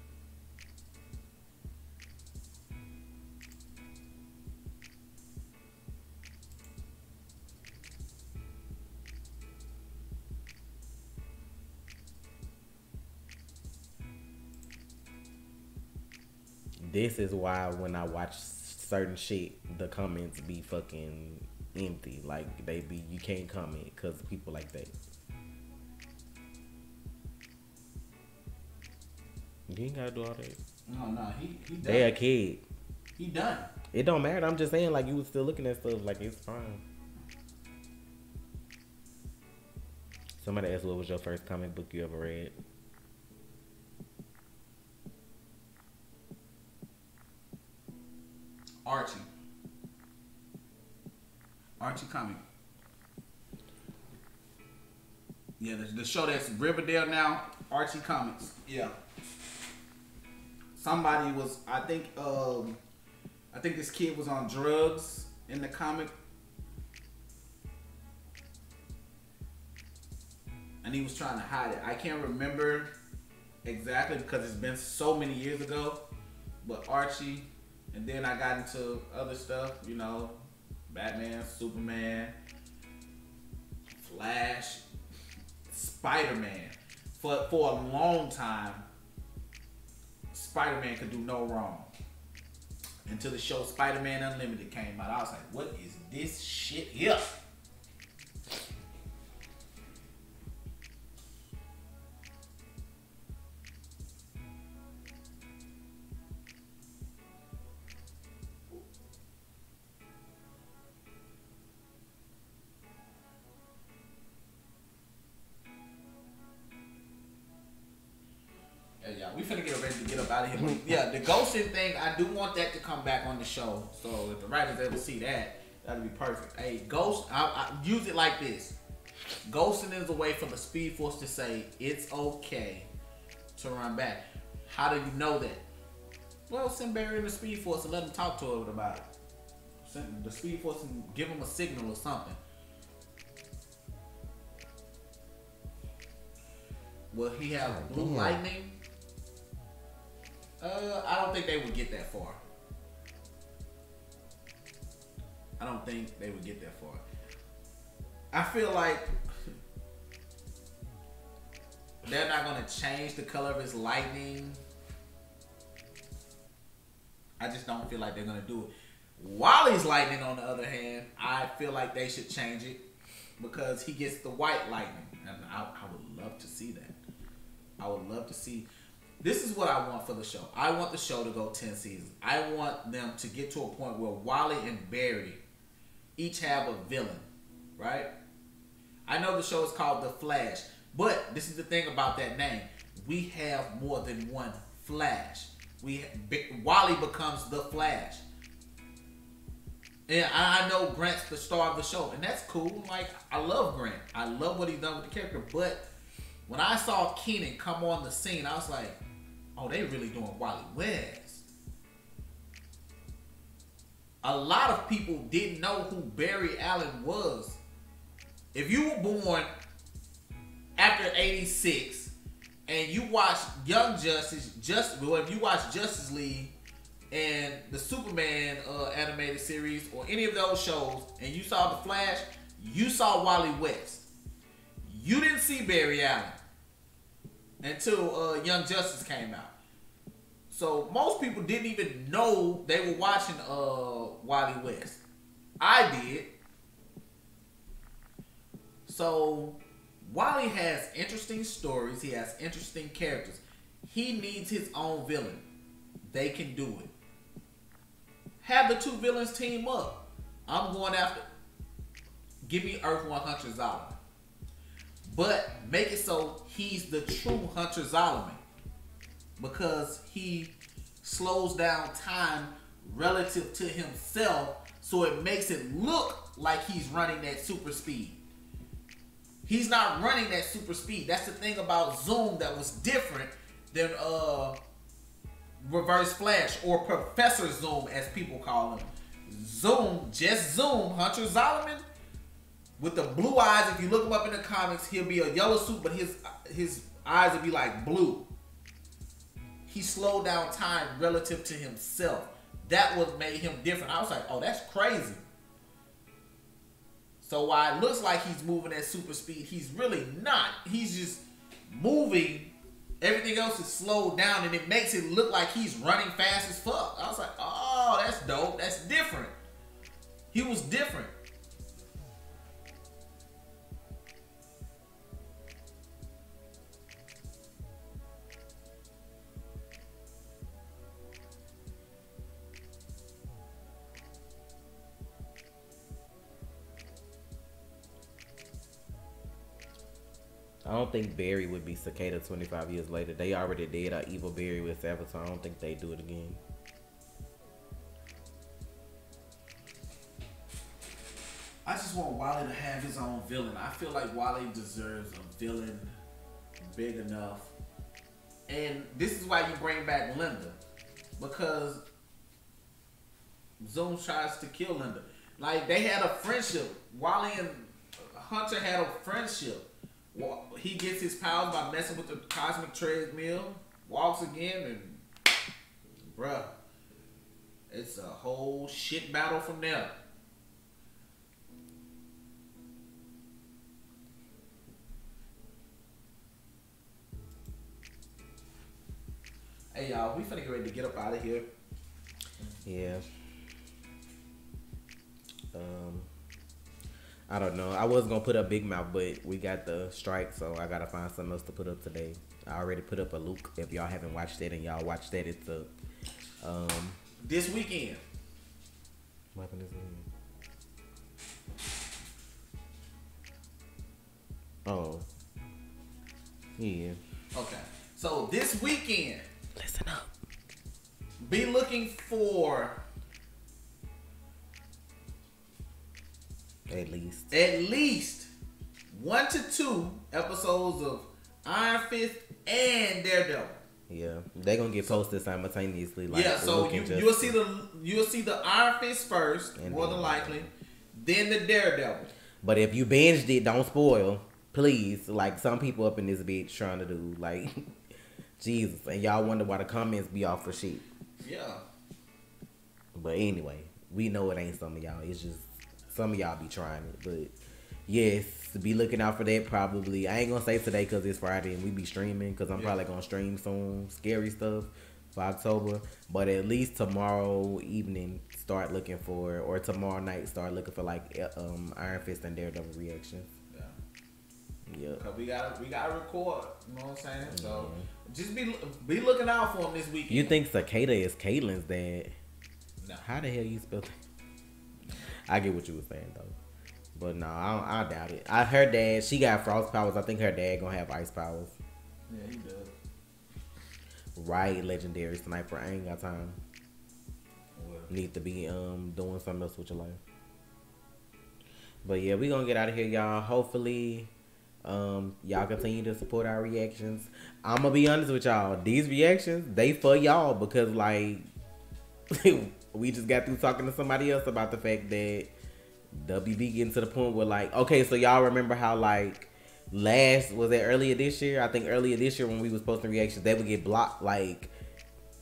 This is why when I watch certain shit, the comments be fucking empty. Like they be, you can't comment because people like that. You ain't gotta do all that. No, he done. They a kid. He done. It don't matter. I'm just saying, like you was still looking at stuff. Like it's fine. Somebody asked, what was your first comic book you ever read? Archie comic. Yeah, the show that's Riverdale now, Archie Comics. Yeah. Somebody was, I think this kid was on drugs in the comic. And he was trying to hide it. I can't remember exactly because it's been so many years ago. But Archie, and then I got into other stuff, you know, Batman, Superman, Flash, Spider-Man. For a long time, Spider-Man could do no wrong. Until the show Spider-Man Unlimited came out. I was like, what is this shit here? Yeah, we finna get ready to get up out of here. Yeah, the ghosting thing, I do want that to come back on the show. So if the writers ever see that, that'd be perfect. Hey, ghost, I use it like this. Ghosting is a way for the Speed Force to say it's okay to run back. How do you know that? Well, send Barry in the Speed Force and let him talk to her about it. Send the Speed Force and give him a signal or something. Will he have blue lightning? I don't think they would get that far. I don't think they would get that far. I feel like they're not going to change the color of his lightning. I just don't feel like they're going to do it. Wally's lightning, on the other hand, I feel like they should change it because he gets the white lightning. And I would love to see that. I would love to see. This is what I want for the show. I want the show to go 10 seasons. I want them to get to a point where Wally and Barry each have a villain, right? I know the show is called The Flash, but this is the thing about that name. We have more than one Flash. Wally becomes the Flash. And I know Grant's the star of the show, and that's cool. Like, I love Grant. I love what he's done with the character, but when I saw Kenan come on the scene, I was like, oh, they really doing Wally West. A lot of people didn't know who Barry Allen was. If you were born after 86 and you watched Young Justice, if you watched Justice League and the Superman animated series or any of those shows and you saw The Flash, you saw Wally West. You didn't see Barry Allen. until Young Justice came out. So most people didn't even know they were watching Wally West. I did. So Wally has interesting stories. He has interesting characters. He needs his own villain. They can do it. Have the two villains team up. I'm going after. Give me Earth 1 Hunter Zolomon. But make it so he's the true Hunter Zolomon. Because he slows down time relative to himself, so it makes it look like he's running that super speed. He's not running that super speed. That's the thing about Zoom that was different than Reverse Flash or Professor Zoom, as people call him. Zoom, just Zoom, Hunter Zolomon, with the blue eyes. If you look him up in the comics, he'll be a yellow suit, but his eyes will be like blue. He slowed down time relative to himself. That what made him different. I was like, oh, that's crazy. So while it looks like he's moving at super speed, he's really not. He's just moving. Everything else is slowed down, and it makes it look like he's running fast as fuck. I was like, oh, that's dope. That's different. He was different. I don't think Barry would be Cicada 25 years later. They already did Evil Barry with Avatar. I don't think they do it again. I just want Wally to have his own villain. I feel like Wally deserves a villain big enough. And this is why you bring back Linda. Because Zoom tries to kill Linda. Like, they had a friendship. Wally and Hunter had a friendship. He gets his powers by messing with the cosmic treadmill, walks again, and bruh, it's a whole shit battle from there. Hey y'all, we finna get ready to get up out of here. Yeah. I don't know. I was gonna put up Big Mouth, but we got the strike, so I gotta find something else to put up today. I already put up a Luke. If y'all haven't watched it and y'all watched that, it's a this weekend. What happened this weekend? Oh. Yeah. Okay. So this weekend, listen up. Be looking for at least 1 to 2 episodes of Iron Fist and Daredevil. Yeah, they're gonna get posted simultaneously. Like, yeah, so you'll see the Iron Fist first, and more than likely, then the Daredevil. But if you binged it, don't spoil, please. Like some people up in this bitch trying to do, like, Jesus, and y'all wonder why the comments be off for shit. Yeah. But anyway, we know it ain't some of y'all. It's just some of y'all be trying it. But yes, be looking out for that probably. I ain't gonna say today because it's Friday and we be streaming, because I'm probably gonna stream some scary stuff for October. But at least tomorrow evening, start looking for, or tomorrow night, start looking for like Iron Fist and Daredevil reactions. Yeah. Cause we gotta record. You know what I'm saying? So just be looking out for him this weekend. You think Cicada is Caitlin's dad? No. How the hell you spell that? I get what you were saying though, but no, I doubt it. Her dad, she got frost powers. I think her dad gonna have ice powers. Yeah, he does. Right, legendary sniper. I ain't got time. Well, Need to be doing something else with your life. But yeah, we gonna get out of here, y'all. Hopefully, y'all continue to support our reactions. I'm gonna be honest with y'all. These reactions, they for y'all, because like we just got through talking to somebody else about the fact that WB getting to the point where, like, okay, so y'all remember how, like, earlier this year? I think earlier this year when we was posting reactions, they would get blocked, like,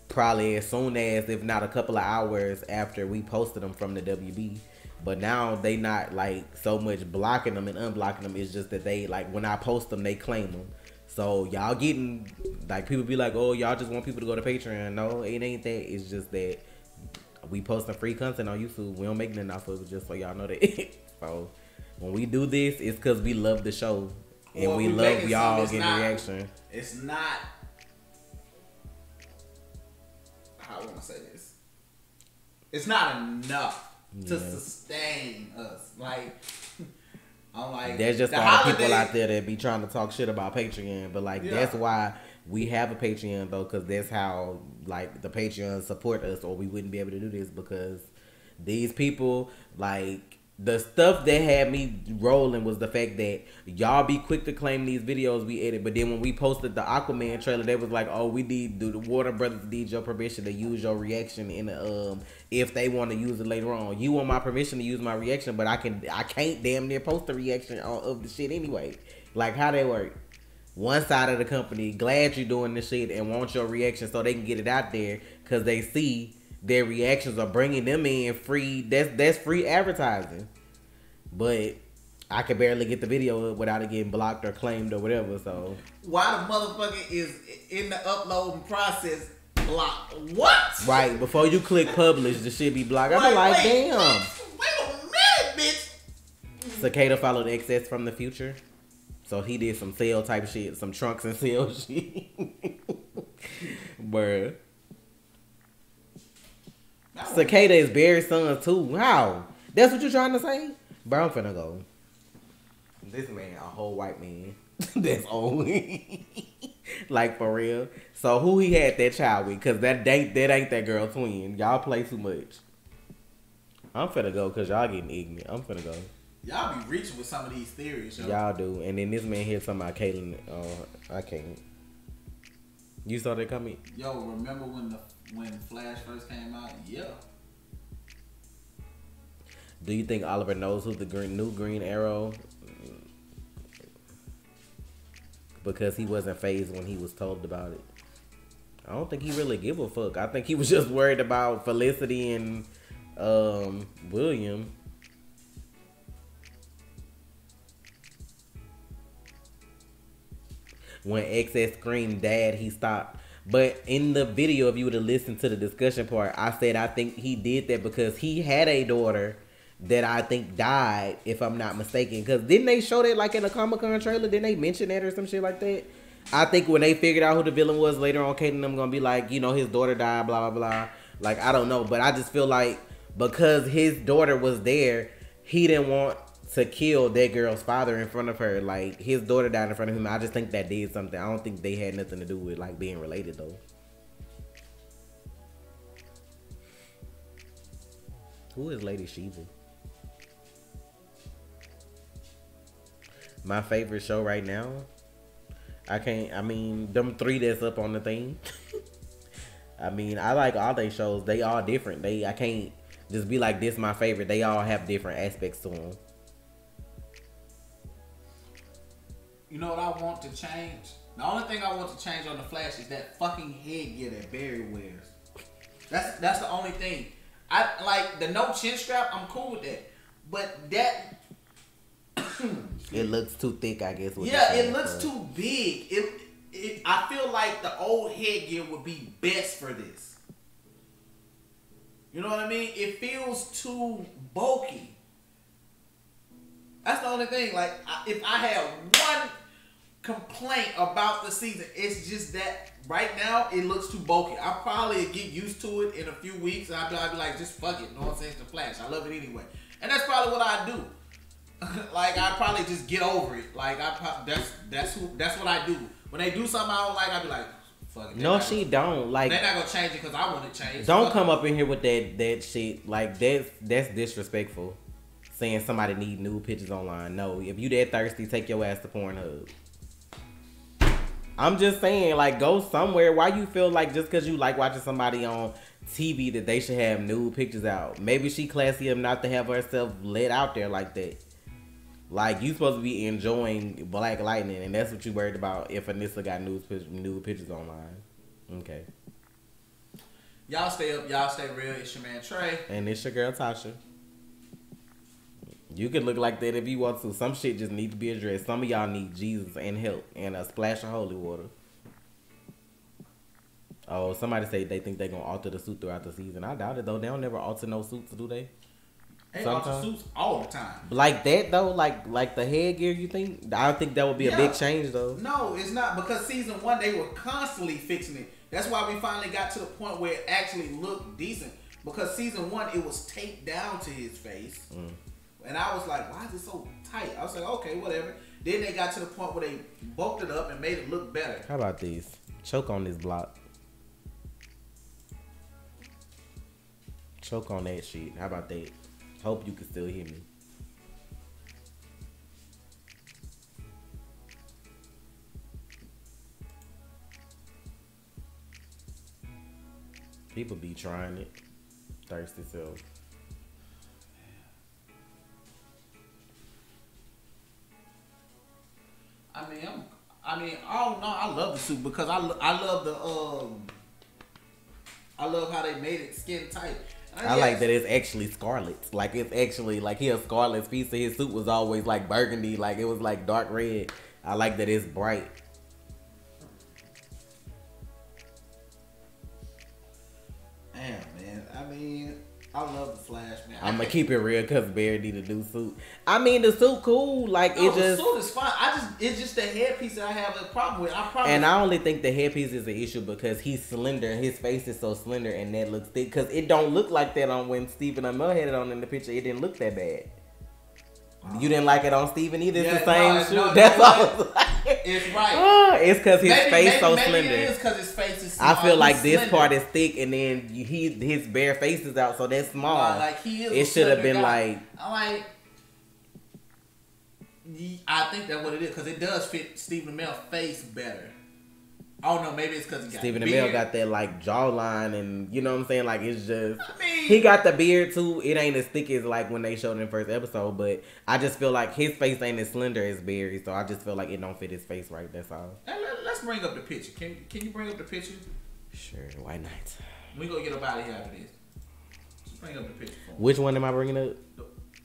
probably as soon as, if not a couple of hours after we posted them from the WB. But now they not, like, so much blocking them and unblocking them. It's just that they, like, when I post them, they claim them. So y'all getting like people be like, oh, y'all just want people to go to Patreon. No, it ain't that. It's just that we posting free content on YouTube. We don't make nothing off of it, just so y'all know that. So when we do this, it's because we love the show and we love y'all getting reaction. It's not. How I want to say this? It's not enough to sustain us. Like. I'm like, there's just a lot of people out there that be trying to talk shit about Patreon, but like that's why we have a Patreon though, because that's how like the Patreon support us, or we wouldn't be able to do this because these people like the stuff that had me rolling was the fact that y'all be quick to claim these videos we edit, but then when we posted the Aquaman trailer, they was like, oh, we need the Warner Brothers need your permission to use your reaction in the if they want to use it later on. You want my permission to use my reaction, but I can't damn near post the reaction of the shit anyway. Like how they work. One side of the company glad you're doing this shit and want your reaction so they can get it out there because they see their reactions are bringing them in free. That's free advertising. But I could barely get the video up without it getting blocked or claimed or whatever. So why the motherfucker is in the uploading process blocked? What? Right before you click publish, the shit be blocked. I'm like, damn. Wait a minute, bitch. Cicada followed excess from the future, so he did some sale type shit, some trunks and sale shit, bruh. Cicada is Barry's son too. How? That's what you're trying to say? Bro, I'm finna go. This man, a whole white man. That's old. Like for real. So who he had that child with? Cause that ain't that girl twin. Y'all play too much. I'm finna go cause y'all getting ignorant. I'm finna go. Y'all be reaching with some of these theories, yo. Y'all do. And then this man here talking about Caitlyn. I can't. You saw that coming? Yo, remember when Flash first came out? Yeah. Do you think Oliver knows who the new Green Arrow? Because he wasn't phased when he was told about it. I don't think he really give a fuck. I think he was just worried about Felicity and William. When XS screamed dad, he stopped. But in the video, if you would have listened to the discussion part, I said I think he did that because he had a daughter that I think died, if I'm not mistaken. Because didn't they show that like in a Comic-Con trailer? Didn't they mention that or some shit like that? I think when they figured out who the villain was later on, Kate and them gonna be like, you know, his daughter died, blah, blah, blah. Like, I don't know. But I just feel like because his daughter was there, he didn't want to kill that girl's father in front of her. Like, his daughter died in front of him. I just think that did something. I don't think they had nothing to do with, like, being related, though. Who is Lady Shiva? My favorite show right now? I mean, them three that's up on the thing. I mean, I like all they shows. They all different. I can't just be like, this my favorite. They all have different aspects to them. You know what I want to change? The only thing I want to change on the Flash is that fucking headgear that Barry wears. That's the only thing. I like the no chin strap. I'm cool with that, but that it looks too thick, I guess. Yeah, it looks too big. I feel like the old headgear would be best for this. You know what I mean? It feels too bulky. That's the only thing. Like, if I had one complaint about the season, it's just that right now it looks too bulky. I'll probably get used to it in a few weeks. And I'll be like, just fuck it. No one says the Flash. I love it anyway. And that's probably what I do. Like, I probably just get over it. Like, that's what I do. When they do something I don't like, I be like, fuck it. No, she don't. Like, they're not gonna change it because I want to change. Don't come up in here with that shit. Like, that's disrespectful. Saying somebody need new pictures online. No, if you that thirsty, take your ass to Pornhub. I'm just saying, like, go somewhere. Why you feel like just because you like watching somebody on TV that they should have nude pictures out? Maybe she classy enough not to have herself let out there like that. Like, you supposed to be enjoying BlackLightning, and that's what you worried about if Anissa got nude pictures online. Okay. Y'all stay up. Y'all stay real. It's your man Trey. And it's your girl Tasha. You can look like that if you want to. Some shit just need to be addressed. Some of y'all need Jesus and help and a splash of holy water. Oh, somebody say they think they gonna alter the suit throughout the season. I doubt it though. They don't never alter no suits, do they? They alter suits all the time. Like that though, like the headgear. You think? I don't think that would be a big change though. No, it's not, because season 1 they were constantly fixing it. That's why we finally got to the point where it actually looked decent. Because season 1 it was taped down to his face, and I was like, why is it so tight? I was like, okay, whatever. Then they got to the point where they bulked it up and made it look better. How about these? Choke on this block. Choke on that shit. How about that? Hope you can still hear me. People be trying it. Thirsty self. I don't know. I love the suit because I love how they made it skin tight. I like that it's actually Scarlet's. Like it's actually like he a Scarlet's piece. So his suit was always like burgundy, like it was like dark red. I like that it's bright. Damn, man. I love the Flash, man. I'm gonna keep it real because Barry need a new suit. The suit cool. Like no, the suit is fine. It's just the headpiece that I have a problem with. I only think the headpiece is an issue because he's slender. His face is so slender, and that looks thick. Because it don't look like that on when Stephen Amell had it on in the picture. It didn't look that bad. You didn't like it on Steven either? It's the same shoe. That's all. It's right. It's because his face so slender. Maybe it is because his face is small. I feel like this part is thick, and then his bare face is out, so that's small. Like he is. It should have been I think that's what it is because it does fit Stephen Amell's face better. I don't know, maybe it's because he got Stephen beard. Amell got that like jawline, and you know what I'm saying. Like it's just he got the beard too. It ain't as thick as like when they showed in the first episode, but I just feel like his face ain't as slender as Barry, so I just feel like it don't fit his face right. That's all. Let's bring up the picture. Can you bring up the picture? Sure. Why not? We gonna get up out of here after this. Just bring up the picture for me. Which one am I bringing up?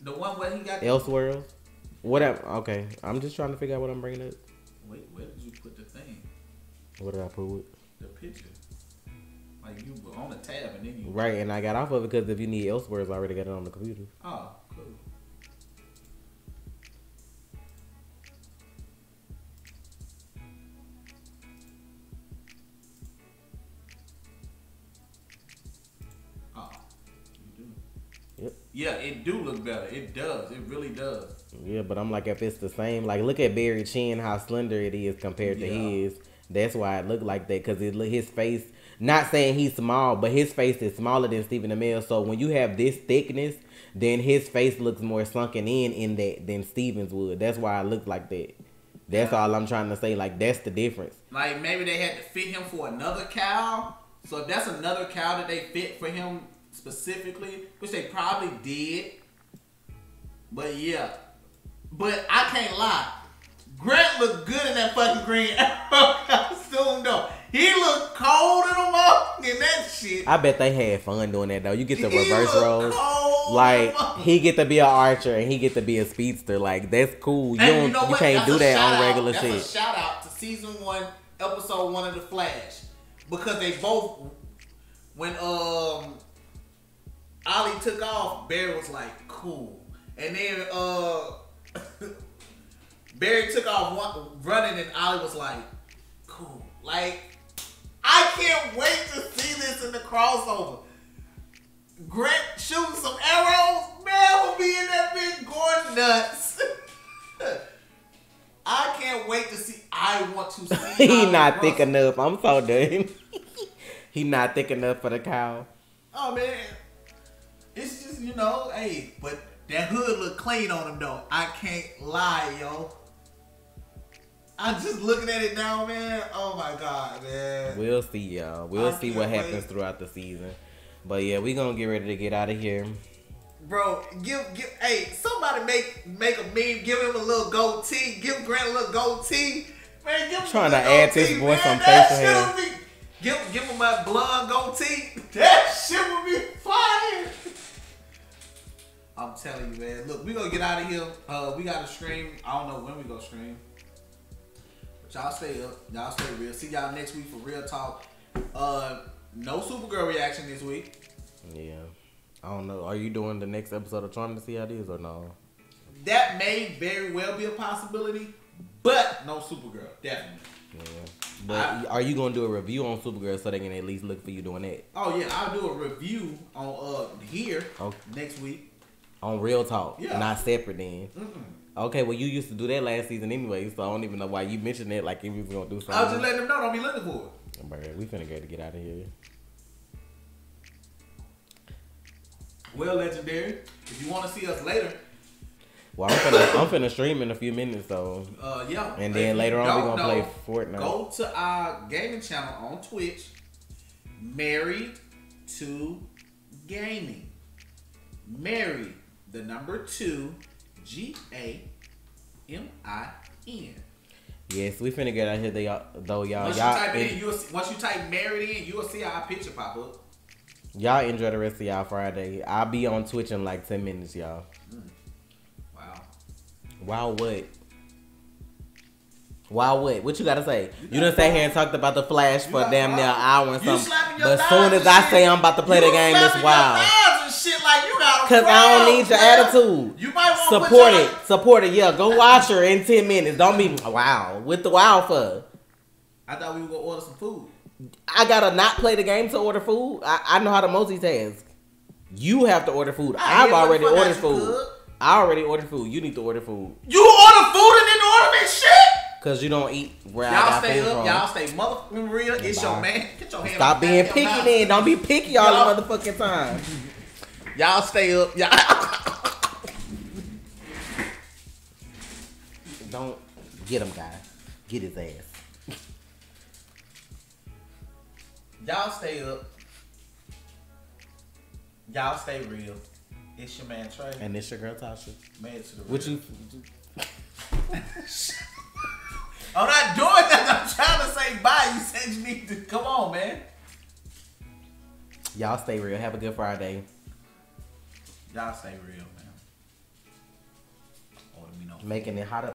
The one where he got Elseworlds. Whatever. Okay, I'm just trying to figure out what I'm bringing up. Wait, where did you put the thing? What did I put with? The picture. Like you were on the tab and then you... Right, and I got off of it because if you need Elseworlds, I already got it on the computer. Oh, cool. Oh, you do. Yep. Yeah, it do look better. It does. It really does. Yeah, but I'm like, if it's the same, like look at Barry Chin, how slender it is compared to his. That's why it looked like that, because his face, not saying he's small, but his face is smaller than Stephen Amell. So when you have this thickness, then his face looks more sunken in that than Stephen's would. That's why it looked like that. That's all I'm trying to say. Like, that's the difference. Like, maybe they had to fit him for another cow. So if that's another cow that they fit for him specifically, which they probably did. But yeah. But I can't lie. Grant looked good in that fucking green arrow costume though. He looked cold in them up in that shit. I bet they had fun doing that though. You get the reverse roles. Like he get to be an archer and he get to be a speedster. Like that's cool. You can't do that on regular shit. That's a shout out to season 1, episode 1 of The Flash, because they both, when Ollie took off, Barry was like cool, and then Barry took off running and Ollie was like, cool. Like, I can't wait to see this in the crossover. Grant shooting some arrows, man, will be in that bitch going nuts. I can't wait to see. I want to see. He not thick enough. I'm so done. He not thick enough for the cow. Oh, man. It's just, hey, but that hood look clean on him, though. I can't lie, yo. I'm just looking at it now, man. Oh my God, man. We'll see, y'all. We'll see what happens throughout the season. But yeah, we gonna get ready to get out of here. Bro, hey, somebody make a meme. Give him a little goatee. Give Grant a little goatee. Man, give him trying to add to his boy some facial hair. Give him my blonde goatee. That shit would be fire. I'm telling you, man. Look, we gonna get out of here. We got to stream. I don't know when we gonna stream. But y'all stay up. Y'all stay real. See y'all next week for Real Talk. No Supergirl reaction this week. Yeah. I don't know. Are you doing the next episode of Trying to See How It Is or no? That may very well be a possibility, but no Supergirl. Definitely. Yeah. But are you going to do a review on Supergirl so they can at least look for you doing that? Oh, yeah. I'll do a review on here next week. On Real Talk? Yeah. Not separate then? Okay, well, you used to do that last season anyway, so I don't even know why you mentioned it like if you was going to do something. I was just letting them know. Don't be looking for it. Bro, we finna get out of here. Well, Legendary, if you want to see us later. Well, I'm finna stream in a few minutes, so. Yeah. And then later on, we're gonna play Fortnite. Go to our gaming channel on Twitch, Married to Gaming. Married, the number 2, GAMIN. Yes, we finna get out here, though, y'all. Once you type Married in, you'll see our picture pop up. Y'all enjoy the rest of y'all Friday. I'll be on Twitch in like 10 minutes, y'all. Wow. Wow, what? Wow, what? What you gotta say? You done sat here and talked about the Flash for damn near an hour and something. But as soon as I say I'm about to play the game, it's wild. Shit like you got Cause I don't need your attitude. You might want to support it. Yeah, go watch her in 10 minutes. Don't be wow with the wow for. I thought we were gonna order some food. I gotta not play the game to order food. I know how to multitask. You have to order food. I've already ordered food. I already ordered food. You need to order food. You order food and then order this shit? Cause you don't eat where I got got stay food up. from. Y'all stay motherfucking real. It's your man. Get your hand Stop being picky then. Don't be picky all the motherfucking time. Y'all stay up. Y'all. Don't get him, guys. Get his ass. Y'all stay up. Y'all stay real. It's your man Trey. And it's your girl Tasha. Man to the real. What you? I'm not doing that. I'm trying to say bye. You said you need to. Come on, man. Y'all stay real. Have a good Friday. Y'all stay real, man. Making it hotter.